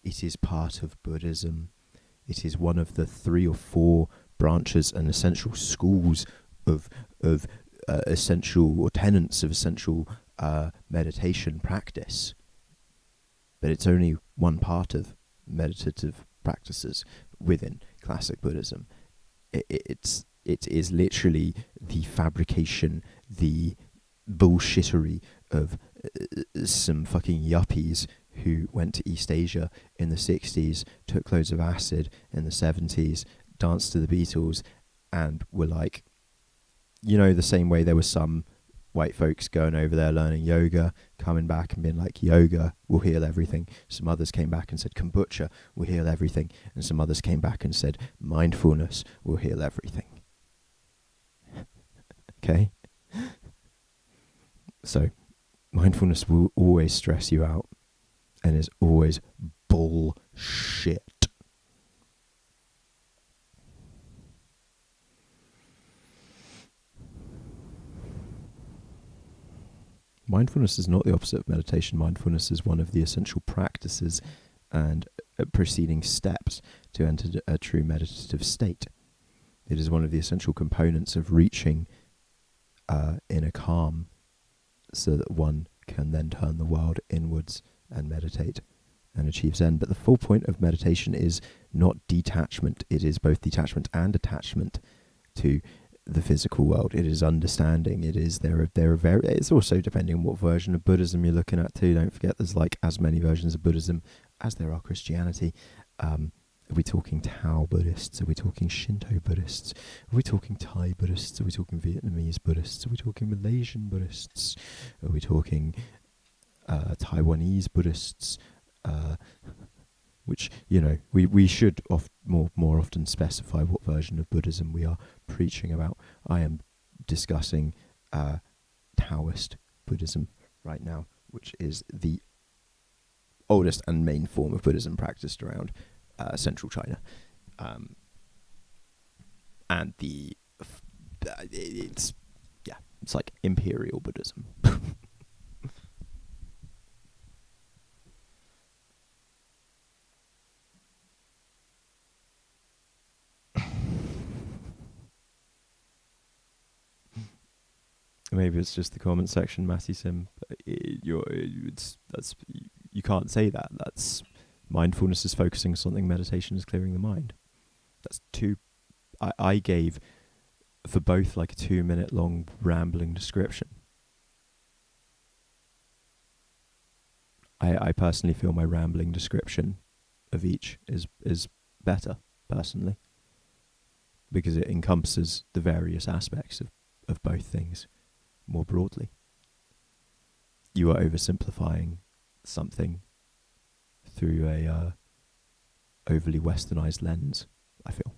It is part of Buddhism. It is one of the 3 or 4 branches and essential schools of essential or tenets of essential meditation practice. But it's only one part of meditative practices within classic Buddhism. It is literally the fabrication, the bullshittery of some fucking yuppies who went to East Asia in the 60s, took loads of acid in the 70s, danced to the Beatles, and were like, you know, the same way there was some white folks going over there learning yoga, coming back and being like, yoga will heal everything. Some others came back and said, kombucha will heal everything. And some others came back and said, mindfulness will heal everything. Okay? So, mindfulness will always stress you out and is always bullshit. Mindfulness is not the opposite of meditation. Mindfulness is one of the essential practices and preceding steps to enter a true meditative state. It is one of the essential components of reaching inner calm so that one can then turn the world inwards and meditate and achieve Zen. But the full point of meditation is not detachment. It is both detachment and attachment to the physical world. It is understanding. It is it's also depending on what version of Buddhism you're looking at too. Don't forget there's like as many versions of Buddhism as there are Christianity. Are we talking Tao Buddhists? Are we talking Shinto Buddhists? Are we talking Thai Buddhists? Are we talking Vietnamese Buddhists? Are we talking Malaysian Buddhists? Are we talking Taiwanese Buddhists? Which, you know, we should more often specify what version of Buddhism we are preaching about. I am discussing Taoist Buddhism right now, which is the oldest and main form of Buddhism practiced around central China. And it's like imperial Buddhism. Maybe it's just the comment section, Matty Sim. You can't say that. That's mindfulness is focusing on something. Meditation is clearing the mind. That's two. I gave for both like a 2-minute long rambling description. I personally feel my rambling description of each is better personally because it encompasses the various aspects of both things more broadly. You are oversimplifying something through a overly westernized lens, I feel.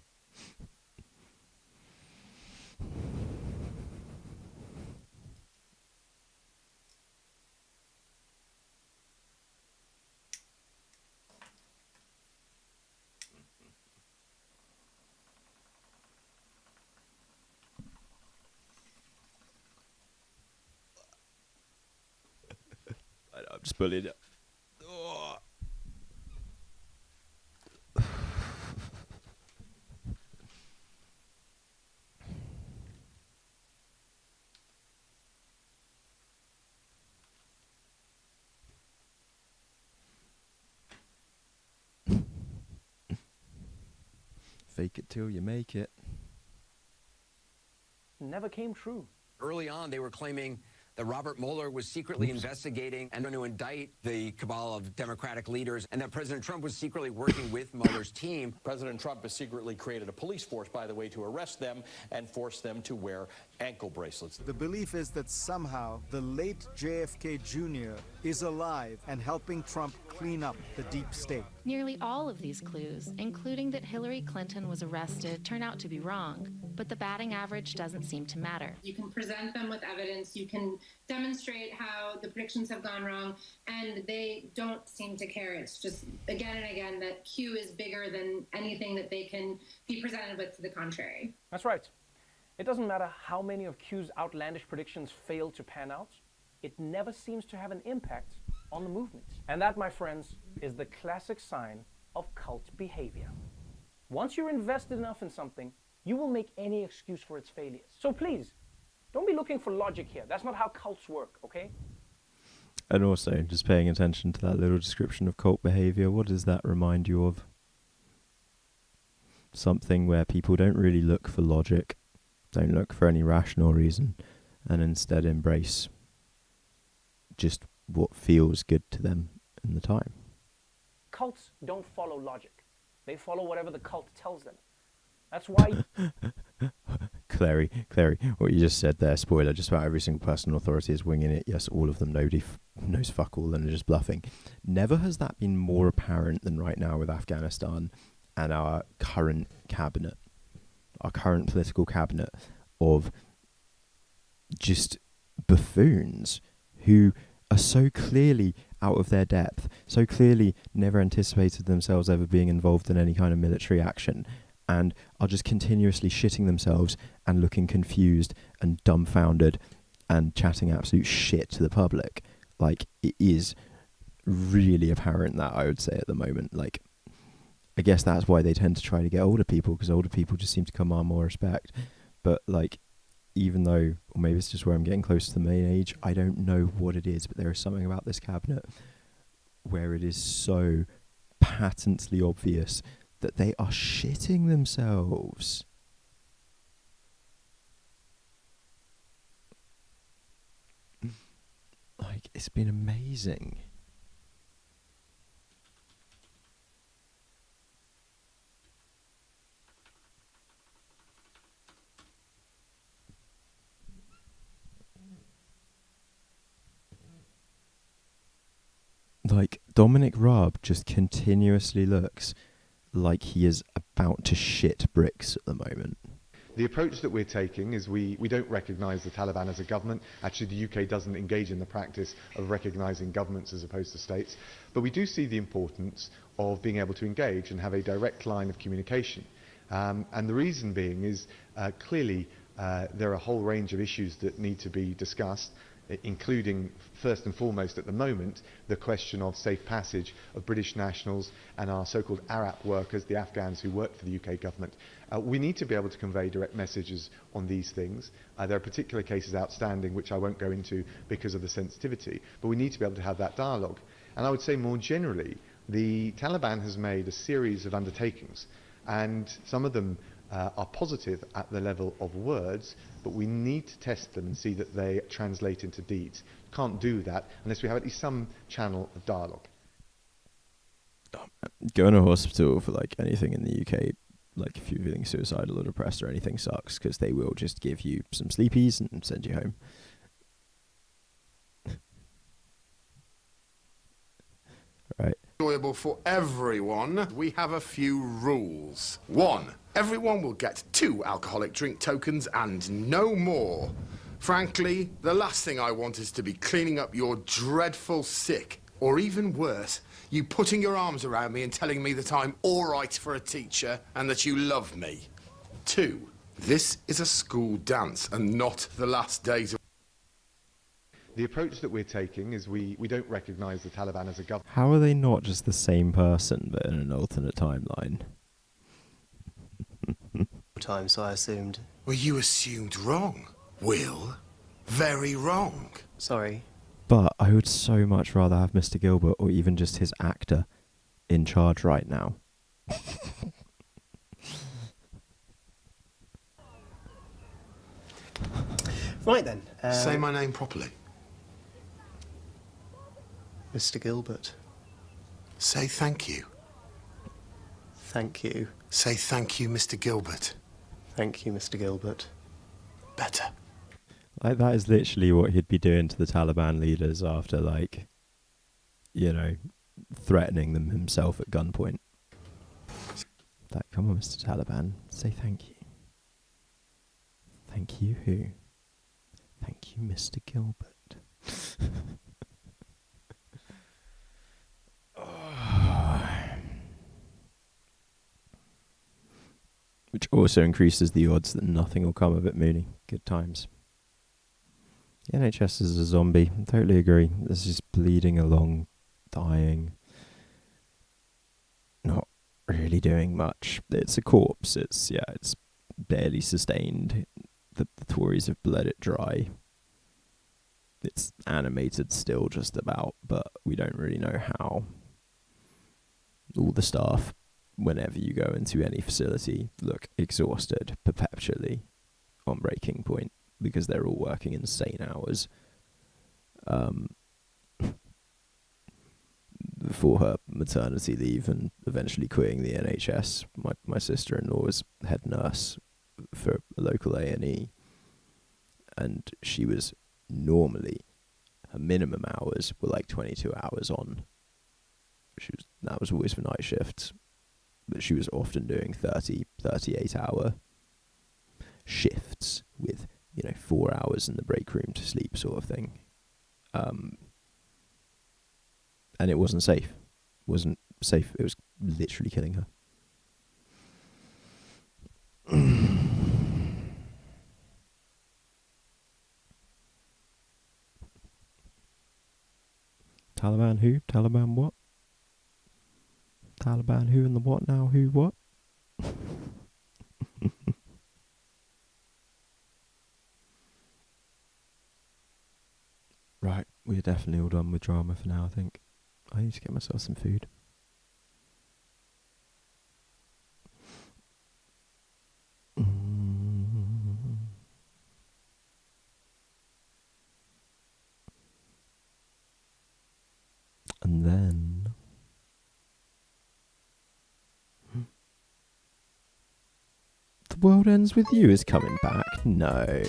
I'm just bullied. Oh. Fake it till you make it. Never came true. Early on, they were claiming that Robert Mueller was secretly investigating and going to indict the cabal of Democratic leaders, and that President Trump was secretly working with Mueller's team. President Trump has secretly created a police force, by the way, to arrest them and force them to wear ankle bracelets. The belief is that somehow the late JFK Jr. is alive and helping Trump clean up the deep state. Nearly all of these clues, including that Hillary Clinton was arrested, turn out to be wrong. But the batting average doesn't seem to matter. You can present them with evidence, you can demonstrate how the predictions have gone wrong, and they don't seem to care. It's just again and again that Q is bigger than anything that they can be presented with to the contrary. That's right. It doesn't matter how many of Q's outlandish predictions fail to pan out, it never seems to have an impact on the movement. And that, my friends, is the classic sign of cult behavior. Once you're invested enough in something, you will make any excuse for its failures. So please, don't be looking for logic here. That's not how cults work, okay? And also, just paying attention to that little description of cult behavior, what does that remind you of? Something where people don't really look for logic, don't look for any rational reason, and instead embrace just what feels good to them in the time. Cults don't follow logic. They follow whatever the cult tells them. That's why... Clary, what you just said there, spoiler, just about every single person in authority is winging it. Yes, all of them knows fuck all and are just bluffing. Never has that been more apparent than right now with Afghanistan and our current cabinet, our current political cabinet of just buffoons who are so clearly out of their depth, so clearly never anticipated themselves ever being involved in any kind of military action, and are just continuously shitting themselves and looking confused and dumbfounded and chatting absolute shit to the public. Like, it is really apparent that, I would say, at the moment. Like, I guess that's why they tend to try to get older people, because older people just seem to command more respect. But, like, even though, or maybe it's just where I'm getting close to the main age, I don't know what it is, but there is something about this cabinet where it is so patently obvious that they are shitting themselves. Like, it's been amazing. Like, Dominic Raab just continuously looks like he is about to shit bricks at the moment. The approach that we're taking is we don't recognise the Taliban as a government. Actually, the UK doesn't engage in the practice of recognising governments as opposed to states. But we do see the importance of being able to engage and have a direct line of communication. And the reason being is clearly there are a whole range of issues that need to be discussed, including, first and foremost at the moment, the question of safe passage of British nationals and our so-called ARAP workers, the Afghans who work for the UK government. We need to be able to convey direct messages on these things. There are particular cases outstanding which I won't go into because of the sensitivity, but we need to be able to have that dialogue. And I would say more generally, the Taliban has made a series of undertakings, and some of them are positive at the level of words, but we need to test them and see that they translate into deeds. Can't do that unless we have at least some channel of dialogue. Going to hospital for like anything in the UK, like if you're feeling suicidal or depressed or anything sucks, because they will just give you some sleepies and send you home. Right. Enjoyable for everyone, we have a few rules. 1. Everyone will get 2 alcoholic drink tokens and no more. Frankly, the last thing I want is to be cleaning up your dreadful sick, or even worse, you putting your arms around me and telling me that I'm all right for a teacher and that you love me. 2. This is a school dance and not the last days of... The approach that we're taking is we don't recognise the Taliban as a government. How are they not just the same person, but in an alternate timeline? Time, so I assumed. Well, you assumed wrong, Will. Very wrong. Sorry. But I would so much rather have Mr. Gilbert, or even just his actor, in charge right now. Right then. Say my name properly. Mr. Gilbert. Say thank you. Thank you. Say thank you, Mr. Gilbert. Thank you, Mr. Gilbert. Better. Like, that is literally what he'd be doing to the Taliban leaders after, like, you know, threatening them himself at gunpoint. Like, come on, Mr. Taliban, say thank you. Thank you who? Thank you, Mr. Gilbert. Which also increases the odds that nothing will come of it, Mooney. Good times. The NHS is a zombie. I totally agree. It's just bleeding along, dying. Not really doing much. It's a corpse. It's barely sustained. The Tories have bled it dry. It's animated still just about, but we don't really know how. All the staff, whenever you go into any facility, look exhausted perpetually on breaking point because they're all working insane hours. For her maternity leave and eventually quitting the NHS, my sister-in-law was head nurse for a local A&E, and she was normally, her minimum hours were like 22 hours on. That was always for night shifts, but she was often doing 30, 38-hour shifts with, 4 hours in the break room to sleep sort of thing. And it wasn't safe. It was literally killing her. Taliban who? Taliban what? Taliban who and the what now? Who what? Right, we're definitely all done with drama for now, I think. I need to get myself some food. And then... The World Ends With You is coming back? No.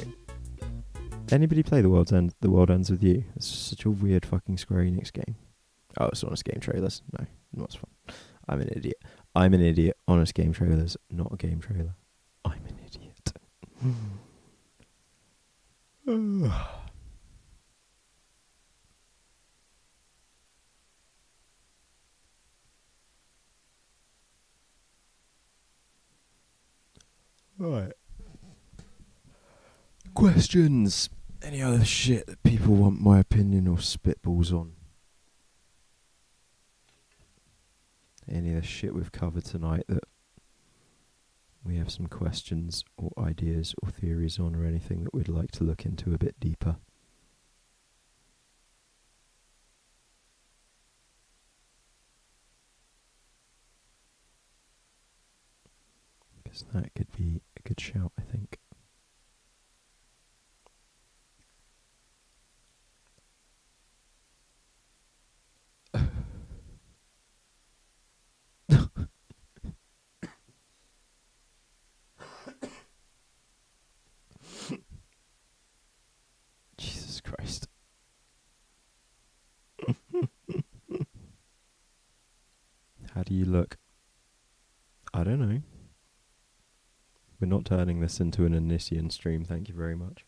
Anybody play The World Ends With You? It's such a weird fucking Square Enix game. Oh, it's honest game trailers. No, not as fun. I'm an idiot. Honest game trailers, not a game trailer. I'm an idiot. Right. Questions. Any other shit that people want my opinion or spitballs on? Any of the shit we've covered tonight that we have some questions or ideas or theories on, or anything that we'd like to look into a bit deeper? Because that could be a good shout, I think. How do you look? I don't know. We're not turning this into an Onision stream, thank you very much.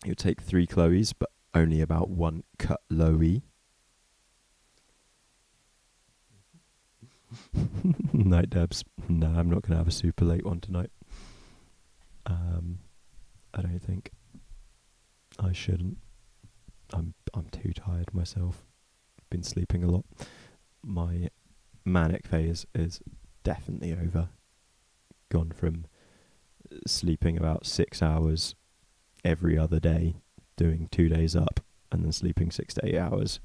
It would take 3 Chloes, but only about 1 Chloe. Night Debs. No, I'm not going to have a super late one tonight. I don't think. I shouldn't. I'm too tired myself. Been sleeping a lot. My manic phase is definitely over. Gone from sleeping about 6 hours every other day, doing 2 days up, and then sleeping 6 to 8 hours,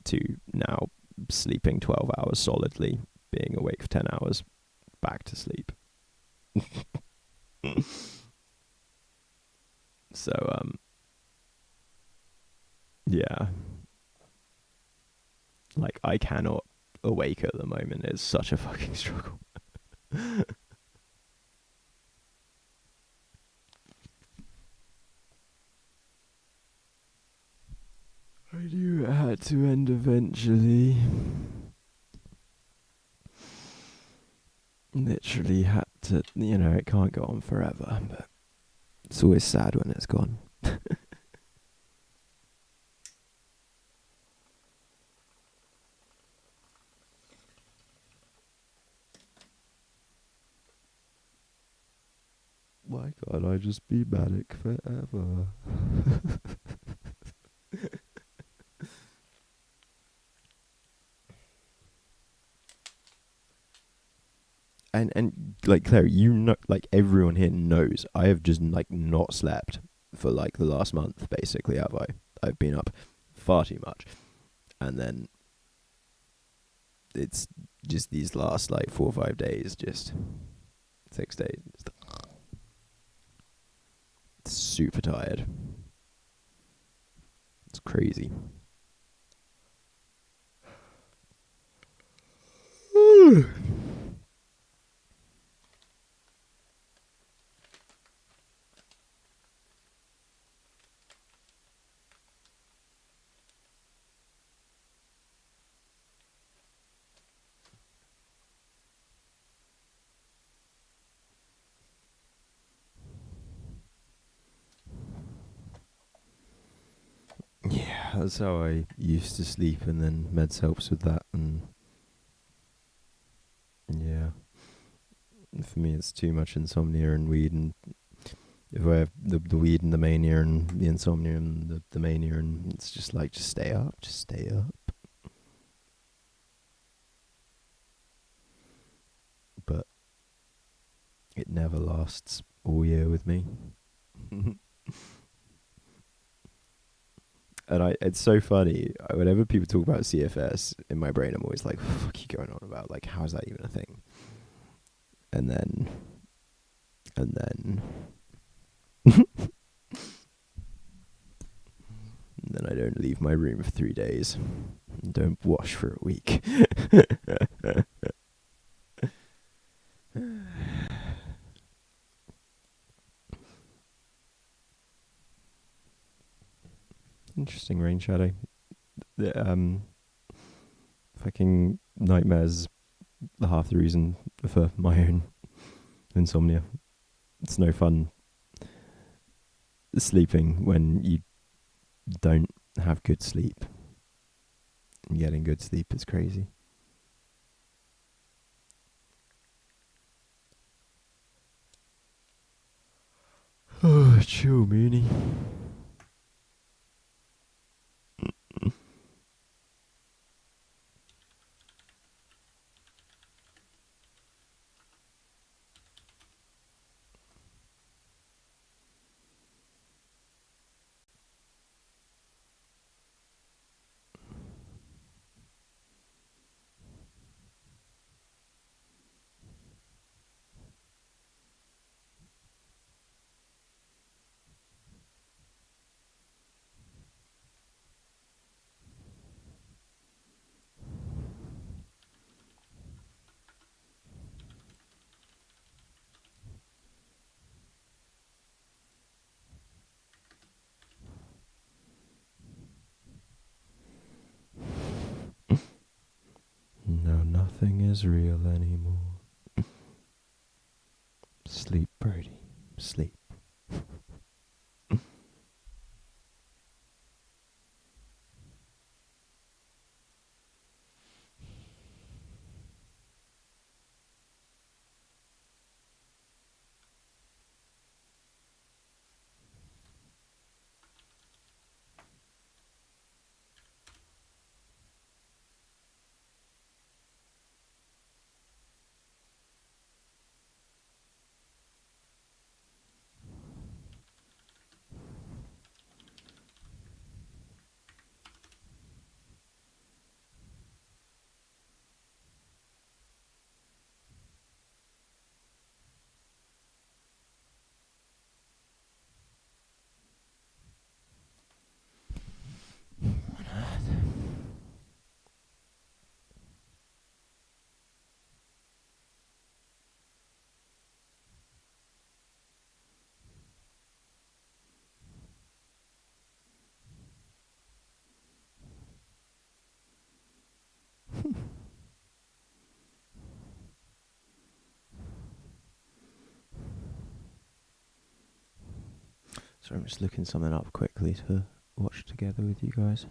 to now sleeping 12 hours solidly, being awake for 10 hours, back to sleep. So, yeah. Like, I cannot awake at the moment. It's such a fucking struggle. I knew it had to end eventually. Literally had to, you know, it can't go on forever, but it's always sad when it's gone. Why can't I just be manic forever? And like Claire, you know, like everyone here knows, I have just like not slept for like the last month, basically, have I? I've been up far too much, and then it's just these last like 4 or 5 days, just 6 days, super tired. It's crazy. Yeah, that's how I used to sleep, and then meds helps with that, and yeah. For me, it's too much insomnia and weed, and if I have the weed and the mania and the insomnia and the mania, and it's just like, just stay up, just stay up. But it never lasts all year with me. And it's so funny, whenever people talk about CFS, in my brain I'm always like, what the fuck are you going on about? Like, how is that even a thing? And then I don't leave my room for 3 days. And don't wash for a week. Interesting, Rain Shadow. The fucking nightmares are half the reason for my own insomnia. It's no fun sleeping when you don't have good sleep. And getting good sleep is crazy. Oh, chill, Mooney. Nothing is real anymore. Sleep, Brody. Sleep. So I'm just looking something up quickly to watch together with you guys.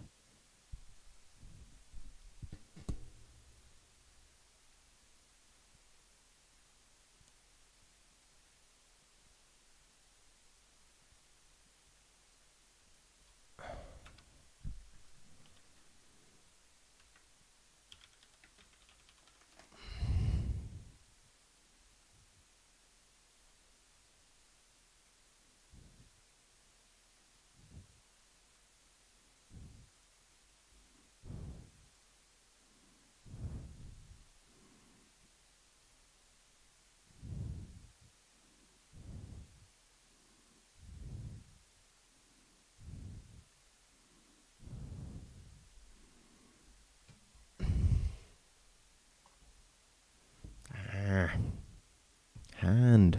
Hand.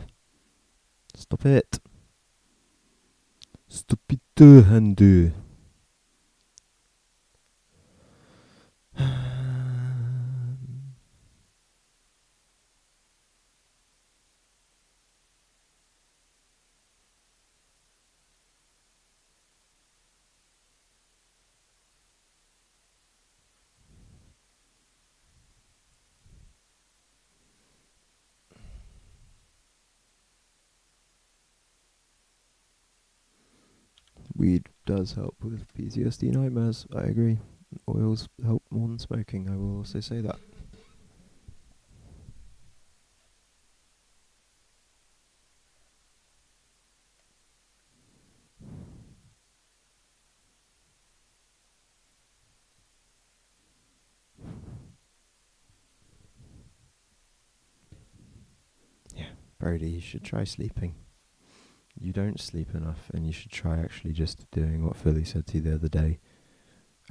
Stop it. Stop it, hand. Weed does help with PTSD nightmares, I agree. Oils help more than smoking, I will also say that. Yeah, Brody, you should try sleeping. You don't sleep enough, and you should try actually just doing what Philly said to you the other day.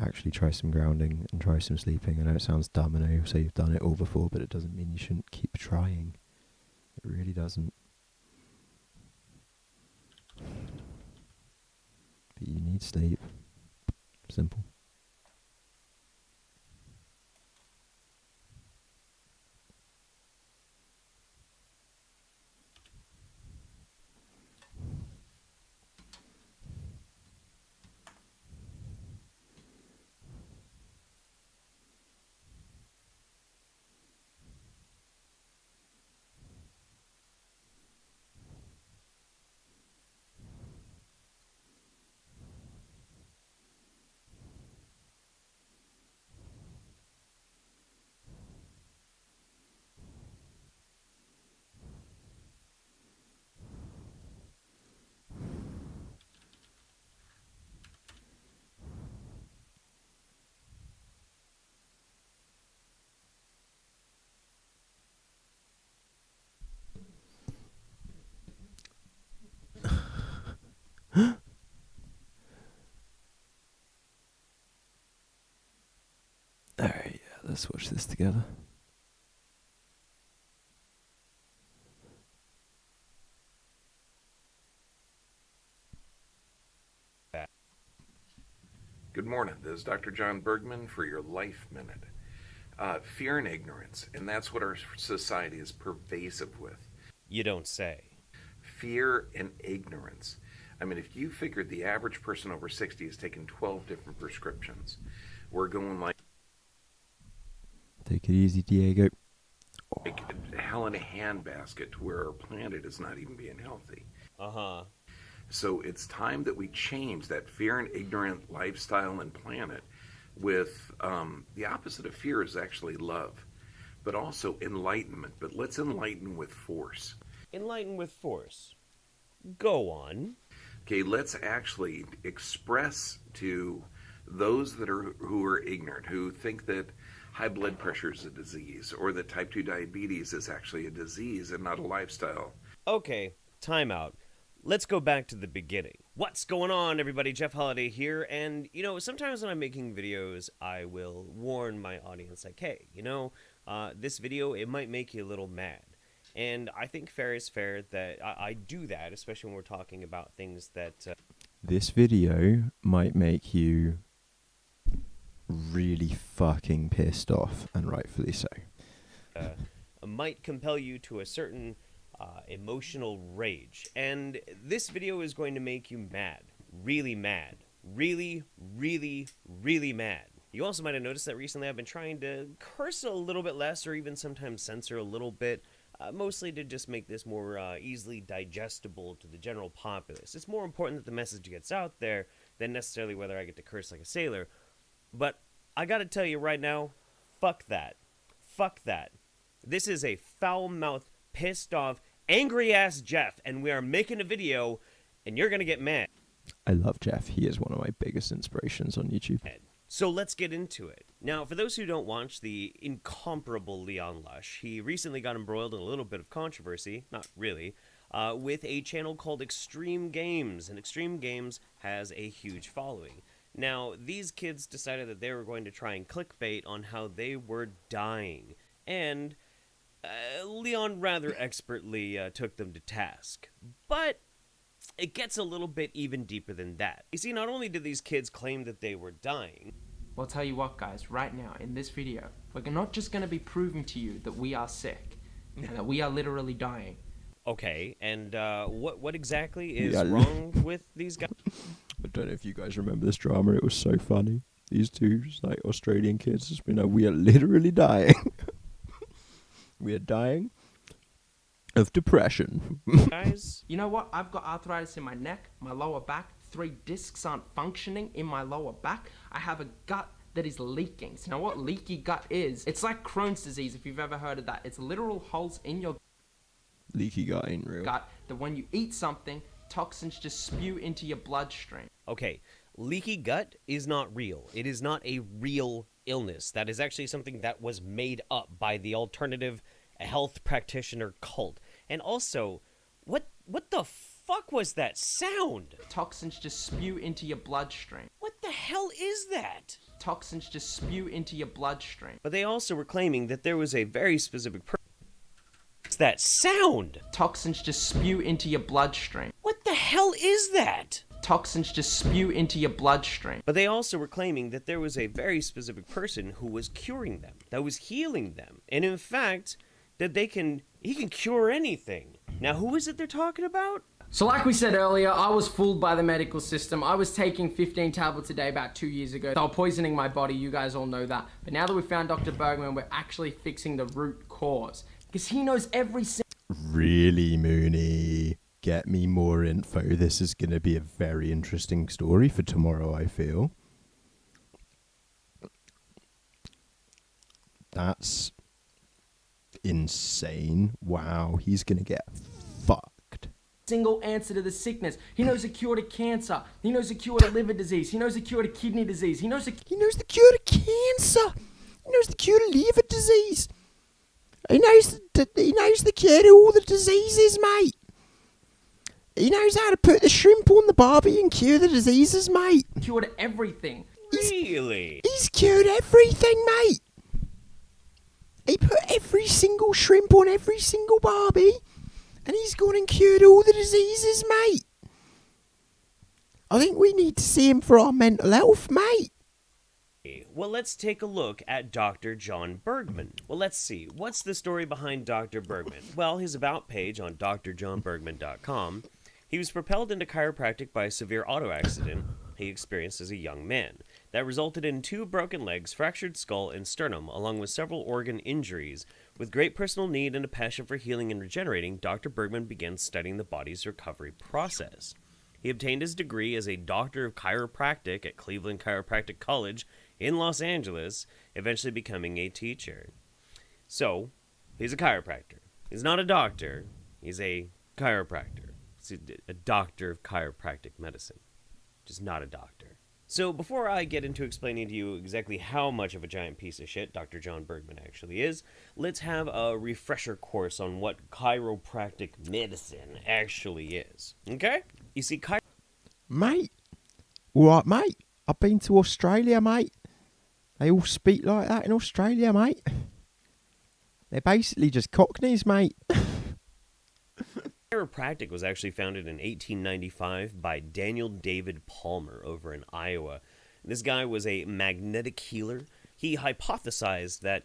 Actually try some grounding and try some sleeping. I know it sounds dumb, I know you say you've done it all before, but it doesn't mean you shouldn't keep trying. It really doesn't. But you need sleep. Simple. Alright, yeah, let's watch this together. Good morning. This is Dr. John Bergman for your Life Minute. Fear and ignorance, and that's what our society is pervasive with. You don't say. Fear and ignorance. I mean, if you figured the average person over 60 has taken 12 different prescriptions, we're going like Take it easy, Diego. hell in a handbasket to where our planet is not even being healthy. Uh-huh. So it's time that we change that fear and ignorant lifestyle and planet with the opposite of fear is actually love, but also enlightenment. But let's enlighten with force. Enlighten with force. Go on. Okay, let's actually express to those who are ignorant, who think that high blood pressure is a disease or that type 2 diabetes is actually a disease and not a lifestyle. Okay, time out. Let's go back to the beginning. What's going on, everybody? Jeff Holiday here, and, sometimes when I'm making videos, I will warn my audience, like, hey, this video, it might make you a little mad. And I think fair is fair that I do that, especially when we're talking about things that... This video might make you really fucking pissed off, and rightfully so. Might compel you to a certain emotional rage. And this video is going to make you mad. Really mad. Really, really, really mad. You also might have noticed that recently I've been trying to curse a little bit less, or even sometimes censor a little bit. Mostly to just make this more easily digestible to the general populace. It's more important that the message gets out there than necessarily whether I get to curse like a sailor. But I gotta tell you right now, fuck that. Fuck that. This is a foul-mouthed, pissed-off, angry-ass Jeff, and we are making a video, and you're gonna get mad. I love Jeff. He is one of my biggest inspirations on YouTube. So let's get into it. Now, for those who don't watch the incomparable Leon Lush, he recently got embroiled in a little bit of controversy, not really, with a channel called Extreme Games, and Extreme Games has a huge following. Now, these kids decided that they were going to try and clickbait on how they were dying, and Leon rather expertly took them to task. But it gets a little bit even deeper than that. You see, not only did these kids claim that they were dying... Well, I'll tell you what, guys, right now, in this video, we're not just going to be proving to you that we are sick, and that we are literally dying. Okay, and what exactly is wrong with these guys? I don't know if you guys remember this drama. It was so funny. These two, Australian kids, just been, we are literally dying. We are dying of depression. Guys, you know what? I've got arthritis in my neck, my lower back. 3 discs aren't functioning in my lower back. I have a gut that is leaking. So you know what leaky gut is? It's like Crohn's disease, if you've ever heard of that. It's literal holes in your leaky gut ain't real. Gut that when you eat something, toxins just spew into your bloodstream. Okay, leaky gut is not real. It is not a real illness. That is actually something that was made up by the alternative health practitioner cult. And also, what the fuck was that sound? Toxins just spew into your bloodstream. What the hell is that? Toxins just spew into your bloodstream. But they also were claiming that there was a very specific What's that sound? Toxins just spew into your bloodstream. What the hell is that? Toxins just spew into your bloodstream. But they also were claiming that there was a very specific person who was curing them, that was healing them. And in fact, that he can cure anything. Now, who is it they're talking about? So like we said earlier, I was fooled by the medical system. I was taking 15 tablets a day about 2 years ago. They were poisoning my body, you guys all know that. But now that we found Dr. Bergman, we're actually fixing the root cause. Because he knows every single... Really, Mooney? Get me more info. This is going to be a very interesting story for tomorrow, I feel. That's insane. Wow, he's going to get fucked. Single answer to the sickness. He knows a cure to cancer. He knows a cure to liver disease. He knows a cure to kidney disease. He knows the cure to cancer. He knows the cure to liver disease. He knows the cure to all the diseases, mate. He knows how to put the shrimp on the barbie and cure the diseases, mate. Cure to everything. Really? He's cured everything, mate. He put every single shrimp on every single barbie, and he's gone and cured all the diseases, mate. I think we need to see him for our mental health, mate. Well, let's take a look at Dr. John Bergman. Well, let's see. What's the story behind Dr. Bergman? Well, his about page on drjohnbergman.com, he was propelled into chiropractic by a severe auto accident he experienced as a young man that resulted in 2 broken legs, fractured skull, and sternum, along with several organ injuries. With great personal need and a passion for healing and regenerating, Dr. Bergman began studying the body's recovery process. He obtained his degree as a doctor of chiropractic at Cleveland Chiropractic College in Los Angeles, eventually becoming a teacher. So, he's a chiropractor. He's not a doctor. He's a chiropractor. He's a doctor of chiropractic medicine, just not a doctor. So before I get into explaining to you exactly how much of a giant piece of shit Dr. John Bergman actually is, let's have a refresher course on what chiropractic medicine actually is. Okay? You see, Mate. Alright, mate. I've been to Australia, mate. They all speak like that in Australia, mate. They're basically just cockneys, mate. Chiropractic was actually founded in 1895 by Daniel David Palmer over in Iowa. This guy was a magnetic healer. He hypothesized that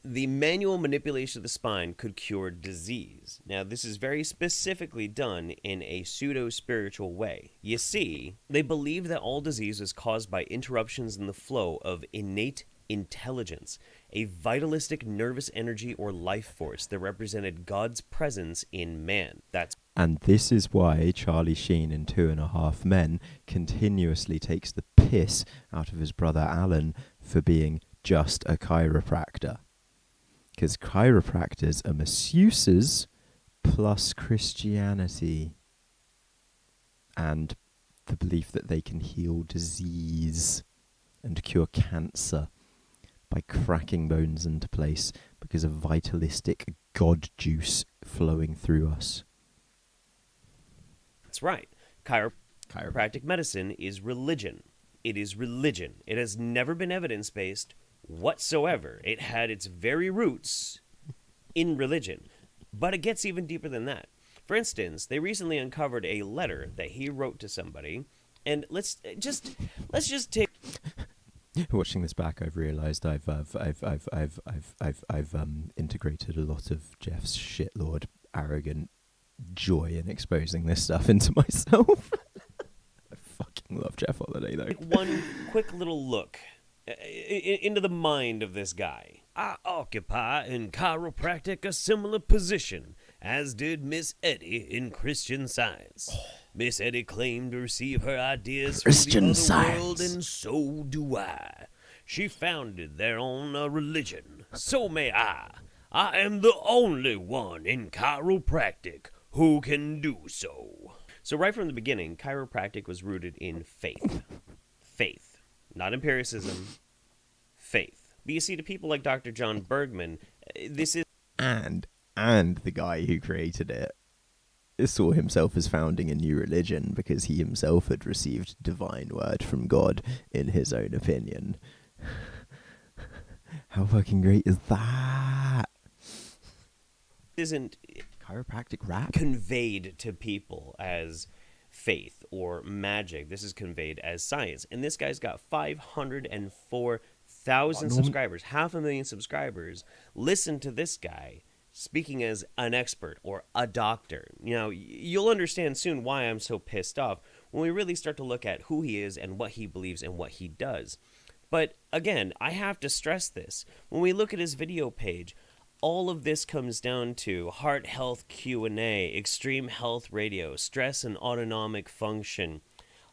the manual manipulation of the spine could cure disease. Now, this is very specifically done in a pseudo-spiritual way. You see, they believed that all disease was caused by interruptions in the flow of innate intelligence, a vitalistic nervous energy or life force that represented God's presence in man. And this is why Charlie Sheen in 2.5 Men continuously takes the piss out of his brother Alan for being just a chiropractor. Because chiropractors are masseuses plus Christianity. And the belief that they can heal disease and cure cancer by cracking bones into place because of vitalistic God juice flowing through us. That's right. Chiropractic medicine is religion. It is religion. It has never been evidence-based whatsoever. It had its very roots in religion. But it gets even deeper than that. For instance, they recently uncovered a letter that he wrote to somebody, and let's just take. Watching this back, I've realised I've integrated a lot of Jeff's shitlord, arrogant joy in exposing this stuff into myself. I fucking love Jeff Holiday, though. Take one quick little look into the mind of this guy. I occupy in chiropractic a similar position, as did Miss Eddie in Christian Science. Miss Eddie claimed to receive her ideas from the other world, and so do I. She founded their own religion. So may I. I am the only one in chiropractic who can do so. So right from the beginning, chiropractic was rooted in faith. Faith. Not empiricism. Faith. But you see, to people like Dr. John Bergman, this is... And the guy who created it saw himself as founding a new religion because he himself had received divine word from God in his own opinion. How fucking great is that? Isn't chiropractic rap conveyed to people as faith or magic. This is conveyed as science. And this guy's got 504,000 subscribers, 500,000 subscribers. Listen to this guy speaking as an expert or a doctor. You know, you'll understand soon why I'm so pissed off when we really start to look at who he is and what he believes and what he does. But again, I have to stress this. When we look at his video page, all of this comes down to heart health Q&A, extreme health radio, stress and autonomic function,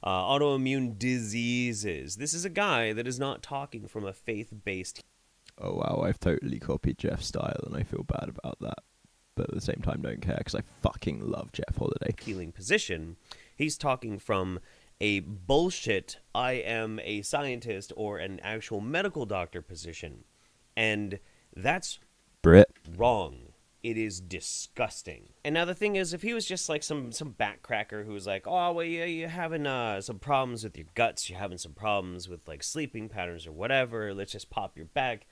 autoimmune diseases. This is a guy that is not talking from a faith-based... Oh wow, I've totally copied Jeff's style and I feel bad about that. But at the same time, don't care because I fucking love Jeff Holiday. Healing position. He's talking from a bullshit, I am a scientist or an actual medical doctor position. And that's wrong. It is disgusting. And now the thing is, if he was just like some backcracker who was like, oh, well, yeah, you're having some problems with your guts, you're having some problems with like sleeping patterns or whatever, let's just pop your back.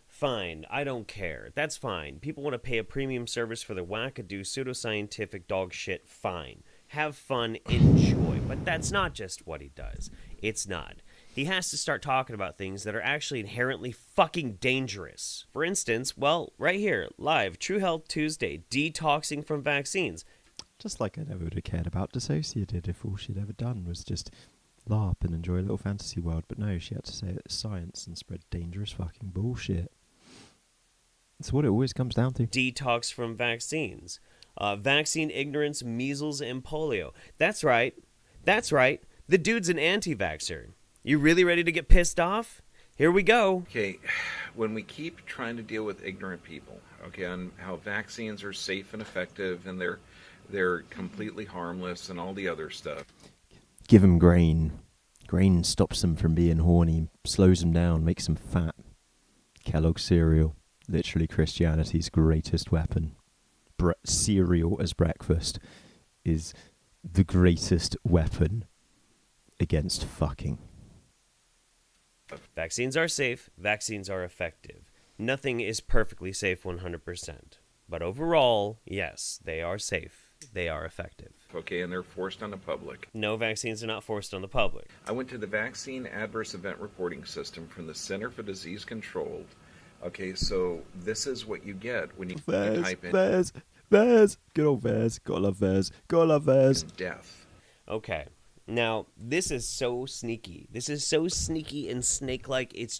Fine, I don't care. That's fine. People want to pay a premium service for their wackadoo pseudoscientific dog shit. Fine. Have fun, enjoy. But that's not just what he does. It's not. He has to start talking about things that are actually inherently fucking dangerous. For instance, well, right here, live, True Health Tuesday, detoxing from vaccines. Just like I never would have cared about Dissociated if all she'd ever done was just LARP and enjoy a little fantasy world. But no, she had to say it's science and spread dangerous fucking bullshit. It's what it always comes down to. Detox from vaccines. Vaccine ignorance, measles, and polio. That's right. That's right. The dude's an anti-vaxxer. You really ready to get pissed off? Here we go. Okay, when we keep trying to deal with ignorant people, okay, on how vaccines are safe and effective and they're completely harmless and all the other stuff. Give them grain. Grain stops them from being horny, slows them down, makes them fat. Kellogg's cereal, literally Christianity's greatest weapon. Cereal as breakfast is the greatest weapon against fucking. Vaccines are safe. Vaccines are effective. Nothing is perfectly safe 100%. But overall, yes, they are safe. They are effective. Okay, and they're forced on the public. No, vaccines are not forced on the public. I went to the Vaccine Adverse Event Reporting System from the Center for Disease Control. Okay, so this is what you get when you type in Vaz. Good old Vaz. Gotta love Vaz. Gotta love Vaz. death. Okay. Now, this is so sneaky. This is so sneaky and snake-like. It's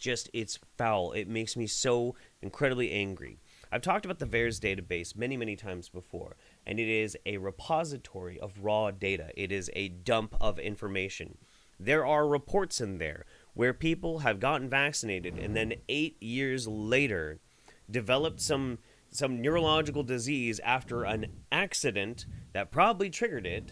foul. It makes me so incredibly angry. I've talked about the VAERS database many, many times before, and it is a repository of raw data. It is a dump of information. There are reports in there where people have gotten vaccinated and then 8 years later developed some neurological disease after an accident that probably triggered it.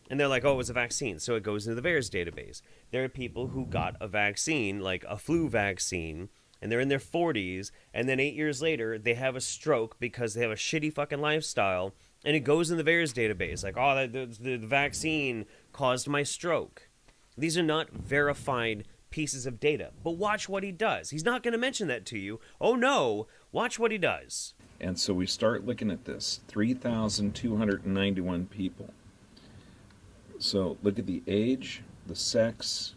And they're like, oh, it was a vaccine, so it goes into the VAERS database. There are people who got a vaccine, like a flu vaccine, and they're in their 40s, and then 8 years later, they have a stroke because they have a shitty fucking lifestyle, and it goes in the VAERS database. Like, oh, the vaccine caused my stroke. These are not verified pieces of data. But watch what he does. He's not going to mention that to you. Oh, no. Watch what he does. And so we start looking at this. 3,291 people. So look at the age, the sex,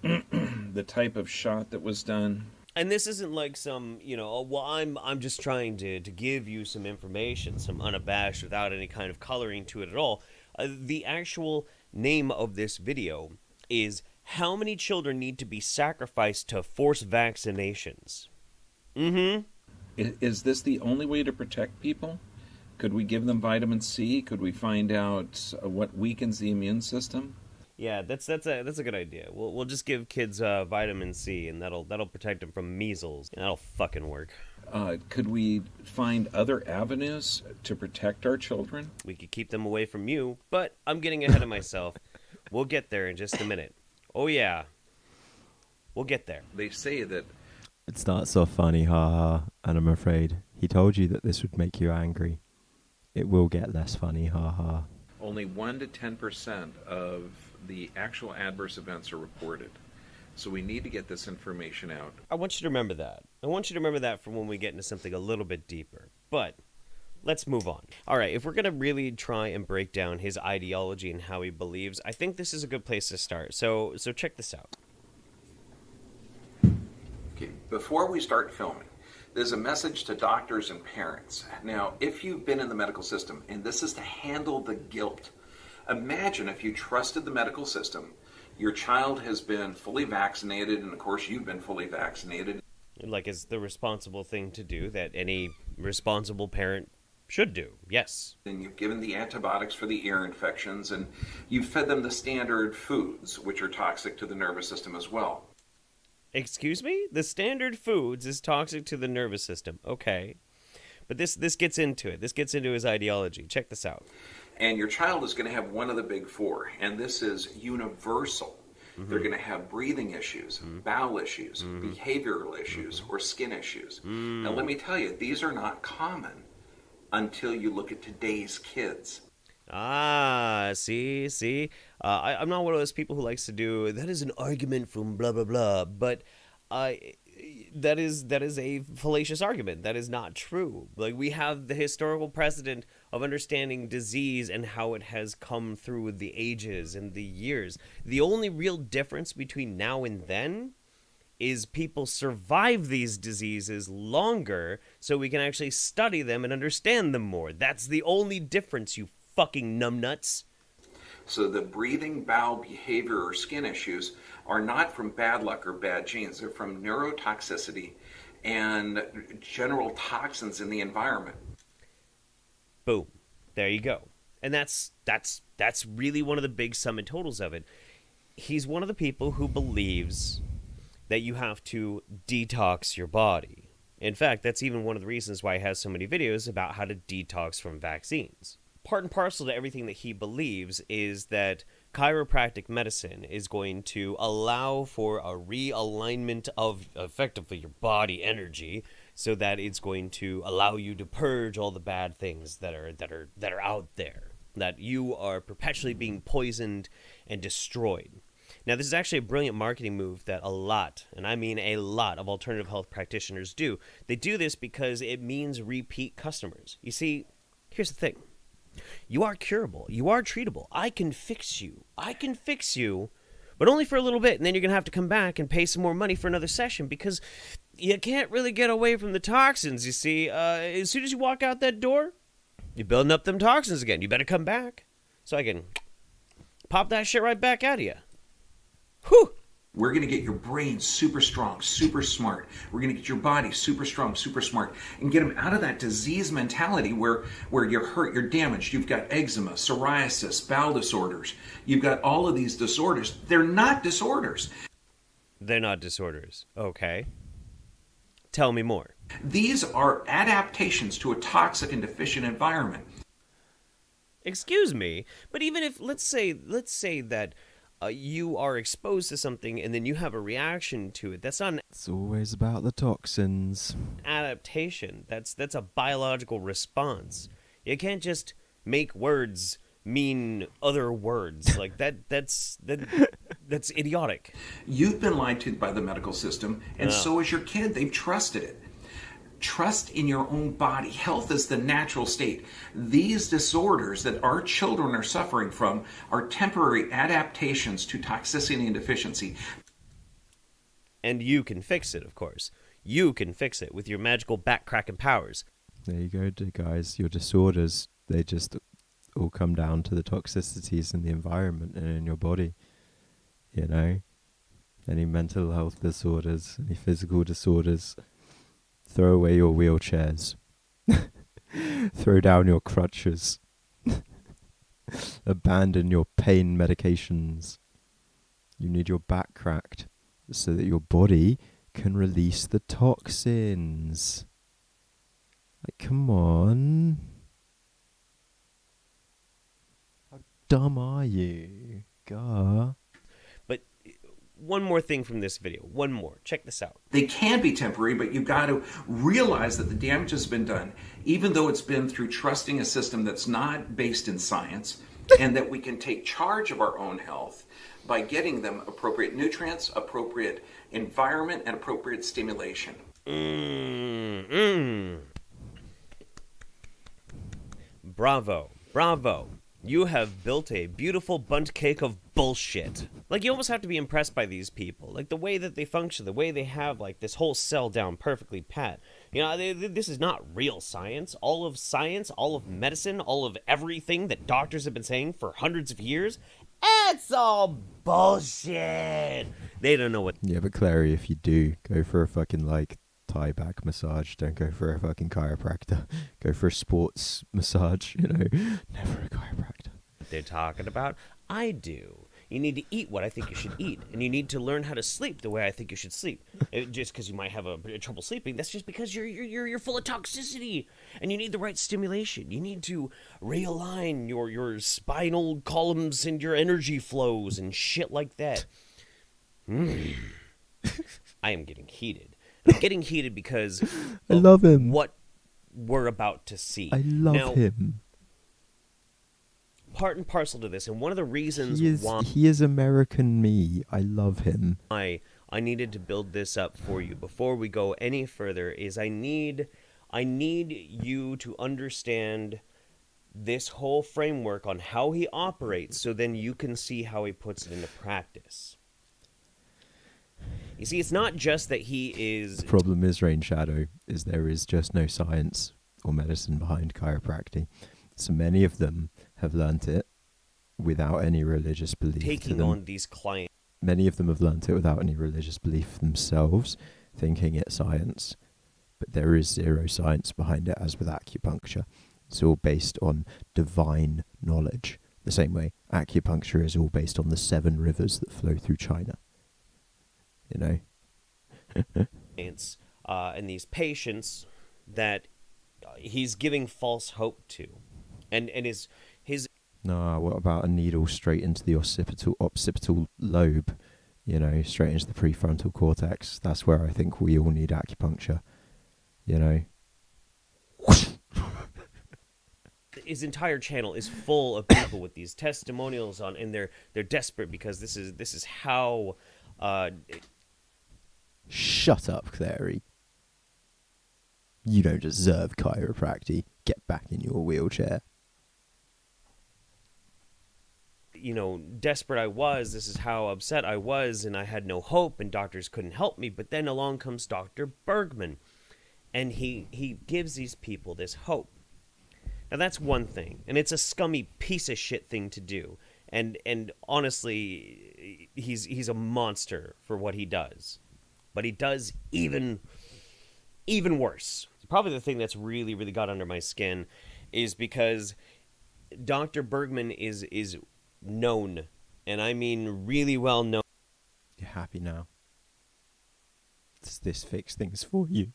the type of shot that was done. And this isn't like some, I'm just trying to give you some information, some unabashed, without any kind of coloring to it at all. The actual name of this video is How Many Children Need to Be Sacrificed to Force Vaccinations? Is this the only way to protect people? Could we give them vitamin C? Could we find out what weakens the immune system? Yeah, that's a good idea. We'll just give kids vitamin C, and that'll protect them from measles. And that'll fucking work. Could we find other avenues to protect our children? We could keep them away from you, but I'm getting ahead of myself. We'll get there in just a minute. Oh yeah, we'll get there. They say that it starts off funny, haha, and I'm afraid he told you that this would make you angry. It will get less funny, haha. Only 1 to 10% of the actual adverse events are reported. So we need to get this information out. I want you to remember that. I want you to remember that for when we get into something a little bit deeper. But let's move on. All right, if we're going to really try and break down his ideology and how he believes, I think this is a good place to start. So check this out. Okay, before we start filming, there's a message to doctors and parents. Now, if you've been in the medical system, and this is to handle the guilt, imagine if you trusted the medical system, your child has been fully vaccinated, and of course you've been fully vaccinated. Like it's the responsible thing to do that any responsible parent should do, yes. And you've given the antibiotics for the ear infections, and you've fed them the standard foods, which are toxic to the nervous system as well. Excuse me? The standard foods is toxic to the nervous system. Okay. But this gets into it. This gets into his ideology. Check this out. And your child is going to have one of the big four, and this is universal. Mm-hmm. They're going to have breathing issues, bowel issues, behavioral issues, or skin issues. Now, let me tell you, these are not common until you look at today's kids. See? I'm not one of those people who likes to do, that is an argument from blah, blah, blah. But that is a fallacious argument. That is not true. Like, we have the historical precedent of understanding disease and how it has come through the ages and the years. The only real difference between now and then is people survive these diseases longer, so we can actually study them and understand them more. That's the only difference, you fucking numbnuts. So the breathing, bowel, behavior, or skin issues are not from bad luck or bad genes. They're from neurotoxicity and general toxins in the environment. Boom. There you go. And that's really one of the big sum and totals of it. He's one of the people who believes that you have to detox your body. In fact, that's even one of the reasons why he has so many videos about how to detox from vaccines. Part and parcel to everything that he believes is that chiropractic medicine is going to allow for a realignment of effectively your body energy, so that it's going to allow you to purge all the bad things that are out there, that you are perpetually being poisoned and destroyed. Now, this is actually a brilliant marketing move that a lot, and I mean a lot, of alternative health practitioners do. They do this because it means repeat customers. You see, here's the thing. You are curable. You are treatable. I can fix you. But only for a little bit, and then you're going to have to come back and pay some more money for another session, because you can't really get away from the toxins, you see. As soon as you walk out that door, you're building up them toxins again. You better come back so I can pop that shit right back out of you. Whew! We're going to get your brain super strong, super smart. We're going to get your body super strong, super smart, and get them out of that disease mentality where you're hurt, you're damaged. You've got eczema, psoriasis, bowel disorders. You've got all of these disorders. They're not disorders. They're not disorders. Okay. Tell me more. These are adaptations to a toxic and deficient environment. Excuse me, but even if, let's say that you are exposed to something and then you have a reaction to it, that's not an It's always about the toxins. adaptation. That's a biological response. You can't just make words mean other words. Like that's idiotic. You've been lied to by the medical system, and so is your kid. They've trusted it. Trust in your own body. Health is the natural state. These disorders that our children are suffering from are temporary adaptations to toxicity and deficiency. And you can fix it, of course. You can fix it with your magical back-cracking powers. There you go, guys. Your disorders, they just all come down to the toxicities in the environment and in your body. You know? Any mental health disorders, any physical disorders. Throw away your wheelchairs. Throw down your crutches. Abandon your pain medications. You need your back cracked so that your body can release the toxins. Like, come on. How dumb are you? Gah. But one more thing from this video. One more. Check this out. They can be temporary, but you've got to realize that the damage has been done, even though it's been through trusting a system that's not based in science, and that we can take charge of our own health by getting them appropriate nutrients, appropriate environment, and appropriate stimulation. Bravo. Bravo. You have built a beautiful bundt cake of bullshit. Like, you almost have to be impressed by these people. Like, the way that they function, the way they have, like, this whole cell down perfectly pat. You know, this is not real science. All of medicine, all of everything that doctors have been saying for hundreds of years, it's all bullshit. They don't know what... Yeah, but Clary, if you do, go for a fucking, like, Thai back massage. Don't go for a fucking chiropractor. Go for a sports massage, you know. Never a chiropractor. They're talking about, I do. You need to eat what I think you should eat, and you need to learn how to sleep the way I think you should sleep. Just because you might have a trouble sleeping, that's just because you're full of toxicity, and you need the right stimulation. You need to realign your spinal columns and your energy flows and shit like that. I am getting heated. I'm getting heated because I love him. What we're about to see. I love him. Part and parcel to this, and one of the reasons he is American me. I love him. I I needed to build this up for you before we go any further. Is I need you to understand this whole framework on how he operates, so then you can see how he puts it into practice. You see, it's not just that he is... The problem is, Rain Shadow, is there is just no science or medicine behind chiropractic. So many of them have learnt it without any religious belief. Taking on these clients. Many of them have learnt it without any religious belief themselves, thinking it's science. But there is zero science behind it, as with acupuncture. It's all based on divine knowledge. The same way acupuncture is all based on the 7 rivers that flow through China. You know? And these patients that he's giving false hope to. And his... No, what about a needle straight into the occipital lobe? You know, straight into the prefrontal cortex. That's where I think we all need acupuncture. You know? His entire channel is full of people with these testimonials on, and they're desperate because this is how... Shut up, Clary. You don't deserve chiropractic. Get back in your wheelchair. You know, desperate I was, this is how upset I was, and I had no hope, and doctors couldn't help me. But then along comes Dr. Bergman, and he gives these people this hope. Now that's one thing, and it's a scummy piece of shit thing to do. And honestly, he's a monster for what he does. But he does even worse. Probably the thing that's really, really got under my skin is because Dr. Bergman is known, and I mean really well known. You're happy now? Does this fix things for you?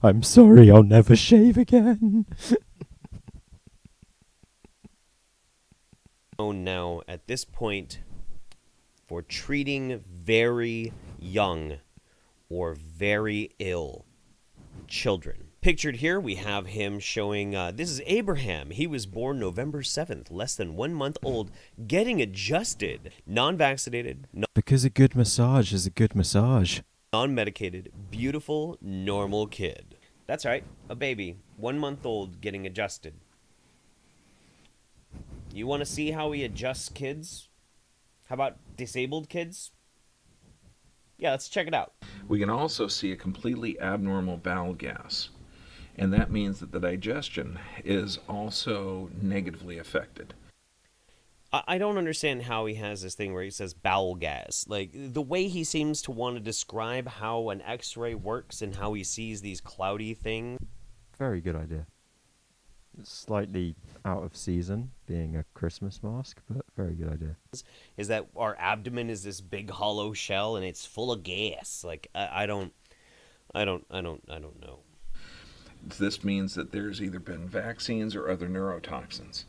I'm sorry, I'll never shave again. Known now at this point for treating very young or very ill children. Pictured here, we have him showing, this is Abraham. He was born November 7th, less than 1 month old, getting adjusted, non-vaccinated. Because a good massage is a good massage. Non-medicated, beautiful, normal kid. That's right, a baby, 1 month old, getting adjusted. You want to see how he adjusts kids? How about disabled kids? Yeah, let's check it out. We can also see a completely abnormal bowel gas, and that means that the digestion is also negatively affected. I don't understand how he has this thing where he says bowel gas. Like, the way he seems to want to describe how an x-ray works and how he sees these cloudy things. Very good idea. It's slightly out of season, being a Christmas mask, but very good idea. Is that our abdomen is this big hollow shell and it's full of gas. Like, I don't know. This means that there's either been vaccines or other neurotoxins.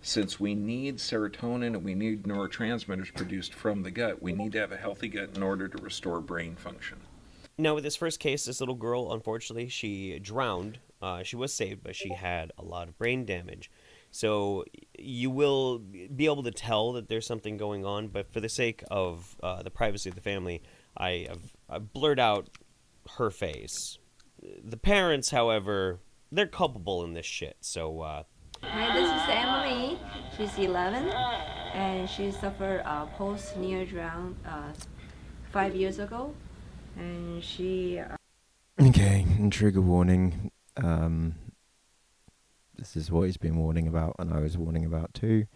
Since we need serotonin and we need neurotransmitters produced from the gut, we need to have a healthy gut in order to restore brain function. Now, with this first case, this little girl, unfortunately, she drowned. She was saved, but she had a lot of brain damage. So you will be able to tell that there's something going on, but for the sake of the privacy of the family, I've blurred out her face. The parents, however, they're culpable in this shit, so... Hi, this is Emily. She's 11, and she suffered post-near drown 5 years ago, and she... Okay, and trigger warning. This is what he's been warning about, and I was warning about too.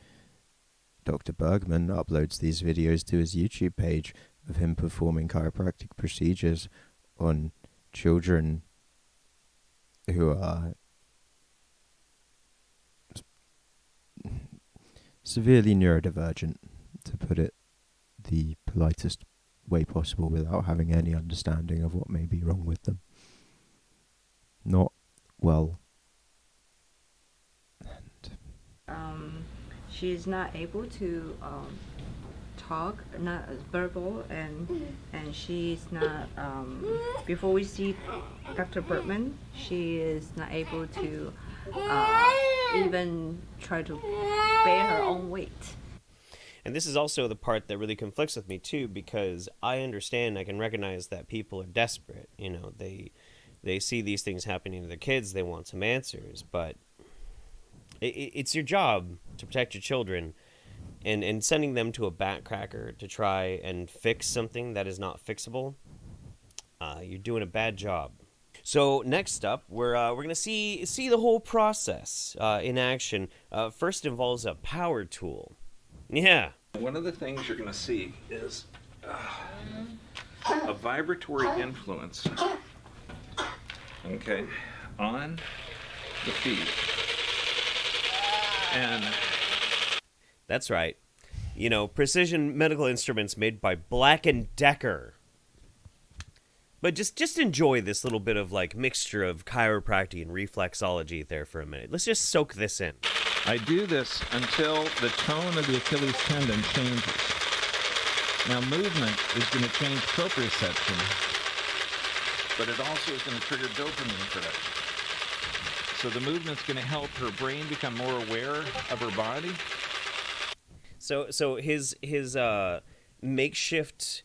Dr. Bergman uploads these videos to his YouTube page of him performing chiropractic procedures on children who are severely neurodivergent, to put it the politest way possible without having any understanding of what may be wrong with them. Not well. She's not able to talk, not verbal, and she's not. Before we see Dr. Bergman, she is not able to even try to bear her own weight. And this is also the part that really conflicts with me too, because I understand, I can recognize that people are desperate. You know, they see these things happening to their kids, they want some answers, but it's your job to protect your children, and sending them to a backcracker to try and fix something that is not fixable, you're doing a bad job. So next up, we're gonna see the whole process in action. First involves a power tool. Yeah. One of the things you're going to see is a vibratory influence, okay, on the feed. And that's right. You know, precision medical instruments made by Black & Decker. But just enjoy this little bit of like mixture of chiropractic and reflexology there for a minute. Let's just soak this in. I do this until the tone of the Achilles tendon changes. Now movement is going to change proprioception, but it also is going to trigger dopamine production. So the movement's going to help her brain become more aware of her body. So his makeshift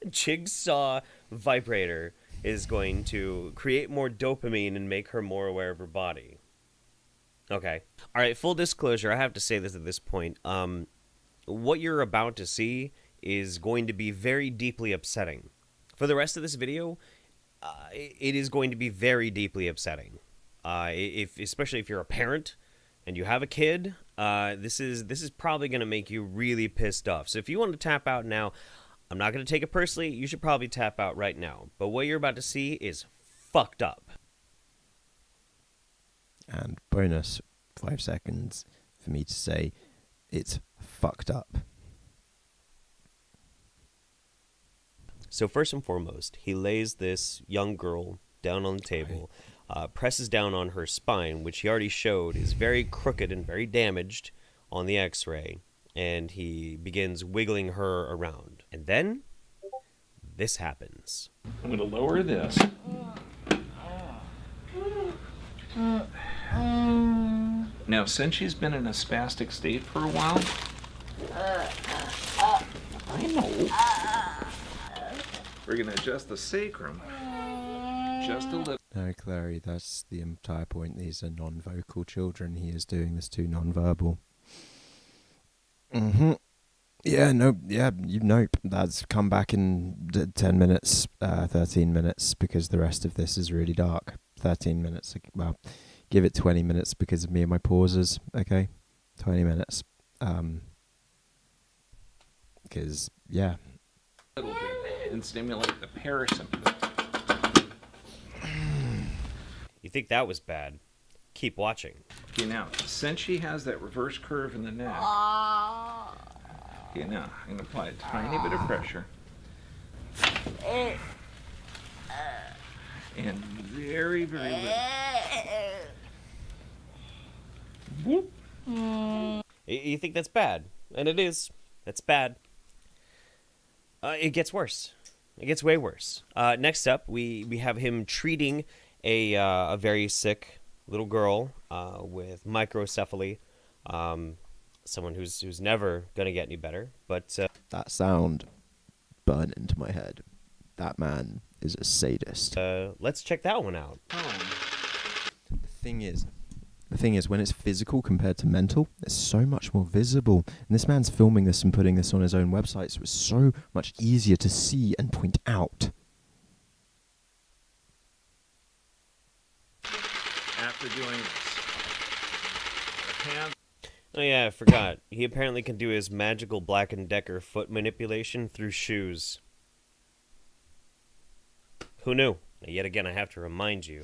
jigsaw vibrator is going to create more dopamine and make her more aware of her body. Okay. All right, full disclosure, I have to say this at this point. What you're about to see is going to be very deeply upsetting. For the rest of this video, it is going to be very deeply upsetting. Especially if you're a parent and you have a kid, this is probably going to make you really pissed off. So if you want to tap out now, I'm not going to take it personally. You should probably tap out right now. But what you're about to see is fucked up. And bonus 5 seconds for me to say it's fucked up. So first and foremost, he lays this young girl down on the table, presses down on her spine, which he already showed is very crooked and very damaged on the x-ray, and he begins wiggling her around. And then this happens. I'm going to lower this. Now, since she's been in a spastic state for a while, I know, we're going to adjust the sacrum just a little. No, Clary, that's the entire point. These are non-vocal children. He is doing this to non-verbal. Yeah, no, yeah, nope. That's come back in 10 minutes, 13 minutes, because the rest of this is really dark. 13 minutes, well, give it 20 minutes because of me and my pauses, okay? 20 minutes. Because, yeah. A little bit and stimulate the parasympathetic. You think that was bad? Keep watching. Okay, now, since she has that reverse curve in the neck, okay, now, I'm going to apply a tiny bit of pressure. And very, very little. Whoop. You think that's bad? And it is. That's bad. It gets worse. It gets way worse. Next up, we have him treating a very sick little girl with microcephaly. Someone who's never going to get any better. But that sound burned into my head. That man is a sadist. Let's check that one out. The thing is, when it's physical compared to mental, it's so much more visible. And this man's filming this and putting this on his own website, so it's so much easier to see and point out. After doing this, oh yeah, I forgot. He apparently can do his magical Black & Decker foot manipulation through shoes. Who knew? Yet again, I have to remind you.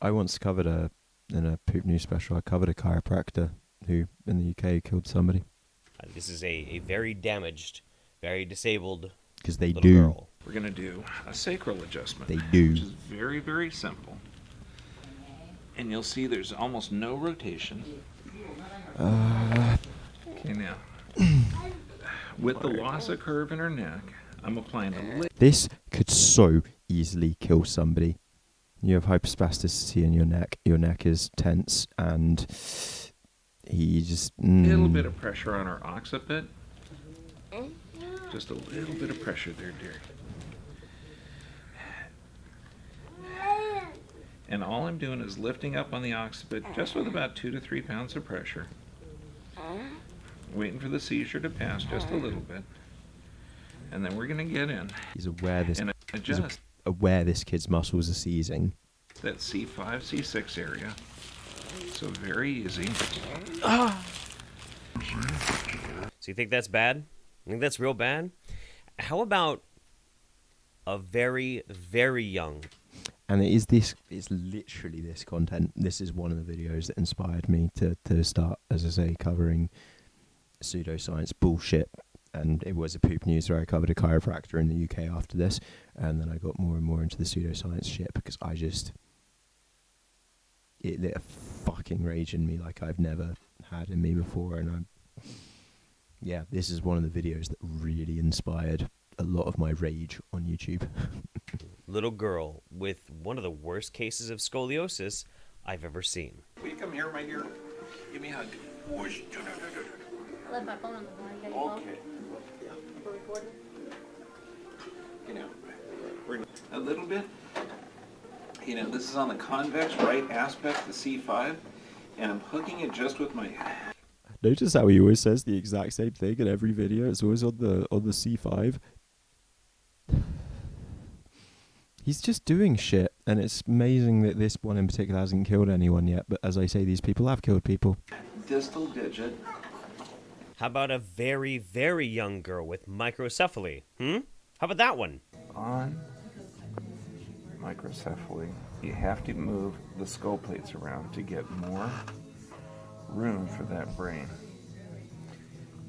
I once covered in a Poop News special, I covered a chiropractor who, in the UK, killed somebody. This is a very damaged, very disabled because they little do. Girl. we're going to do a sacral adjustment. They do. Which is very, very simple. And you'll see there's almost no rotation. Okay, now, with the loss of curve in her neck, I'm applying a little. This could so easily kill somebody. You have hyperspasticity in your neck. Your neck is tense, and he just... little bit of pressure on her occiput. Just a little bit of pressure there, dear. And all I'm doing is lifting up on the occiput just with about 2 to 3 pounds of pressure. Waiting for the seizure to pass just a little bit. And then we're going to get in. He's aware this, and adjust aware this kid's muscles are seizing. that C5, C6 area. So very easy. So you think that's bad? You think that's real bad? How about a very, very young... And it's literally this content. This is one of the videos that inspired me to start, as I say, covering pseudoscience bullshit. And it was a Poop News where I covered a chiropractor in the UK after this. And then I got more and more into the pseudoscience shit because it lit a fucking rage in me like I've never had in me before. And this is one of the videos that really inspired a lot of my rage on YouTube. Little girl with one of the worst cases of scoliosis I've ever seen. Will you come here, my dear? Give me a hug. Whoosh. I left my phone on the floor. You got your phone? Okay. For recording? You know, we're a little bit. You know, this is on the convex right aspect, the C5, and I'm hooking it just with my... Notice how he always says the exact same thing in every video. It's always on the C5. He's just doing shit, and it's amazing that this one in particular hasn't killed anyone yet. But as I say, these people have killed people. distal digit. How about a very, very young girl with microcephaly? How about that one? On microcephaly, you have to move the skull plates around to get more room for that brain.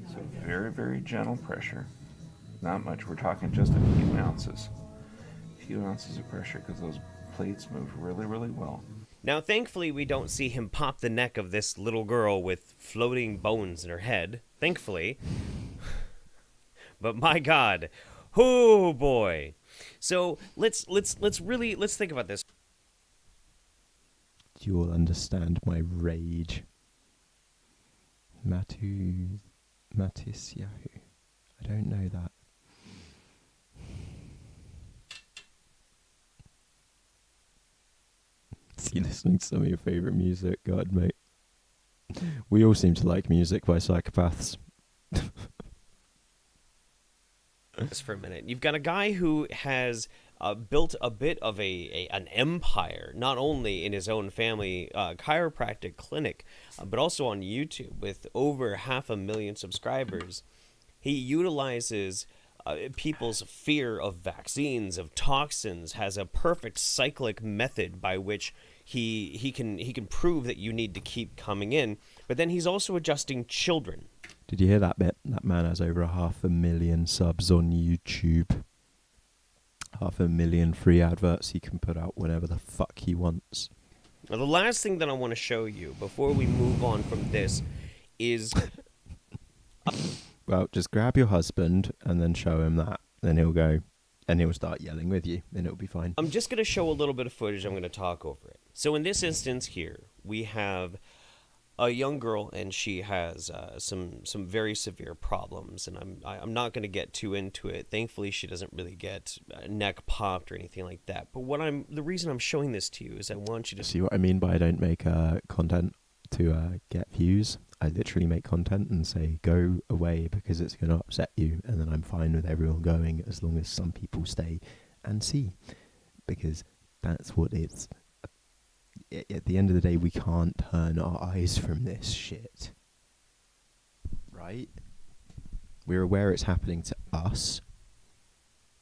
So very, very gentle pressure. Not much. We're talking just a few ounces. A few ounces of pressure because those plates move really, really well. Now, thankfully, we don't see him pop the neck of this little girl with floating bones in her head. Thankfully. But my God. Oh, boy. So let's think about this. You will understand my rage. Matisyahu. I don't know that. Is he listening to some of your favourite music? God, mate. We all seem to like music by psychopaths. Just for a minute. You've got a guy who has built a bit of an empire, not only in his own family chiropractic clinic, but also on YouTube with over 500,000 subscribers. He utilizes people's fear of vaccines, of toxins, has a perfect cyclic method by which he can prove that you need to keep coming in. But then he's also adjusting children. Did you hear that bit? That man has over 500,000 subs on YouTube. 500,000 free adverts he can put out whenever the fuck he wants. Now, the last thing that I want to show you before we move on from this is... Well, just grab your husband and then show him that. Then he'll go and he'll start yelling with you and it'll be fine. I'm just going to show a little bit of footage. I'm going to talk over it. So in this instance here, we have a young girl and she has some very severe problems. And I'm not going to get too into it. Thankfully, she doesn't really get neck popped or anything like that. But the reason I'm showing this to you is I want you to see what I mean by I don't make content to get views. I literally make content and say, go away because it's going to upset you. And then I'm fine with everyone going as long as some people stay and see. Because that's what it's... At the end of the day, we can't turn our eyes from this shit. Right? We're aware it's happening to us.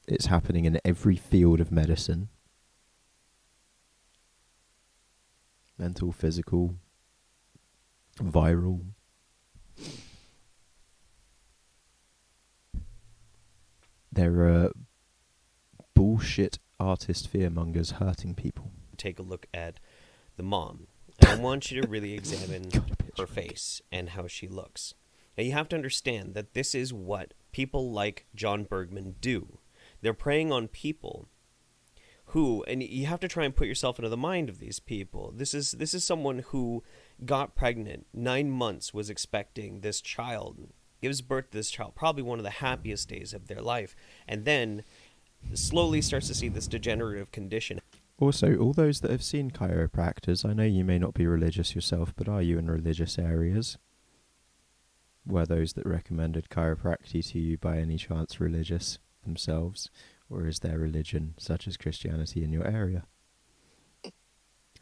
It's happening in every field of medicine. Mental, physical... viral. There are bullshit artist fearmongers hurting people. Take a look at the mom. And I want you to really examine her face and how she looks. Now you have to understand that this is what people like John Bergman do. They're preying on people who, and you have to try and put yourself into the mind of these people. This is someone who got pregnant, 9 months, was expecting this child, gives birth to this child, probably one of the happiest days of their life, and then slowly starts to see this degenerative condition. Also, all those that have seen chiropractors, I know you may not be religious yourself, but are you in religious areas? Were those that recommended chiropractic to you by any chance religious themselves? Or is there religion, such as Christianity, in your area?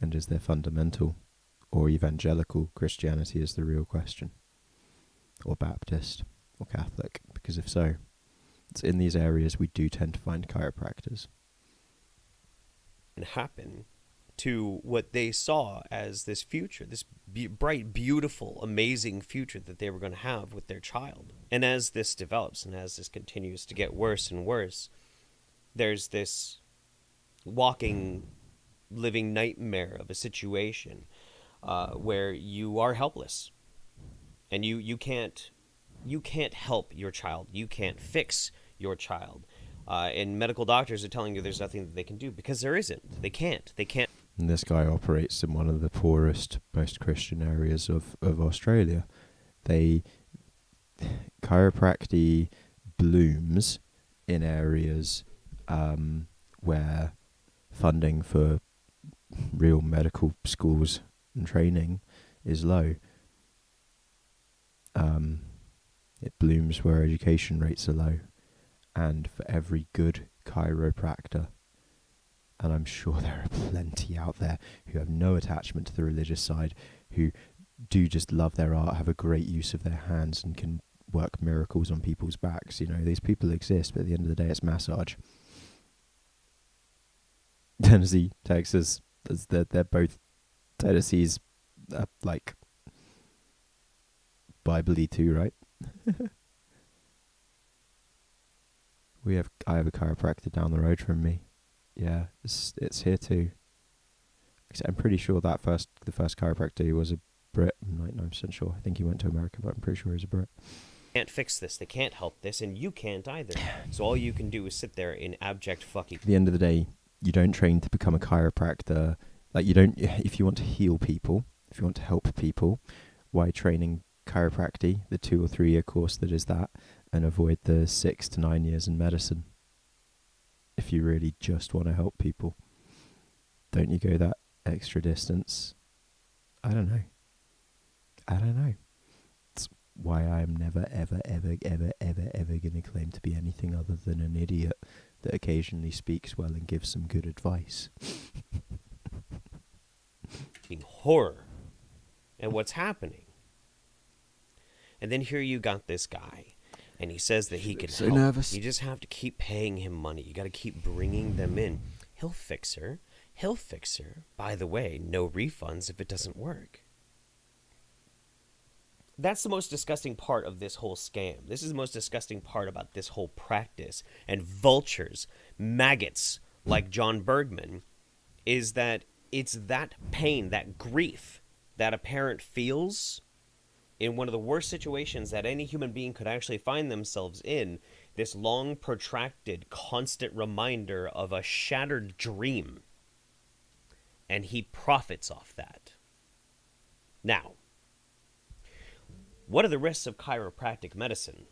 And is there fundamental or evangelical Christianity is the real question? Or Baptist or Catholic? Because if so, it's in these areas we do tend to find chiropractors. Happen to what they saw as this future, this bright, beautiful, amazing future that they were going to have with their child. And as this develops and as this continues to get worse and worse, there's this walking, living nightmare of a situation where you are helpless, and you can't help your child, you can't fix your child. And medical doctors are telling you there's nothing that they can do because there isn't. They can't. And this guy operates in one of the poorest, most Christian areas of Australia. Chiropractic blooms in areas where funding for real medical schools and training is low. It blooms where education rates are low. And for every good chiropractor, and I'm sure there are plenty out there who have no attachment to the religious side, who do just love their art, have a great use of their hands and can work miracles on people's backs. You know, these people exist, but at the end of the day, it's massage. Tennessee, Texas, they're both Tennessee's like Bible-y too, right? I have a chiropractor down the road from me. Yeah, it's here too. I'm pretty sure the first chiropractor was a Brit. I'm 99% sure. I think he went to America, but I'm pretty sure he's a Brit. Can't fix this. They can't help this, and you can't either. So all you can do is sit there in abject fucking. At the end of the day, you don't train to become a chiropractor. Like, you don't. If you want to heal people, if you want to help people, why training chiropractic, the 2 or 3 year course that is that, and avoid the 6 to 9 years in medicine? If you really just want to help people, don't you go that extra distance? I don't know. It's why I'm never, ever, ever, ever, ever, ever going to claim to be anything other than an idiot that occasionally speaks well and gives some good advice. Horror at what's happening. And then here you got this guy, and he says that he can help. Nervous. You just have to keep paying him money. You got to keep bringing them in. He'll fix her. By the way, no refunds if it doesn't work. That's the most disgusting part of this whole scam. This is the most disgusting part about this whole practice. And vultures, maggots like John Bergman, is that it's that pain, that grief that a parent feels in one of the worst situations that any human being could actually find themselves in, this long, protracted, constant reminder of a shattered dream. And he profits off that. Now, what are the risks of chiropractic medicine?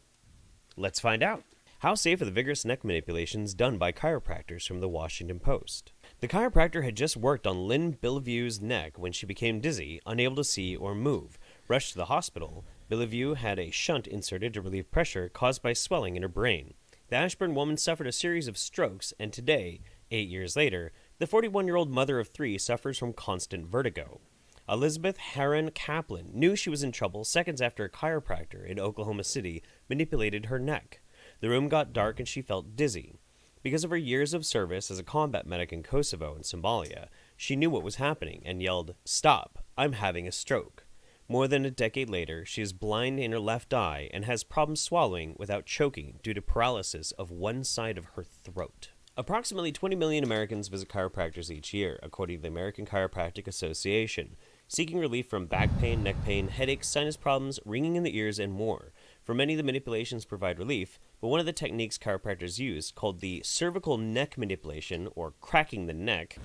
Let's find out. How safe are the vigorous neck manipulations done by chiropractors from the Washington Post? The chiropractor had just worked on Lynn Bellevue neck when she became dizzy, unable to see or move. Rushed to the hospital, Bellevue had a shunt inserted to relieve pressure caused by swelling in her brain. The Ashburn woman suffered a series of strokes, and today, 8 years later, the 41-year-old mother of 3 suffers from constant vertigo. Elizabeth Heron Kaplan knew she was in trouble seconds after a chiropractor in Oklahoma City manipulated her neck. The room got dark and she felt dizzy. Because of her years of service as a combat medic in Kosovo and Somalia, she knew what was happening and yelled, "Stop, I'm having a stroke." More than a decade later, she is blind in her left eye and has problems swallowing without choking due to paralysis of one side of her throat. Approximately 20 million Americans visit chiropractors each year, according to the American Chiropractic Association, seeking relief from back pain, neck pain, headaches, sinus problems, ringing in the ears, and more. For many, the manipulations provide relief, but one of the techniques chiropractors use, called the cervical neck manipulation, or cracking the neck,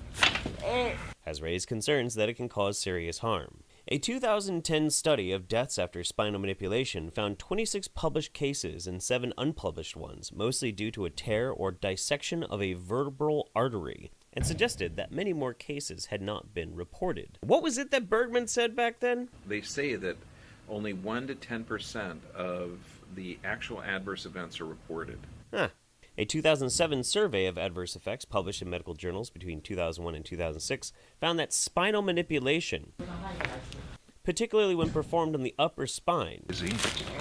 has raised concerns that it can cause serious harm. A 2010 study of deaths after spinal manipulation found 26 published cases and 7 unpublished ones, mostly due to a tear or dissection of a vertebral artery, and suggested that many more cases had not been reported. What was it that Bergman said back then? They say that only 1 to 10% of the actual adverse events are reported. Huh. A 2007 survey of adverse effects published in medical journals between 2001 and 2006 found that spinal manipulation, particularly when performed on the upper spine,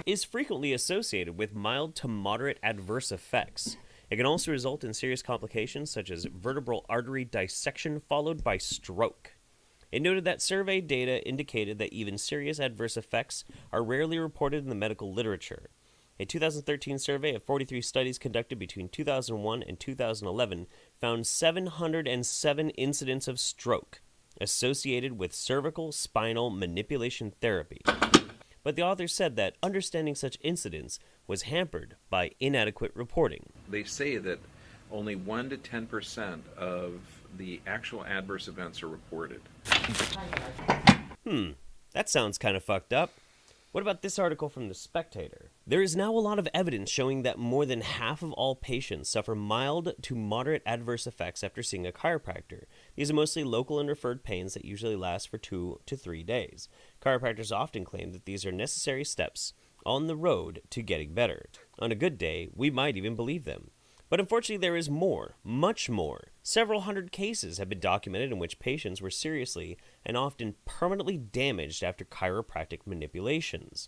is frequently associated with mild to moderate adverse effects. It can also result in serious complications such as vertebral artery dissection followed by stroke. It noted that survey data indicated that even serious adverse effects are rarely reported in the medical literature. A 2013 survey of 43 studies conducted between 2001 and 2011 found 707 incidents of stroke associated with cervical spinal manipulation therapy. But the author said that understanding such incidents was hampered by inadequate reporting. They say that only 1 to 10% of the actual adverse events are reported. That sounds kind of fucked up. What about this article from The Spectator? There is now a lot of evidence showing that more than half of all patients suffer mild to moderate adverse effects after seeing a chiropractor. These are mostly local and referred pains that usually last for 2 to 3 days. Chiropractors often claim that these are necessary steps on the road to getting better. On a good day, we might even believe them. But unfortunately, there is more, much more. Several hundred cases have been documented in which patients were seriously and often permanently damaged after chiropractic manipulations.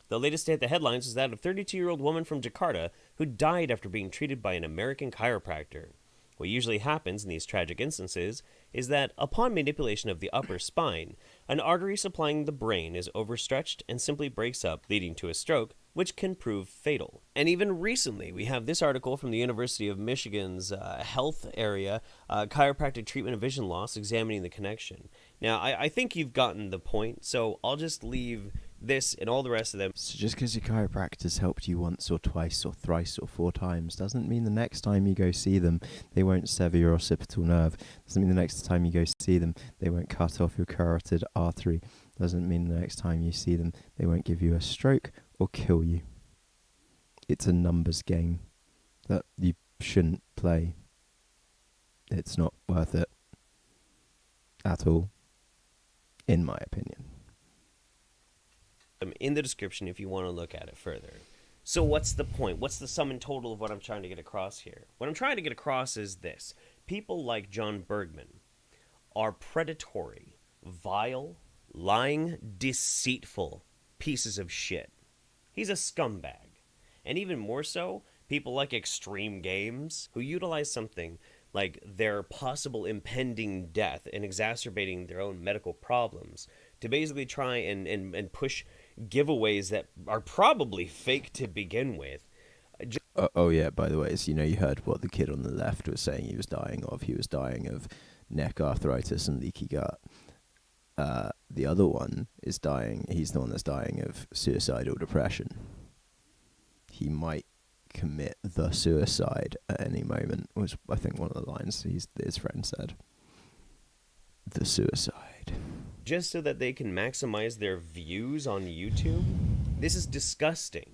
The latest to hit the headlines is that of a 32-year-old woman from Jakarta who died after being treated by an American chiropractor. What usually happens in these tragic instances is that upon manipulation of the upper spine, an artery supplying the brain is overstretched and simply breaks up, leading to a stroke, which can prove fatal. And even recently, we have this article from the University of Michigan's health area, chiropractic treatment of vision loss, examining the connection. Now, I think you've gotten the point, so I'll just leave this and all the rest of them. So just because your chiropractor's helped you once or twice or thrice or 4 times doesn't mean the next time you go see them they won't sever your occipital nerve. Doesn't mean the next time you go see them they won't cut off your carotid artery. Doesn't mean the next time you see them they won't give you a stroke or kill you. It's a numbers game that you shouldn't play. It's not worth it at all, in my opinion. In the description if you want to look at it further. So what's the point? What's the sum and total of what I'm trying to get across here? What I'm trying to get across is this. People like John Bergman are predatory, vile, lying, deceitful pieces of shit. He's a scumbag. And even more so, people like Extreme Games, who utilize something like their possible impending death and exacerbating their own medical problems to basically try and push giveaways that are probably fake to begin with. Oh yeah, by the way, so you heard what the kid on the left was saying he was dying of. He was dying of neck arthritis and leaky gut. The other one is dying, he's the one that's dying of suicidal depression. He might commit the suicide at any moment, was I think one of the lines his friend said. The suicide. Just so that they can maximize their views on YouTube? This is disgusting.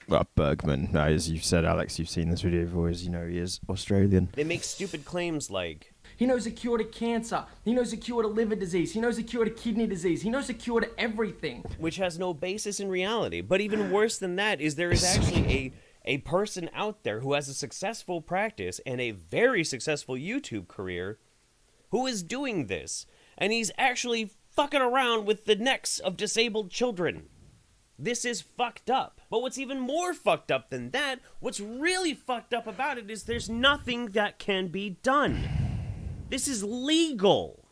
Well, Bergman, as you said, Alex, you've seen this video before, as you know, he is Australian. They make stupid claims like, he knows a cure to cancer. He knows a cure to liver disease. He knows a cure to kidney disease. He knows a cure to everything. Which has no basis in reality. But even worse than that is there is actually a person out there who has a successful practice and a very successful YouTube career who is doing this. And he's actually fucking around with the necks of disabled children. This is fucked up. But what's even more fucked up than that, what's really fucked up about it is there's nothing that can be done. This is legal.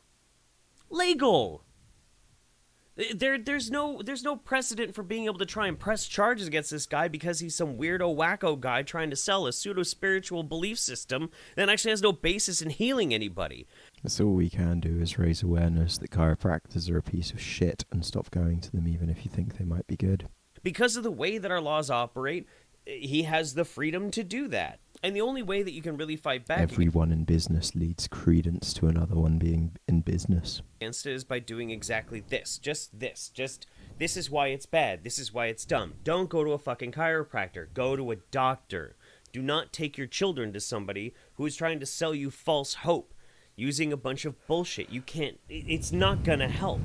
Legal. There's no precedent for being able to try and press charges against this guy because he's some weirdo wacko guy trying to sell a pseudo-spiritual belief system that actually has no basis in healing anybody. That's all we can do is raise awareness that chiropractors are a piece of shit and stop going to them even if you think they might be good. Because of the way that our laws operate, he has the freedom to do that. And the only way that you can really fight back Everyone in business leads credence to another one being in business. against it is by doing exactly this. Just this. This is why it's bad. This is why it's dumb. Don't go to a fucking chiropractor. Go to a doctor. Do not take your children to somebody who is trying to sell you false hope using a bunch of bullshit. You can't... It's not gonna help.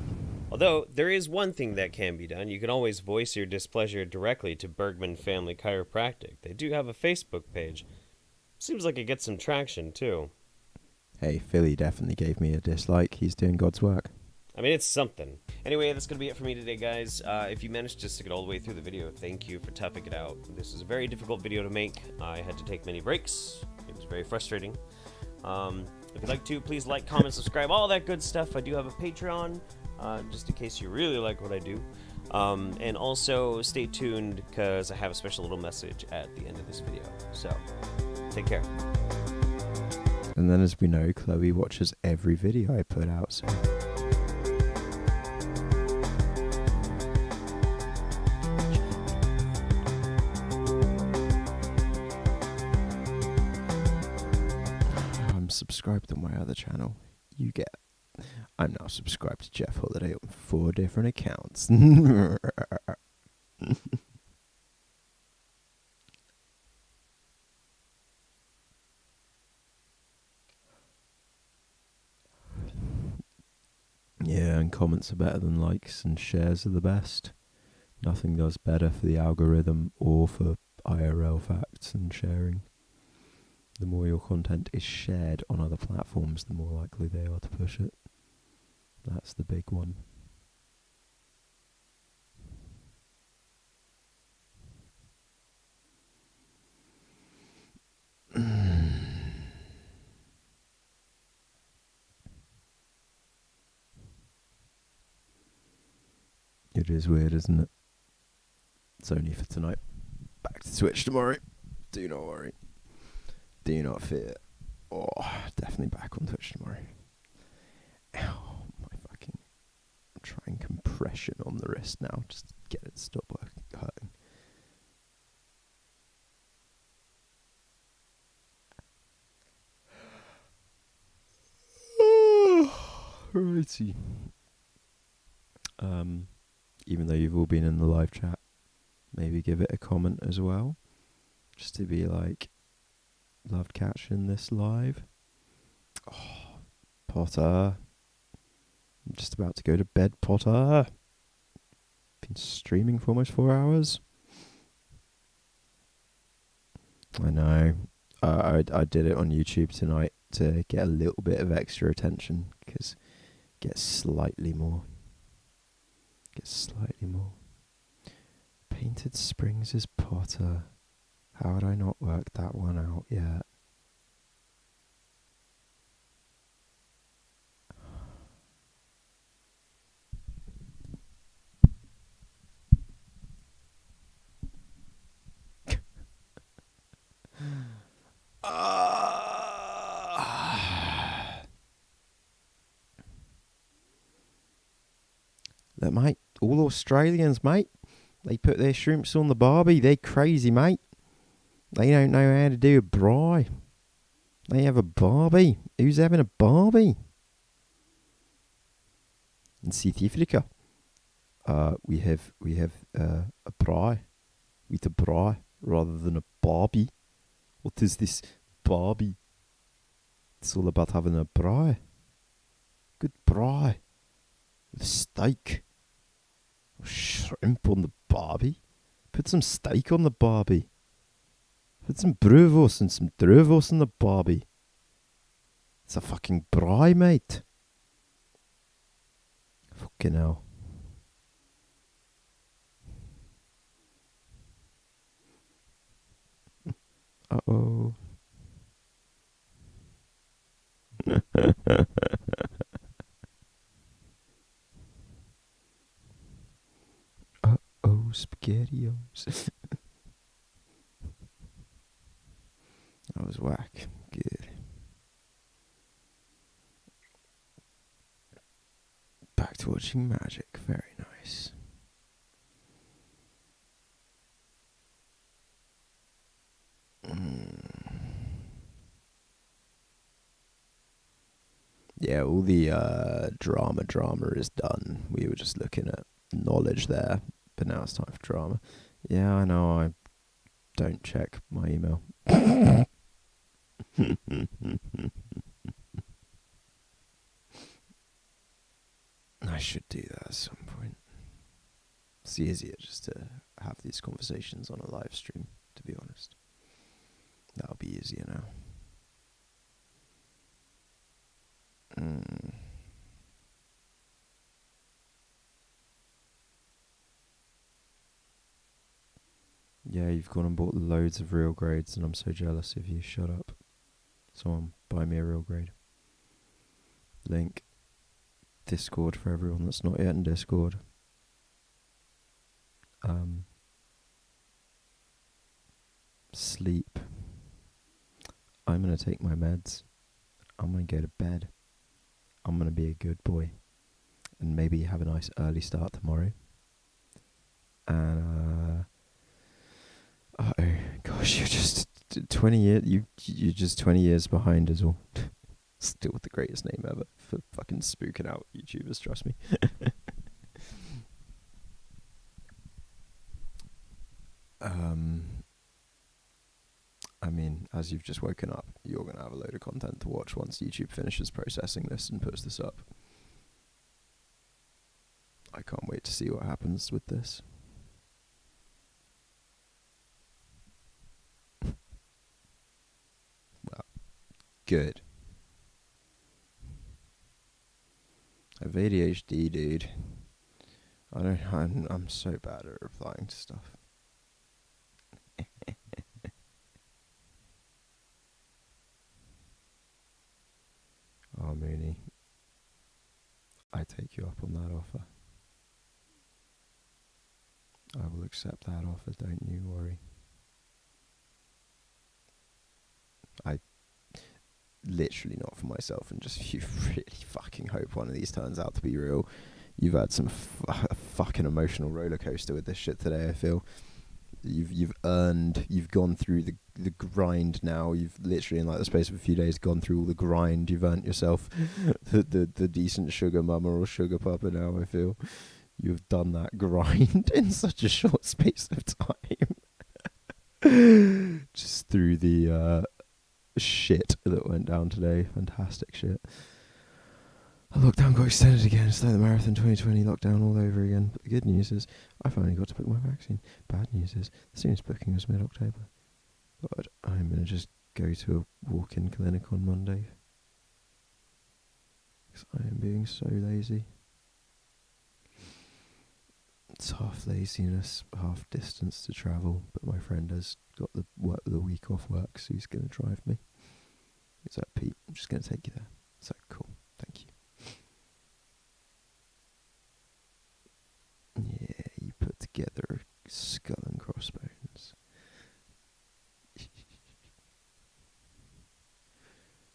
Although, there is one thing that can be done. You can always voice your displeasure directly to Bergman Family Chiropractic. They do have a Facebook page. Seems like it gets some traction, too. Hey, Philly definitely gave me a dislike. He's doing God's work. I mean, it's something. Anyway, that's going to be it for me today, guys. If you managed to stick it all the way through the video, thank you for toughing it out. This is a very difficult video to make. I had to take many breaks. It was very frustrating. If you'd like to, please like, comment, subscribe, all that good stuff. I do have a Patreon, just in case you really like what I do. And also, stay tuned, because I have a special little message at the end of this video. So, take care. And then, as we know, Chloe watches every video I put out, so... subscribed to my other channel. I'm now subscribed to Jeff Holiday on 4 different accounts. Yeah, and comments are better than likes, and shares are the best. Nothing does better for the algorithm or for IRL facts than sharing. The more your content is shared on other platforms, the more likely they are to push it. That's the big one. It is weird, isn't it? It's only for tonight. Back to Twitch tomorrow. Do not worry. Do not fear. Oh, definitely back on Twitch tomorrow. Ow, my fucking... I'm trying compression on the wrist now, just to get it to stop hurting. Righty. Even though you've all been in the live chat, maybe give it a comment as well. Just to be like... Loved catching this live. Oh, Potter. I'm just about to go to bed, Potter. Been streaming for almost 4 hours. I know. I did it on YouTube tonight to get a little bit of extra attention, because get slightly more. Painted Springs is Potter. How would I not work that one out yet? Look, mate, all Australians, mate, they put their shrimps on the barbie. They're crazy, mate. They don't know how to do a braai. They have a barbie. Who's having a barbie? In South Africa, we have a braai. With a braai rather than a barbie. What is this barbie? It's all about having a braai. Good braai. With steak. Or shrimp on the barbie. Put some steak on the barbie. Put some brewwurst and some druwurst on the barbie. It's a fucking braai, mate. Fucking hell. Uh-oh. Uh-oh, SpaghettiOs. That was whack. Good. Back to watching magic. Very nice. Yeah, all the drama is done. We were just looking at knowledge there, but now it's time for drama. Yeah, I know, I don't check my email. I should do that at some point. It's easier just to have these conversations on a live stream, to be honest. That'll be easier now. Yeah, you've gone and bought loads of real grades, and I'm so jealous of you. Shut up. Someone buy me a real grade. Link. Discord for everyone that's not yet in Discord. Sleep. I'm gonna take my meds. I'm gonna go to bed. I'm gonna be a good boy. And maybe have a nice early start tomorrow. And oh gosh, you're just 20 years. You're just 20 years behind us all. Still the greatest name ever for fucking spooking out YouTubers. Trust me. I mean, as you've just woken up, you're gonna have a load of content to watch once YouTube finishes processing this and puts this up. I can't wait to see what happens with this. Well, good. I have ADHD, dude. I'm so bad at replying to stuff. Oh, Mooney. I take you up on that offer. I will accept that offer, don't you worry. I literally not for myself, and just you really fucking hope one of these turns out to be real. You've had some fucking emotional roller coaster with this shit today, I feel. You've gone through the grind now. You've literally in like the space of a few days gone through all the grind. You've earned yourself the decent sugar mama or sugar papa now, I feel. You've done that grind in such a short space of time. Just through the shit that went down today. Fantastic shit. Lockdown got extended again. It's like the Marathon 2020 lockdown all over again. But the good news is I finally got to book my vaccine. Bad news is the soonest booking was mid-October. But I'm going to just go to a walk-in clinic on Monday. Because I am being so lazy. It's half laziness, half distance to travel. But my friend has got the week off work, so he's going to drive me. He's like, Pete, I'm just going to take you there. It's like, cool, thank you. Yeah, you put together a skull and crossbones.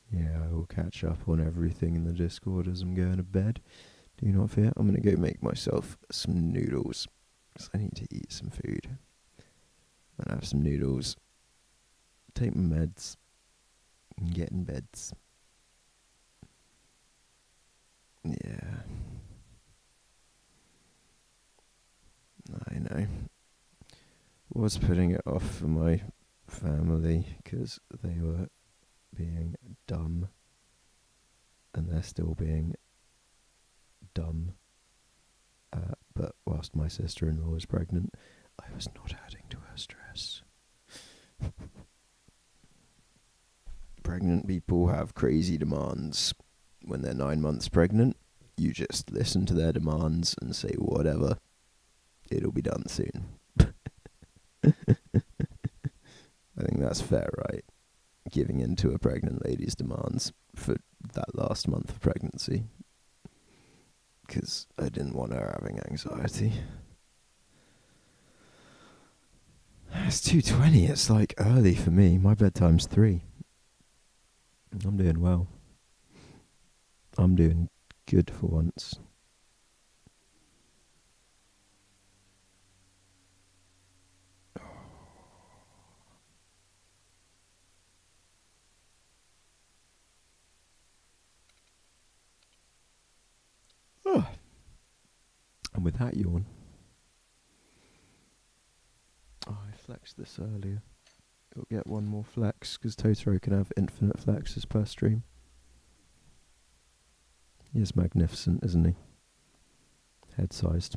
Yeah, I will catch up on everything in the Discord as I'm going to bed. Do not fear, I'm going to go make myself some noodles. Because I need to eat some food. I'm going to have some noodles. Take my meds. And get in beds. Yeah. I know. Was putting it off for my family because they were being dumb. And they're still being dumb. But whilst my sister-in-law was pregnant, I was not adding to her stress. Pregnant people have crazy demands. When they're 9 months pregnant, you just listen to their demands and say whatever. It'll be done soon. I think that's fair, right? Giving in to a pregnant lady's demands for that last month of pregnancy. Because I didn't want her having anxiety. It's 2:20, it's like early for me. My bedtime's 3. I'm doing well. I'm doing good for once. with that yawn. Oh, I flexed this earlier. It'll get one more flex, because Totoro can have infinite flexes per stream. He is magnificent, isn't he? Head-sized.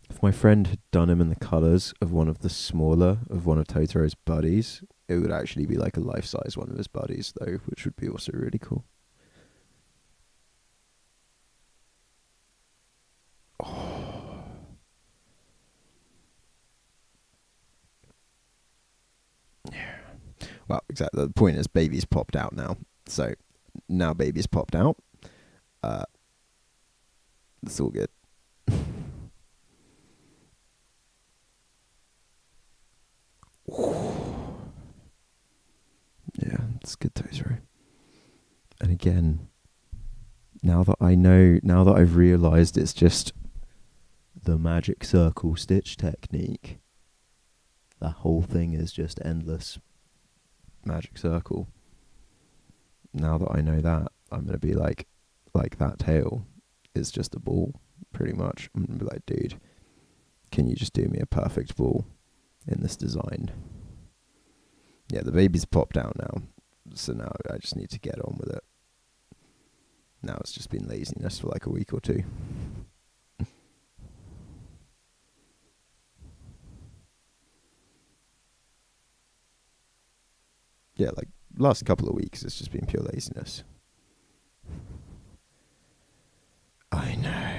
If my friend had done him in the colours of one of the smaller of one of Totoro's buddies, it would actually be like a life-size one of his buddies, though, which would be also really cool. Oh. Yeah. Well, exactly. The point is, baby's popped out now. So, now baby's popped out. It's all good. Yeah, it's good, Totoro. And again, now that I've realised it's just the magic circle stitch technique, the whole thing is just endless magic circle. Now that I know that, I'm going to be like that tail is just a ball, pretty much. I'm going to be like, dude, can you just do me a perfect ball in this design? Yeah, the baby's popped out now, so now I just need to get on with it. Now it's just been laziness for like a week or two. Yeah, like last couple of weeks it's just been pure laziness. I know.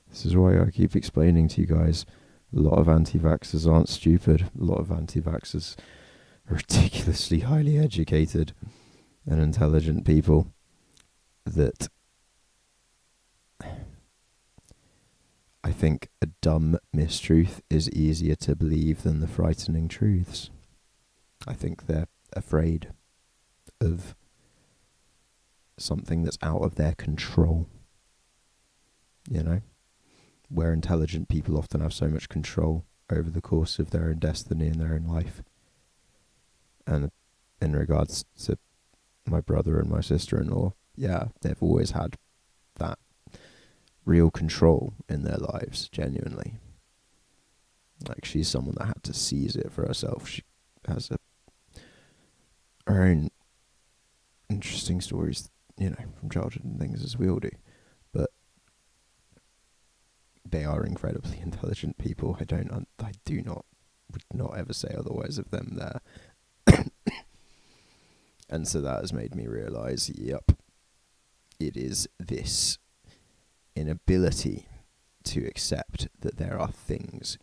This is why I keep explaining to you guys, a lot of anti-vaxxers aren't stupid. A lot of anti-vaxxers are ridiculously highly educated and intelligent people that I think a dumb mistruth is easier to believe than the frightening truths. I think they're afraid of something that's out of their control. You know? Where intelligent people often have so much control over the course of their own destiny and their own life. And in regards to my brother and my sister-in-law, yeah, they've always had that real control in their lives, genuinely. Like, she's someone that had to seize it for herself. She has her own interesting stories, you know, from childhood and things, as we all do. But they are incredibly intelligent people. I would not ever say otherwise of them there. And so that has made me realise, yep, it is this inability to accept that there are things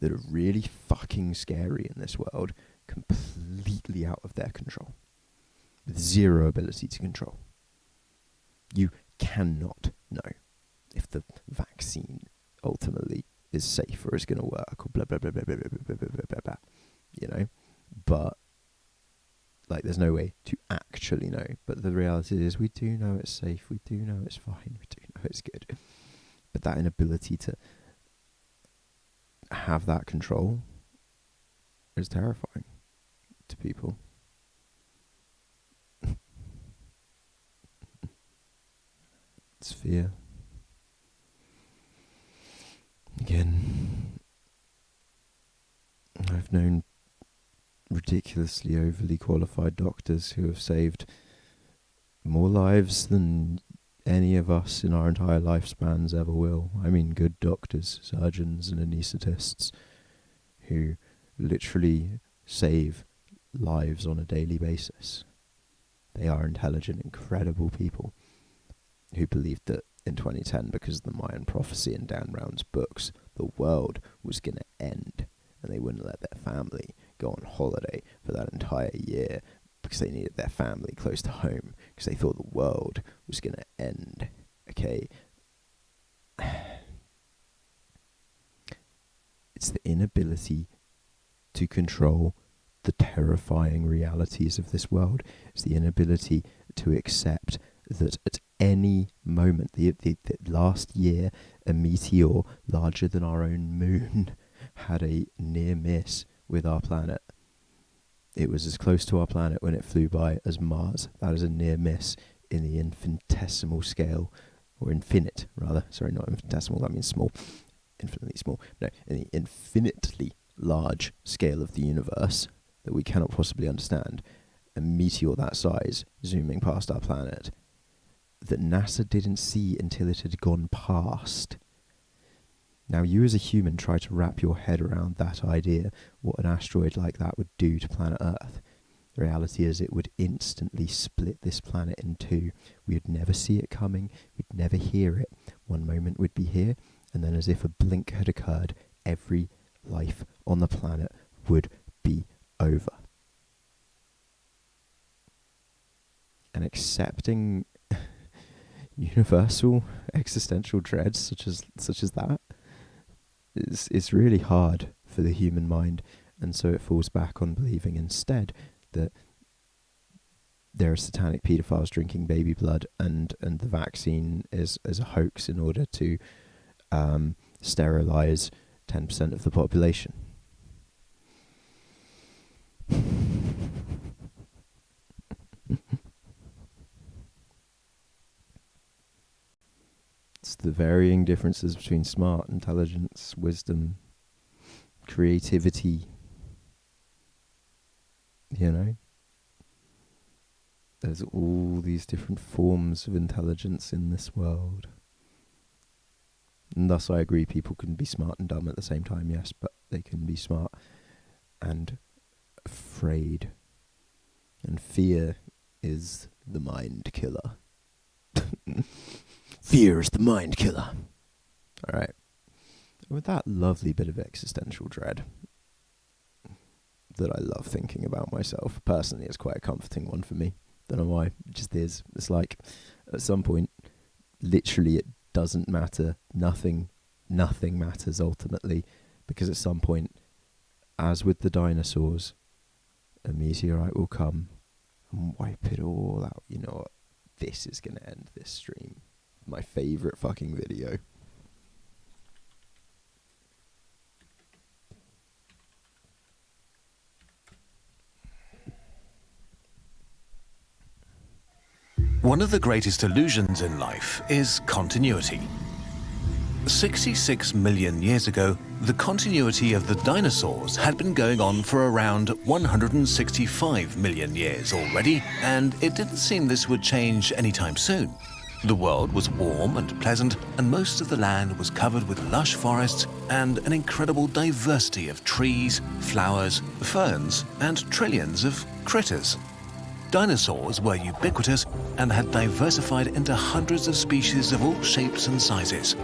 that are really fucking scary in this world, completely out of their control, with zero ability to control. You cannot know if the vaccine ultimately is safe or is going to work, or blah, blah, blah, blah, blah, blah, blah, blah, blah, blah, blah, you know? But, like, there's no way to actually know. But the reality is, we do know it's safe, we do know it's fine, we do know it's good. But that inability to have that control is terrifying to people. It's fear. Again, I've known ridiculously overly qualified doctors who have saved more lives than any of us in our entire lifespans ever will. I mean, good doctors, surgeons and anaesthetists who literally save lives on a daily basis. They are intelligent, incredible people who believed that in 2010, because of the Mayan prophecy in Dan Brown's books, the world was going to end, and they wouldn't let their family go on holiday for that entire year because they needed their family close to home, because they thought the world was going to end. Okay? It's the inability to control the terrifying realities of this world. It's the inability to accept that at any moment. The last year, a meteor larger than our own moon had a near miss with our planet. It was as close to our planet when it flew by as Mars. That is a near miss in the infinitesimal scale, or infinite, rather. Sorry, not infinitesimal, that means small. Infinitely small. No, in the infinitely large scale of the universe that we cannot possibly understand. A meteor that size zooming past our planet that NASA didn't see until it had gone past. Now, you as a human try to wrap your head around that idea, what an asteroid like that would do to planet Earth. The reality is it would instantly split this planet in two. We would never see it coming, we'd never hear it. One moment we'd be here, and then as if a blink had occurred, every life on the planet would be over. And accepting universal existential dreads such as that is really hard for the human mind, and so it falls back on believing instead that there are satanic paedophiles drinking baby blood, and the vaccine is a hoax in order to sterilize 10% of the population. It's the varying differences between smart, intelligence, wisdom, creativity. You know? There's all these different forms of intelligence in this world. And thus I agree people can be smart and dumb at the same time, yes, but they can be smart and afraid. And fear is the mind killer. Fear is the mind killer. Alright. With that lovely bit of existential dread that I love thinking about myself, personally it's quite a comforting one for me. Don't know why, it just is. It's like, at some point, literally it doesn't matter. Nothing matters ultimately, because at some point, as with the dinosaurs, a meteorite will come and wipe it all out. You know what? This is going to end this stream. My favourite fucking video. One of the greatest illusions in life is continuity. 66 million years ago, the continuity of the dinosaurs had been going on for around 165 million years already, and it didn't seem this would change anytime soon. The world was warm and pleasant, and most of the land was covered with lush forests and an incredible diversity of trees, flowers, ferns, and trillions of critters. Dinosaurs were ubiquitous and had diversified into hundreds of species of all shapes and sizes.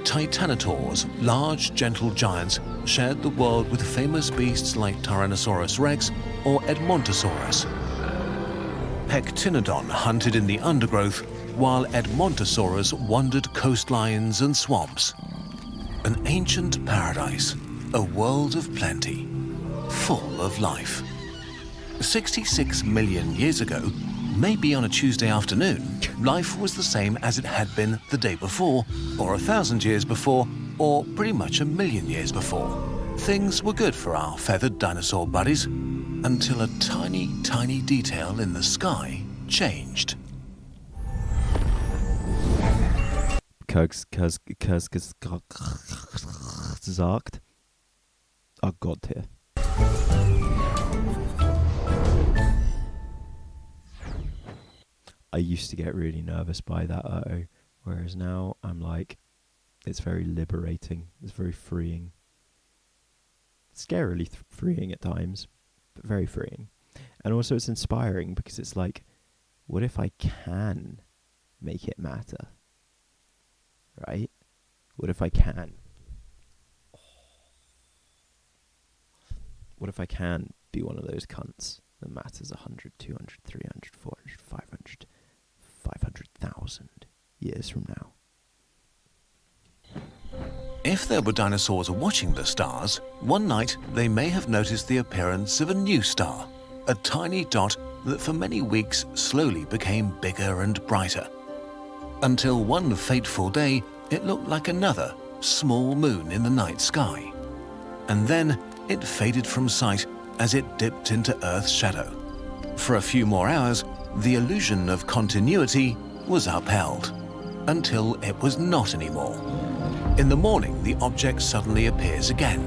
Titanosaurs, large, gentle giants, shared the world with famous beasts like Tyrannosaurus rex or Edmontosaurus. Pectinodon hunted in the undergrowth, while Edmontosaurus wandered coastlines and swamps. An ancient paradise, a world of plenty, full of life. 66 million years ago, maybe on a Tuesday afternoon, life was the same as it had been the day before, or 1,000 years before, or pretty much 1,000,000 years before. Things were good for our feathered dinosaur buddies, until a tiny, tiny detail in the sky changed. Gesagt. Oh Gott hier. I used to get really nervous by that, whereas now I'm like, it's very liberating, it's very freeing. Scarily freeing at times, but very freeing. And also it's inspiring because it's like, what if I can make it matter? Right? What if I can? What if I can be one of those cunts that matters 100, 200, 300, 400, 500, 500,000 years from now? If there were dinosaurs watching the stars, one night they may have noticed the appearance of a new star, a tiny dot that for many weeks slowly became bigger and brighter. until one fateful day it looked like another small moon in the night sky. And then it faded from sight as it dipped into Earth's shadow. For a few more hours, the illusion of continuity was upheld, until it was not anymore. In the morning, the object suddenly appears again,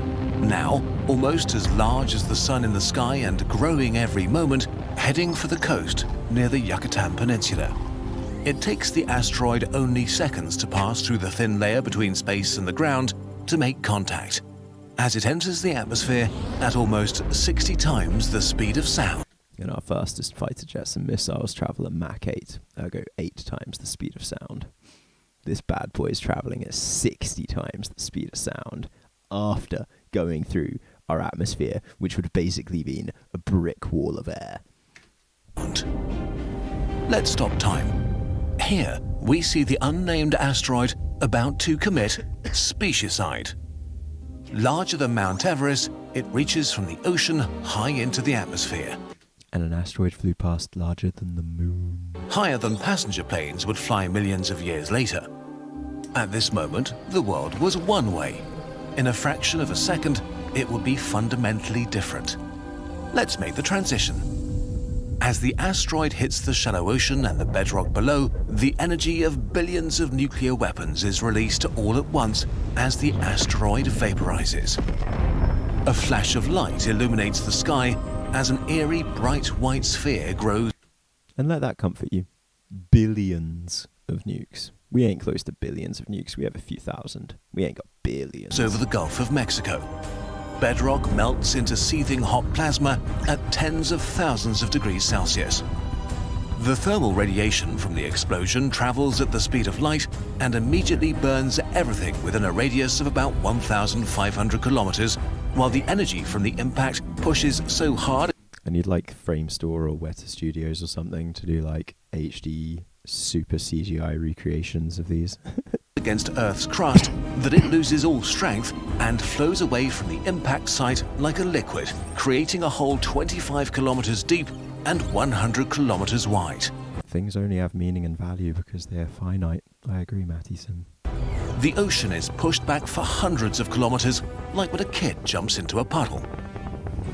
now almost as large as the sun in the sky and growing every moment, heading for the coast near the Yucatan Peninsula. It takes the asteroid only seconds to pass through the thin layer between space and the ground to make contact, as it enters the atmosphere at almost 60 times the speed of sound. And our fastest fighter jets and missiles travel at Mach 8, ergo 8 times the speed of sound. This bad boy is traveling at 60 times the speed of sound after going through our atmosphere, which would basically been a brick wall of air. Let's stop time. Here, we see the unnamed asteroid about to commit speciescide. Larger than Mount Everest, it reaches from the ocean high into the atmosphere. And an asteroid flew past larger than the moon. Higher than passenger planes would fly millions of years later. At this moment, the world was one way. In a fraction of a second, it would be fundamentally different. Let's make the transition. As the asteroid hits the shallow ocean and the bedrock below, the energy of billions of nuclear weapons is released all at once as the asteroid vaporizes. A flash of light illuminates the sky as an eerie bright white sphere grows. And let that comfort you. Billions of nukes. We ain't close to billions of nukes. We have a few thousand. We ain't got billions. Over the Gulf of Mexico. Bedrock melts into seething hot plasma at tens of thousands of degrees Celsius. The thermal radiation from the explosion travels at the speed of light and immediately burns everything within a radius of about 1,500 kilometers, while the energy from the impact pushes so hard. And you'd like Framestore or Weta Studios or something to do like HD super CGI recreations of these. Against Earth's crust that it loses all strength and flows away from the impact site like a liquid, creating a hole 25 kilometers deep and 100 kilometers wide. Things only have meaning and value because they are finite. I agree, Mattison. The ocean is pushed back for hundreds of kilometers, like when a kid jumps into a puddle.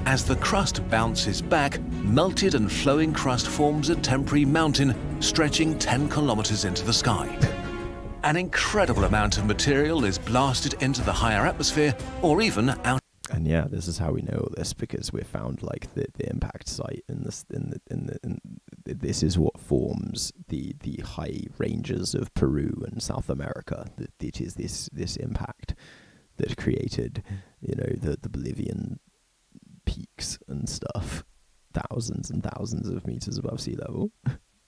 As the crust bounces back, melted and flowing crust forms a temporary mountain stretching 10 kilometers into the sky. An incredible amount of material is blasted into the higher atmosphere or even out. And yeah, this is how we know all this, because we found like the impact site this is what forms the high ranges of Peru and South America. That it is this impact that created, the Bolivian peaks and stuff, thousands and thousands of meters above sea level.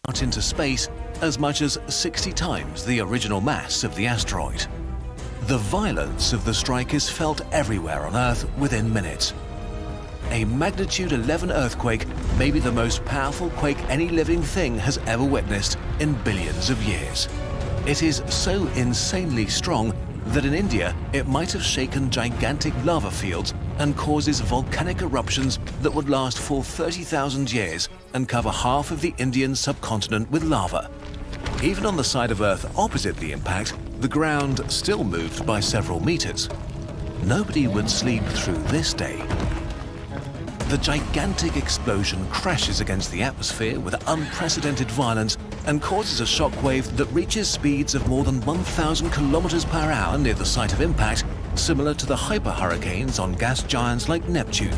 Out into space as much as 60 times the original mass of the asteroid. The violence of the strike is felt everywhere on Earth within minutes. A magnitude 11 earthquake may be the most powerful quake any living thing has ever witnessed in billions of years. It is so insanely strong that in India it might have shaken gigantic lava fields and causes volcanic eruptions that would last for 30,000 years and cover half of the Indian subcontinent with lava. Even on the side of Earth opposite the impact, the ground still moved by several meters. Nobody would sleep through this day. The gigantic explosion crashes against the atmosphere with unprecedented violence and causes a shockwave that reaches speeds of more than 1,000 kilometers per hour near the site of impact, similar to the hyperhurricanes on gas giants like Neptune.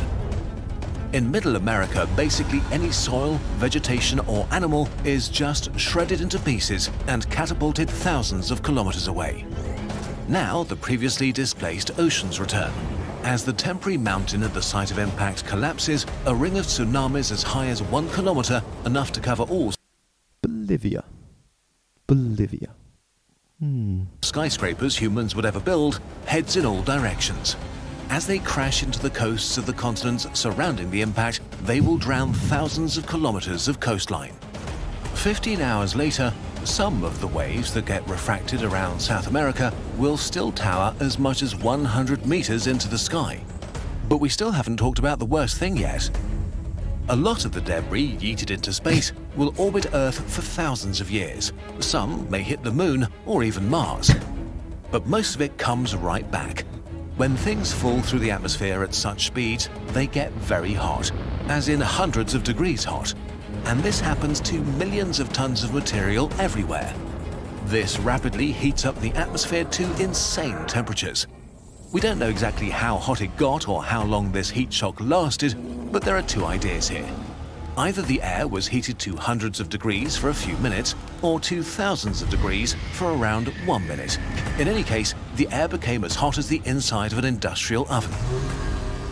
In Middle America, basically any soil, vegetation or animal is just shredded into pieces and catapulted thousands of kilometers away. Now the previously displaced oceans return. As the temporary mountain at the site of impact collapses, a ring of tsunamis as high as 1 kilometer, enough to cover all Bolivia. skyscrapers humans would ever build, heads in all directions. As they crash into the coasts of the continents surrounding the impact, they will drown thousands of kilometers of coastline. 15 hours later, some of the waves that get refracted around South America will still tower as much as 100 meters into the sky. But we still haven't talked about the worst thing yet. A lot of the debris yeeted into space will orbit Earth for thousands of years. Some may hit the Moon or even Mars. But most of it comes right back. When things fall through the atmosphere at such speeds, they get very hot, as in hundreds of degrees hot. And this happens to millions of tons of material everywhere. This rapidly heats up the atmosphere to insane temperatures. We don't know exactly how hot it got or how long this heat shock lasted, but there are two ideas here. Either the air was heated to hundreds of degrees for a few minutes, or to thousands of degrees for around 1 minute. In any case, the air became as hot as the inside of an industrial oven.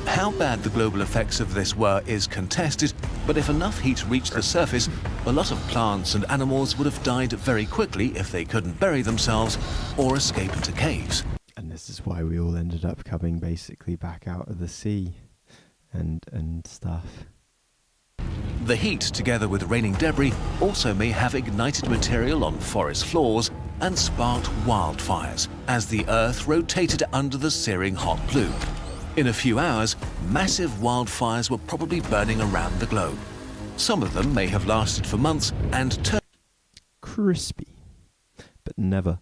How bad the global effects of this were is contested, but if enough heat reached the surface, a lot of plants and animals would have died very quickly if they couldn't bury themselves or escape into caves. And this is why we all ended up coming basically back out of the sea and stuff. The heat, together with raining debris, also may have ignited material on forest floors and sparked wildfires as the Earth rotated under the searing hot plume. In a few hours, massive wildfires were probably burning around the globe. Some of them may have lasted for months and turned crispy, but never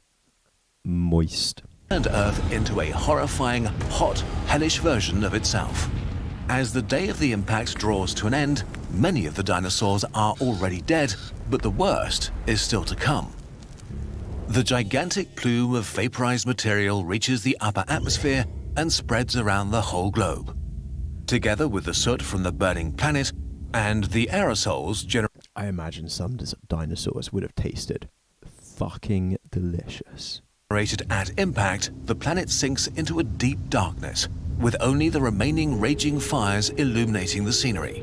moist. Earth into a horrifying, hot, hellish version of itself. As the day of the impact draws to an end, many of the dinosaurs are already dead, but the worst is still to come. The gigantic plume of vaporized material reaches the upper atmosphere and spreads around the whole globe. Together with the soot from the burning planet and the aerosols I imagine some dinosaurs would have tasted fucking delicious. Generated at impact, the planet sinks into a deep darkness, with only the remaining raging fires illuminating the scenery.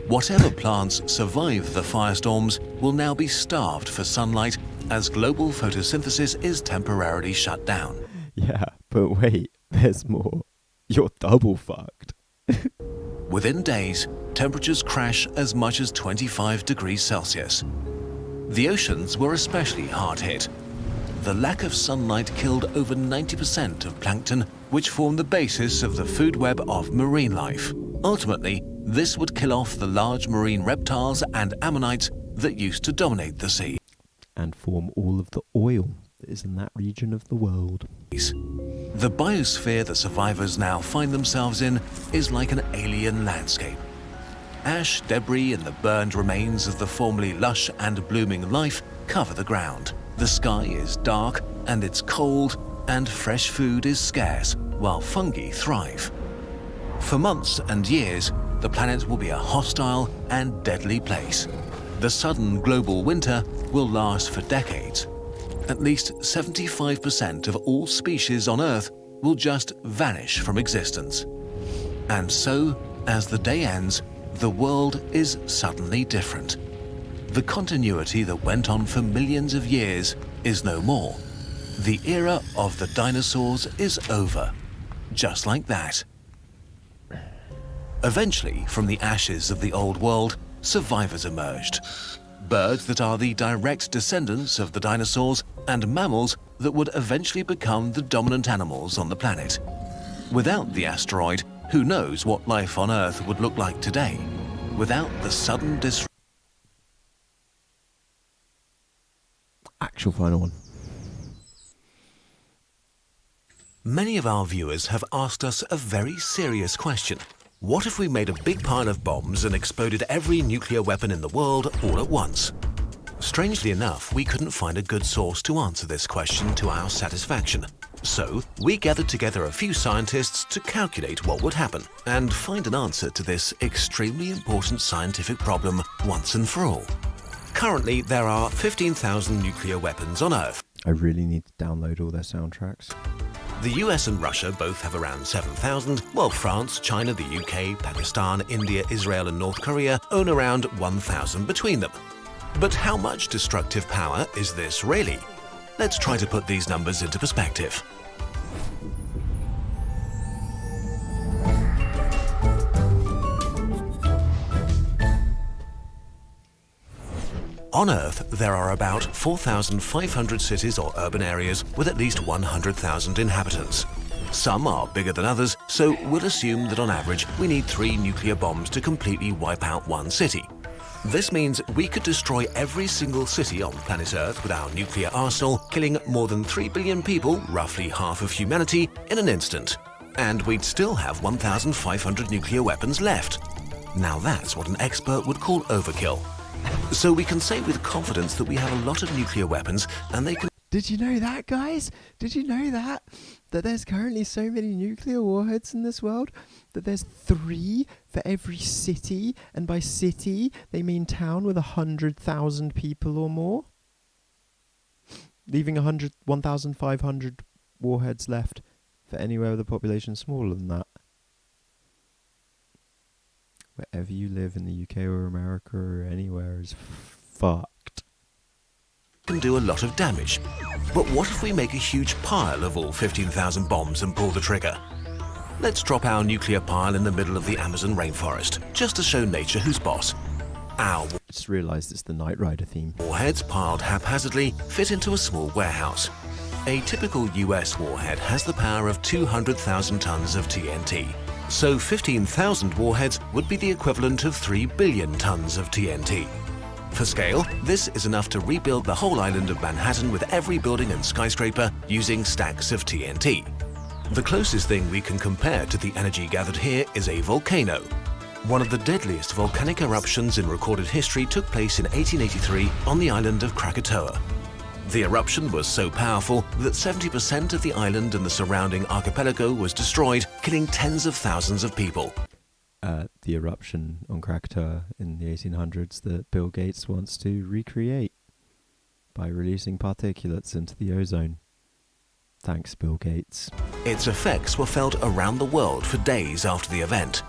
Whatever plants survive the firestorms will now be starved for sunlight as global photosynthesis is temporarily shut down. Yeah, but wait, there's more. You're double fucked. Within days, temperatures crash as much as 25 degrees Celsius. The oceans were especially hard hit. The lack of sunlight killed over 90% of plankton, which form the basis of the food web of marine life. Ultimately, this would kill off the large marine reptiles and ammonites that used to dominate the sea. And form all of the oil that is in that region of the world. The biosphere the survivors now find themselves in is like an alien landscape. Ash, debris, and the burned remains of the formerly lush and blooming life cover the ground. The sky is dark and it's cold, and fresh food is scarce, while fungi thrive. For months and years, the planet will be a hostile and deadly place. The sudden global winter will last for decades. At least 75% of all species on Earth will just vanish from existence. And so, as the day ends, the world is suddenly different. The continuity that went on for millions of years is no more. The era of the dinosaurs is over. Just like that. Eventually, from the ashes of the old world, survivors emerged. Birds that are the direct descendants of the dinosaurs and mammals that would eventually become the dominant animals on the planet. Without the asteroid, who knows what life on Earth would look like today? Without the sudden disruption. Actual final one. Many of our viewers have asked us a very serious question. What if we made a big pile of bombs and exploded every nuclear weapon in the world all at once? Strangely enough, we couldn't find a good source to answer this question to our satisfaction. So, we gathered together a few scientists to calculate what would happen and find an answer to this extremely important scientific problem once and for all. Currently, there are 15,000 nuclear weapons on Earth. I really need to download all their soundtracks. The US and Russia both have around 7,000, while France, China, the UK, Pakistan, India, Israel and North Korea own around 1,000 between them. But how much destructive power is this really? Let's try to put these numbers into perspective. On Earth, there are about 4,500 cities or urban areas with at least 100,000 inhabitants. Some are bigger than others, so we'll assume that on average we need 3 nuclear bombs to completely wipe out one city. This means we could destroy every single city on planet Earth with our nuclear arsenal, killing more than 3 billion people, roughly half of humanity, in an instant. And we'd still have 1,500 nuclear weapons left. Now that's what an expert would call overkill. So we can say with confidence that we have a lot of nuclear weapons and they can... Did you know that, guys? Did you know that? That there's currently so many nuclear warheads in this world that there's 3 for every city, and by city they mean town with 100,000 people or more, leaving 1,500 warheads left for anywhere with a population smaller than that. Wherever you live in the UK or America or anywhere is fucked. Can do a lot of damage. But what if we make a huge pile of all 15,000 bombs and pull the trigger? Let's drop our nuclear pile in the middle of the Amazon rainforest, just to show nature who's boss. Our just realised it's the Knight Rider theme. Warheads piled haphazardly fit into a small warehouse. A typical US warhead has the power of 200,000 tons of TNT. So 15,000 warheads would be the equivalent of 3 billion tons of TNT. For scale, this is enough to rebuild the whole island of Manhattan with every building and skyscraper using stacks of TNT. The closest thing we can compare to the energy gathered here is a volcano. One of the deadliest volcanic eruptions in recorded history took place in 1883 on the island of Krakatoa. The eruption was so powerful that 70% of the island and the surrounding archipelago was destroyed, killing tens of thousands of people. The eruption on Krakatoa in the 1800s that Bill Gates wants to recreate by releasing particulates into the ozone. Thanks, Bill Gates. Its effects were felt around the world for days after the event.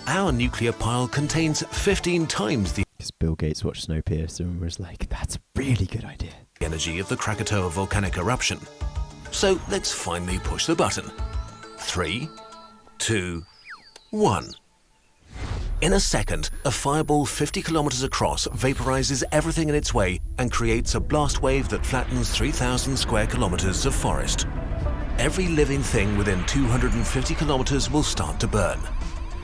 Our nuclear pile contains 15 times the... Because Bill Gates watched Snowpiercer and was like, that's a really good idea. ...energy of the Krakatoa volcanic eruption. So let's finally push the button. 3, 2, 1. In a second, a fireball 50 kilometers across vaporizes everything in its way and creates a blast wave that flattens 3,000 square kilometers of forest. Every living thing within 250 kilometers will start to burn.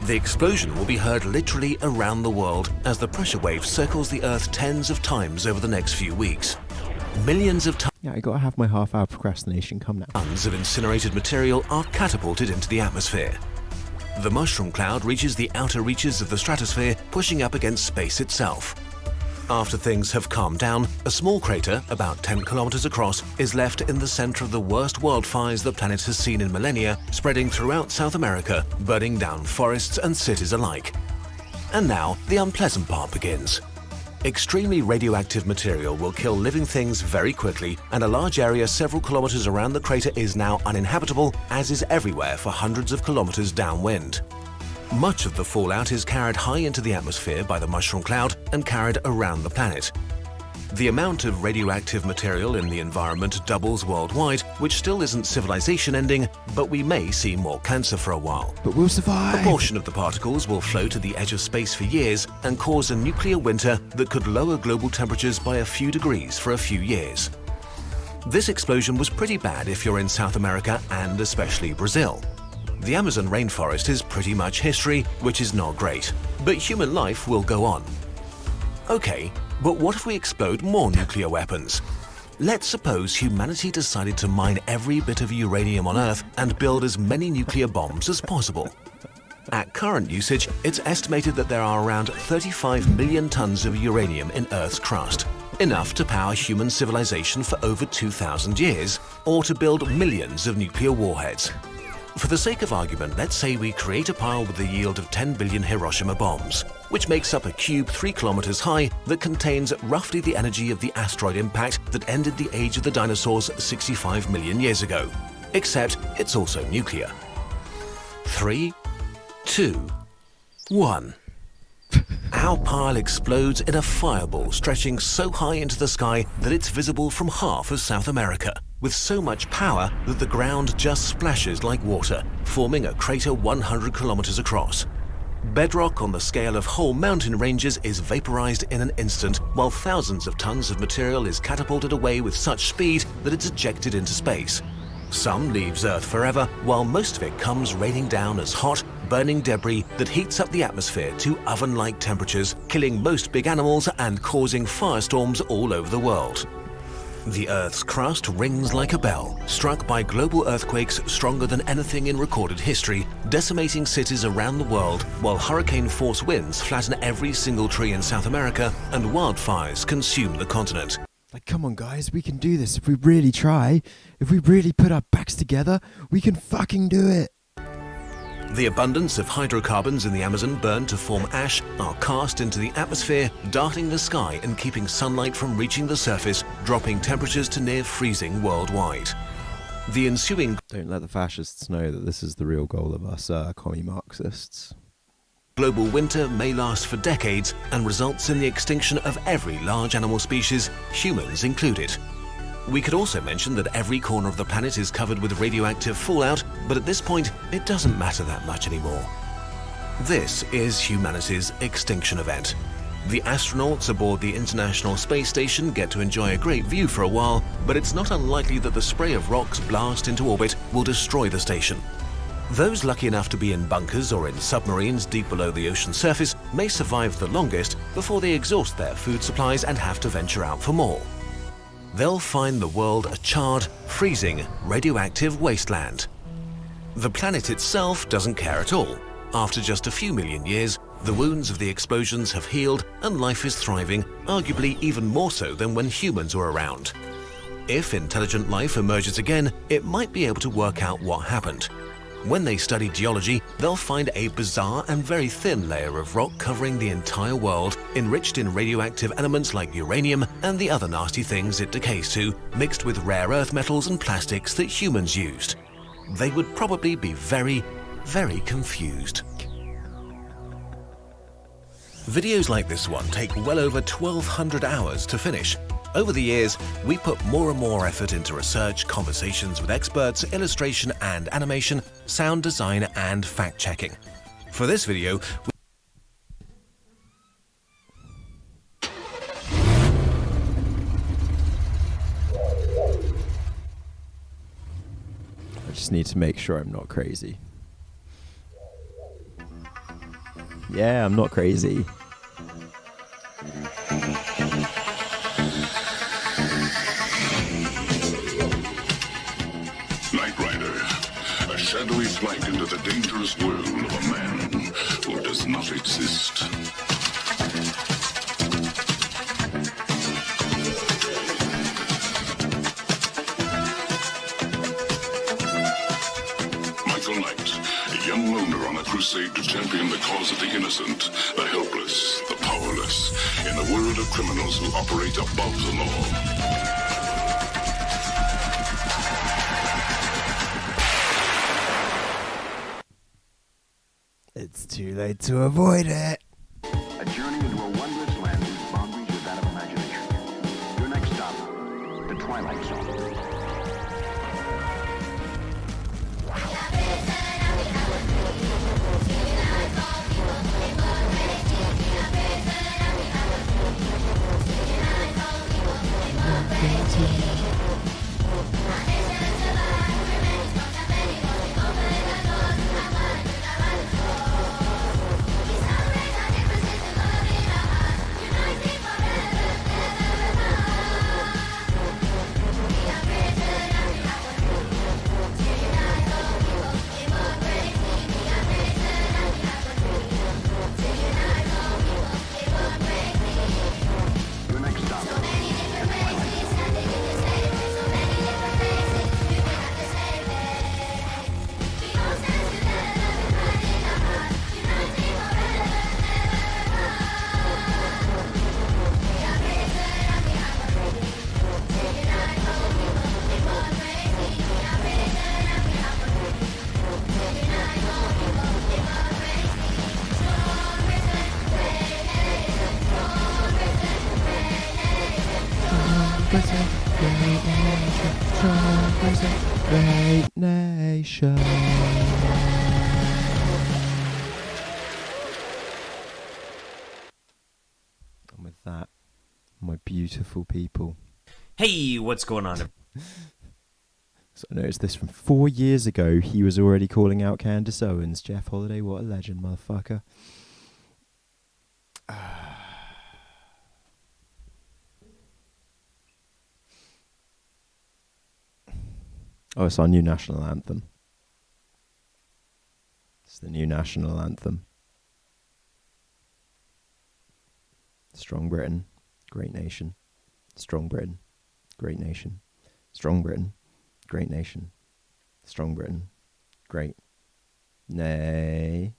The explosion will be heard literally around the world as the pressure wave circles the Earth tens of times over the next few weeks. Millions of tons... Yeah, I gotta have my half-hour procrastination come now. Tons of incinerated material are catapulted into the atmosphere. The mushroom cloud reaches the outer reaches of the stratosphere, pushing up against space itself. After things have calmed down, a small crater, about 10 kilometers across, is left in the center of the worst wildfires the planet has seen in millennia, spreading throughout South America, burning down forests and cities alike. And now, the unpleasant part begins. Extremely radioactive material will kill living things very quickly, and a large area several kilometers around the crater is now uninhabitable, as is everywhere for hundreds of kilometers downwind. Much of the fallout is carried high into the atmosphere by the mushroom cloud and carried around the planet. The amount of radioactive material in the environment doubles worldwide, which still isn't civilization ending, but we may see more cancer for a while. But we'll survive! A portion of the particles will float to the edge of space for years and cause a nuclear winter that could lower global temperatures by a few degrees for a few years. This explosion was pretty bad if you're in South America and especially Brazil. The Amazon rainforest is pretty much history, which is not great, but human life will go on. Okay, but what if we explode more nuclear weapons? Let's suppose humanity decided to mine every bit of uranium on Earth and build as many nuclear bombs as possible. At current usage, it's estimated that there are around 35 million tons of uranium in Earth's crust, enough to power human civilization for over 2,000 years, or to build millions of nuclear warheads. For the sake of argument, let's say we create a pile with a yield of 10 billion Hiroshima bombs, which makes up a cube 3 kilometers high that contains roughly the energy of the asteroid impact that ended the age of the dinosaurs 65 million years ago. Except it's also nuclear. 3, 2, 1. Our pile explodes in a fireball stretching so high into the sky that it's visible from half of South America, with so much power that the ground just splashes like water, forming a crater 100 kilometers across. Bedrock on the scale of whole mountain ranges is vaporized in an instant, while thousands of tons of material is catapulted away with such speed that it's ejected into space. Some leaves Earth forever, while most of it comes raining down as hot, burning debris that heats up the atmosphere to oven-like temperatures, killing most big animals and causing firestorms all over the world. The Earth's crust rings like a bell, struck by global earthquakes stronger than anything in recorded history, decimating cities around the world, while hurricane-force winds flatten every single tree in South America and wildfires consume the continent. Like, come on, guys, we can do this. If we really try, if we really put our backs together, we can fucking do it. The abundance of hydrocarbons in the Amazon burn to form ash are cast into the atmosphere, darting the sky and keeping sunlight from reaching the surface, dropping temperatures to near freezing worldwide. The ensuing... Don't let the fascists know that this is the real goal of us commie Marxists. Global winter may last for decades and results in the extinction of every large animal species, humans included. We could also mention that every corner of the planet is covered with radioactive fallout, but at this point, it doesn't matter that much anymore. This is humanity's extinction event. The astronauts aboard the International Space Station get to enjoy a great view for a while, but it's not unlikely that the spray of rocks blast into orbit will destroy the station. Those lucky enough to be in bunkers or in submarines deep below the ocean surface may survive the longest before they exhaust their food supplies and have to venture out for more. They'll find the world a charred, freezing, radioactive wasteland. The planet itself doesn't care at all. After just a few million years, the wounds of the explosions have healed and life is thriving, arguably even more so than when humans were around. If intelligent life emerges again, it might be able to work out what happened. When they study geology, they'll find a bizarre and very thin layer of rock covering the entire world, enriched in radioactive elements like uranium and the other nasty things it decays to, mixed with rare earth metals and plastics that humans used. They would probably be very, very confused. Videos like this one take well over 1,200 hours to finish. Over the years, we put more and more effort into research, conversations with experts, illustration and animation, sound design and fact-checking. For this video, I just need to make sure I'm not crazy. Yeah, I'm not crazy. Shadowy flight into the dangerous world of a man who does not exist. Michael Knight, a young loner on a crusade to champion the cause of the innocent, the helpless, the powerless, in a world of criminals who operate above the law. It's too late to avoid it. A journey into a wondrous land whose boundaries are that of imagination. Your next stop, the Twilight Zone. Great nation. And with that, my beautiful people. Hey, what's going on? So I noticed this from 4 years ago. He was already calling out Candace Owens. Jeff Holiday, what a legend, motherfucker. Oh, it's our new national anthem. It's the new national anthem. Strong Britain, great nation. Strong Britain, great nation. Strong Britain, great nation. Strong Britain, great nation.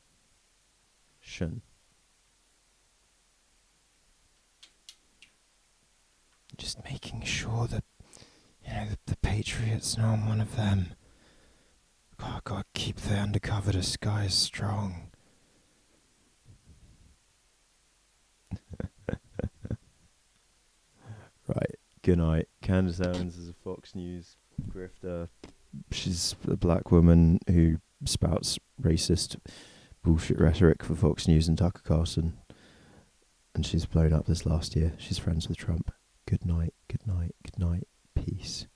Just making sure that, you know, the Patriots know I'm one of them. God, God, keep the undercover disguise strong. Right, good night. Candace Owens is a Fox News grifter. She's a black woman who spouts racist bullshit rhetoric for Fox News and Tucker Carlson. And she's blown up this last year. She's friends with Trump. Good night, good night, good night. Peace.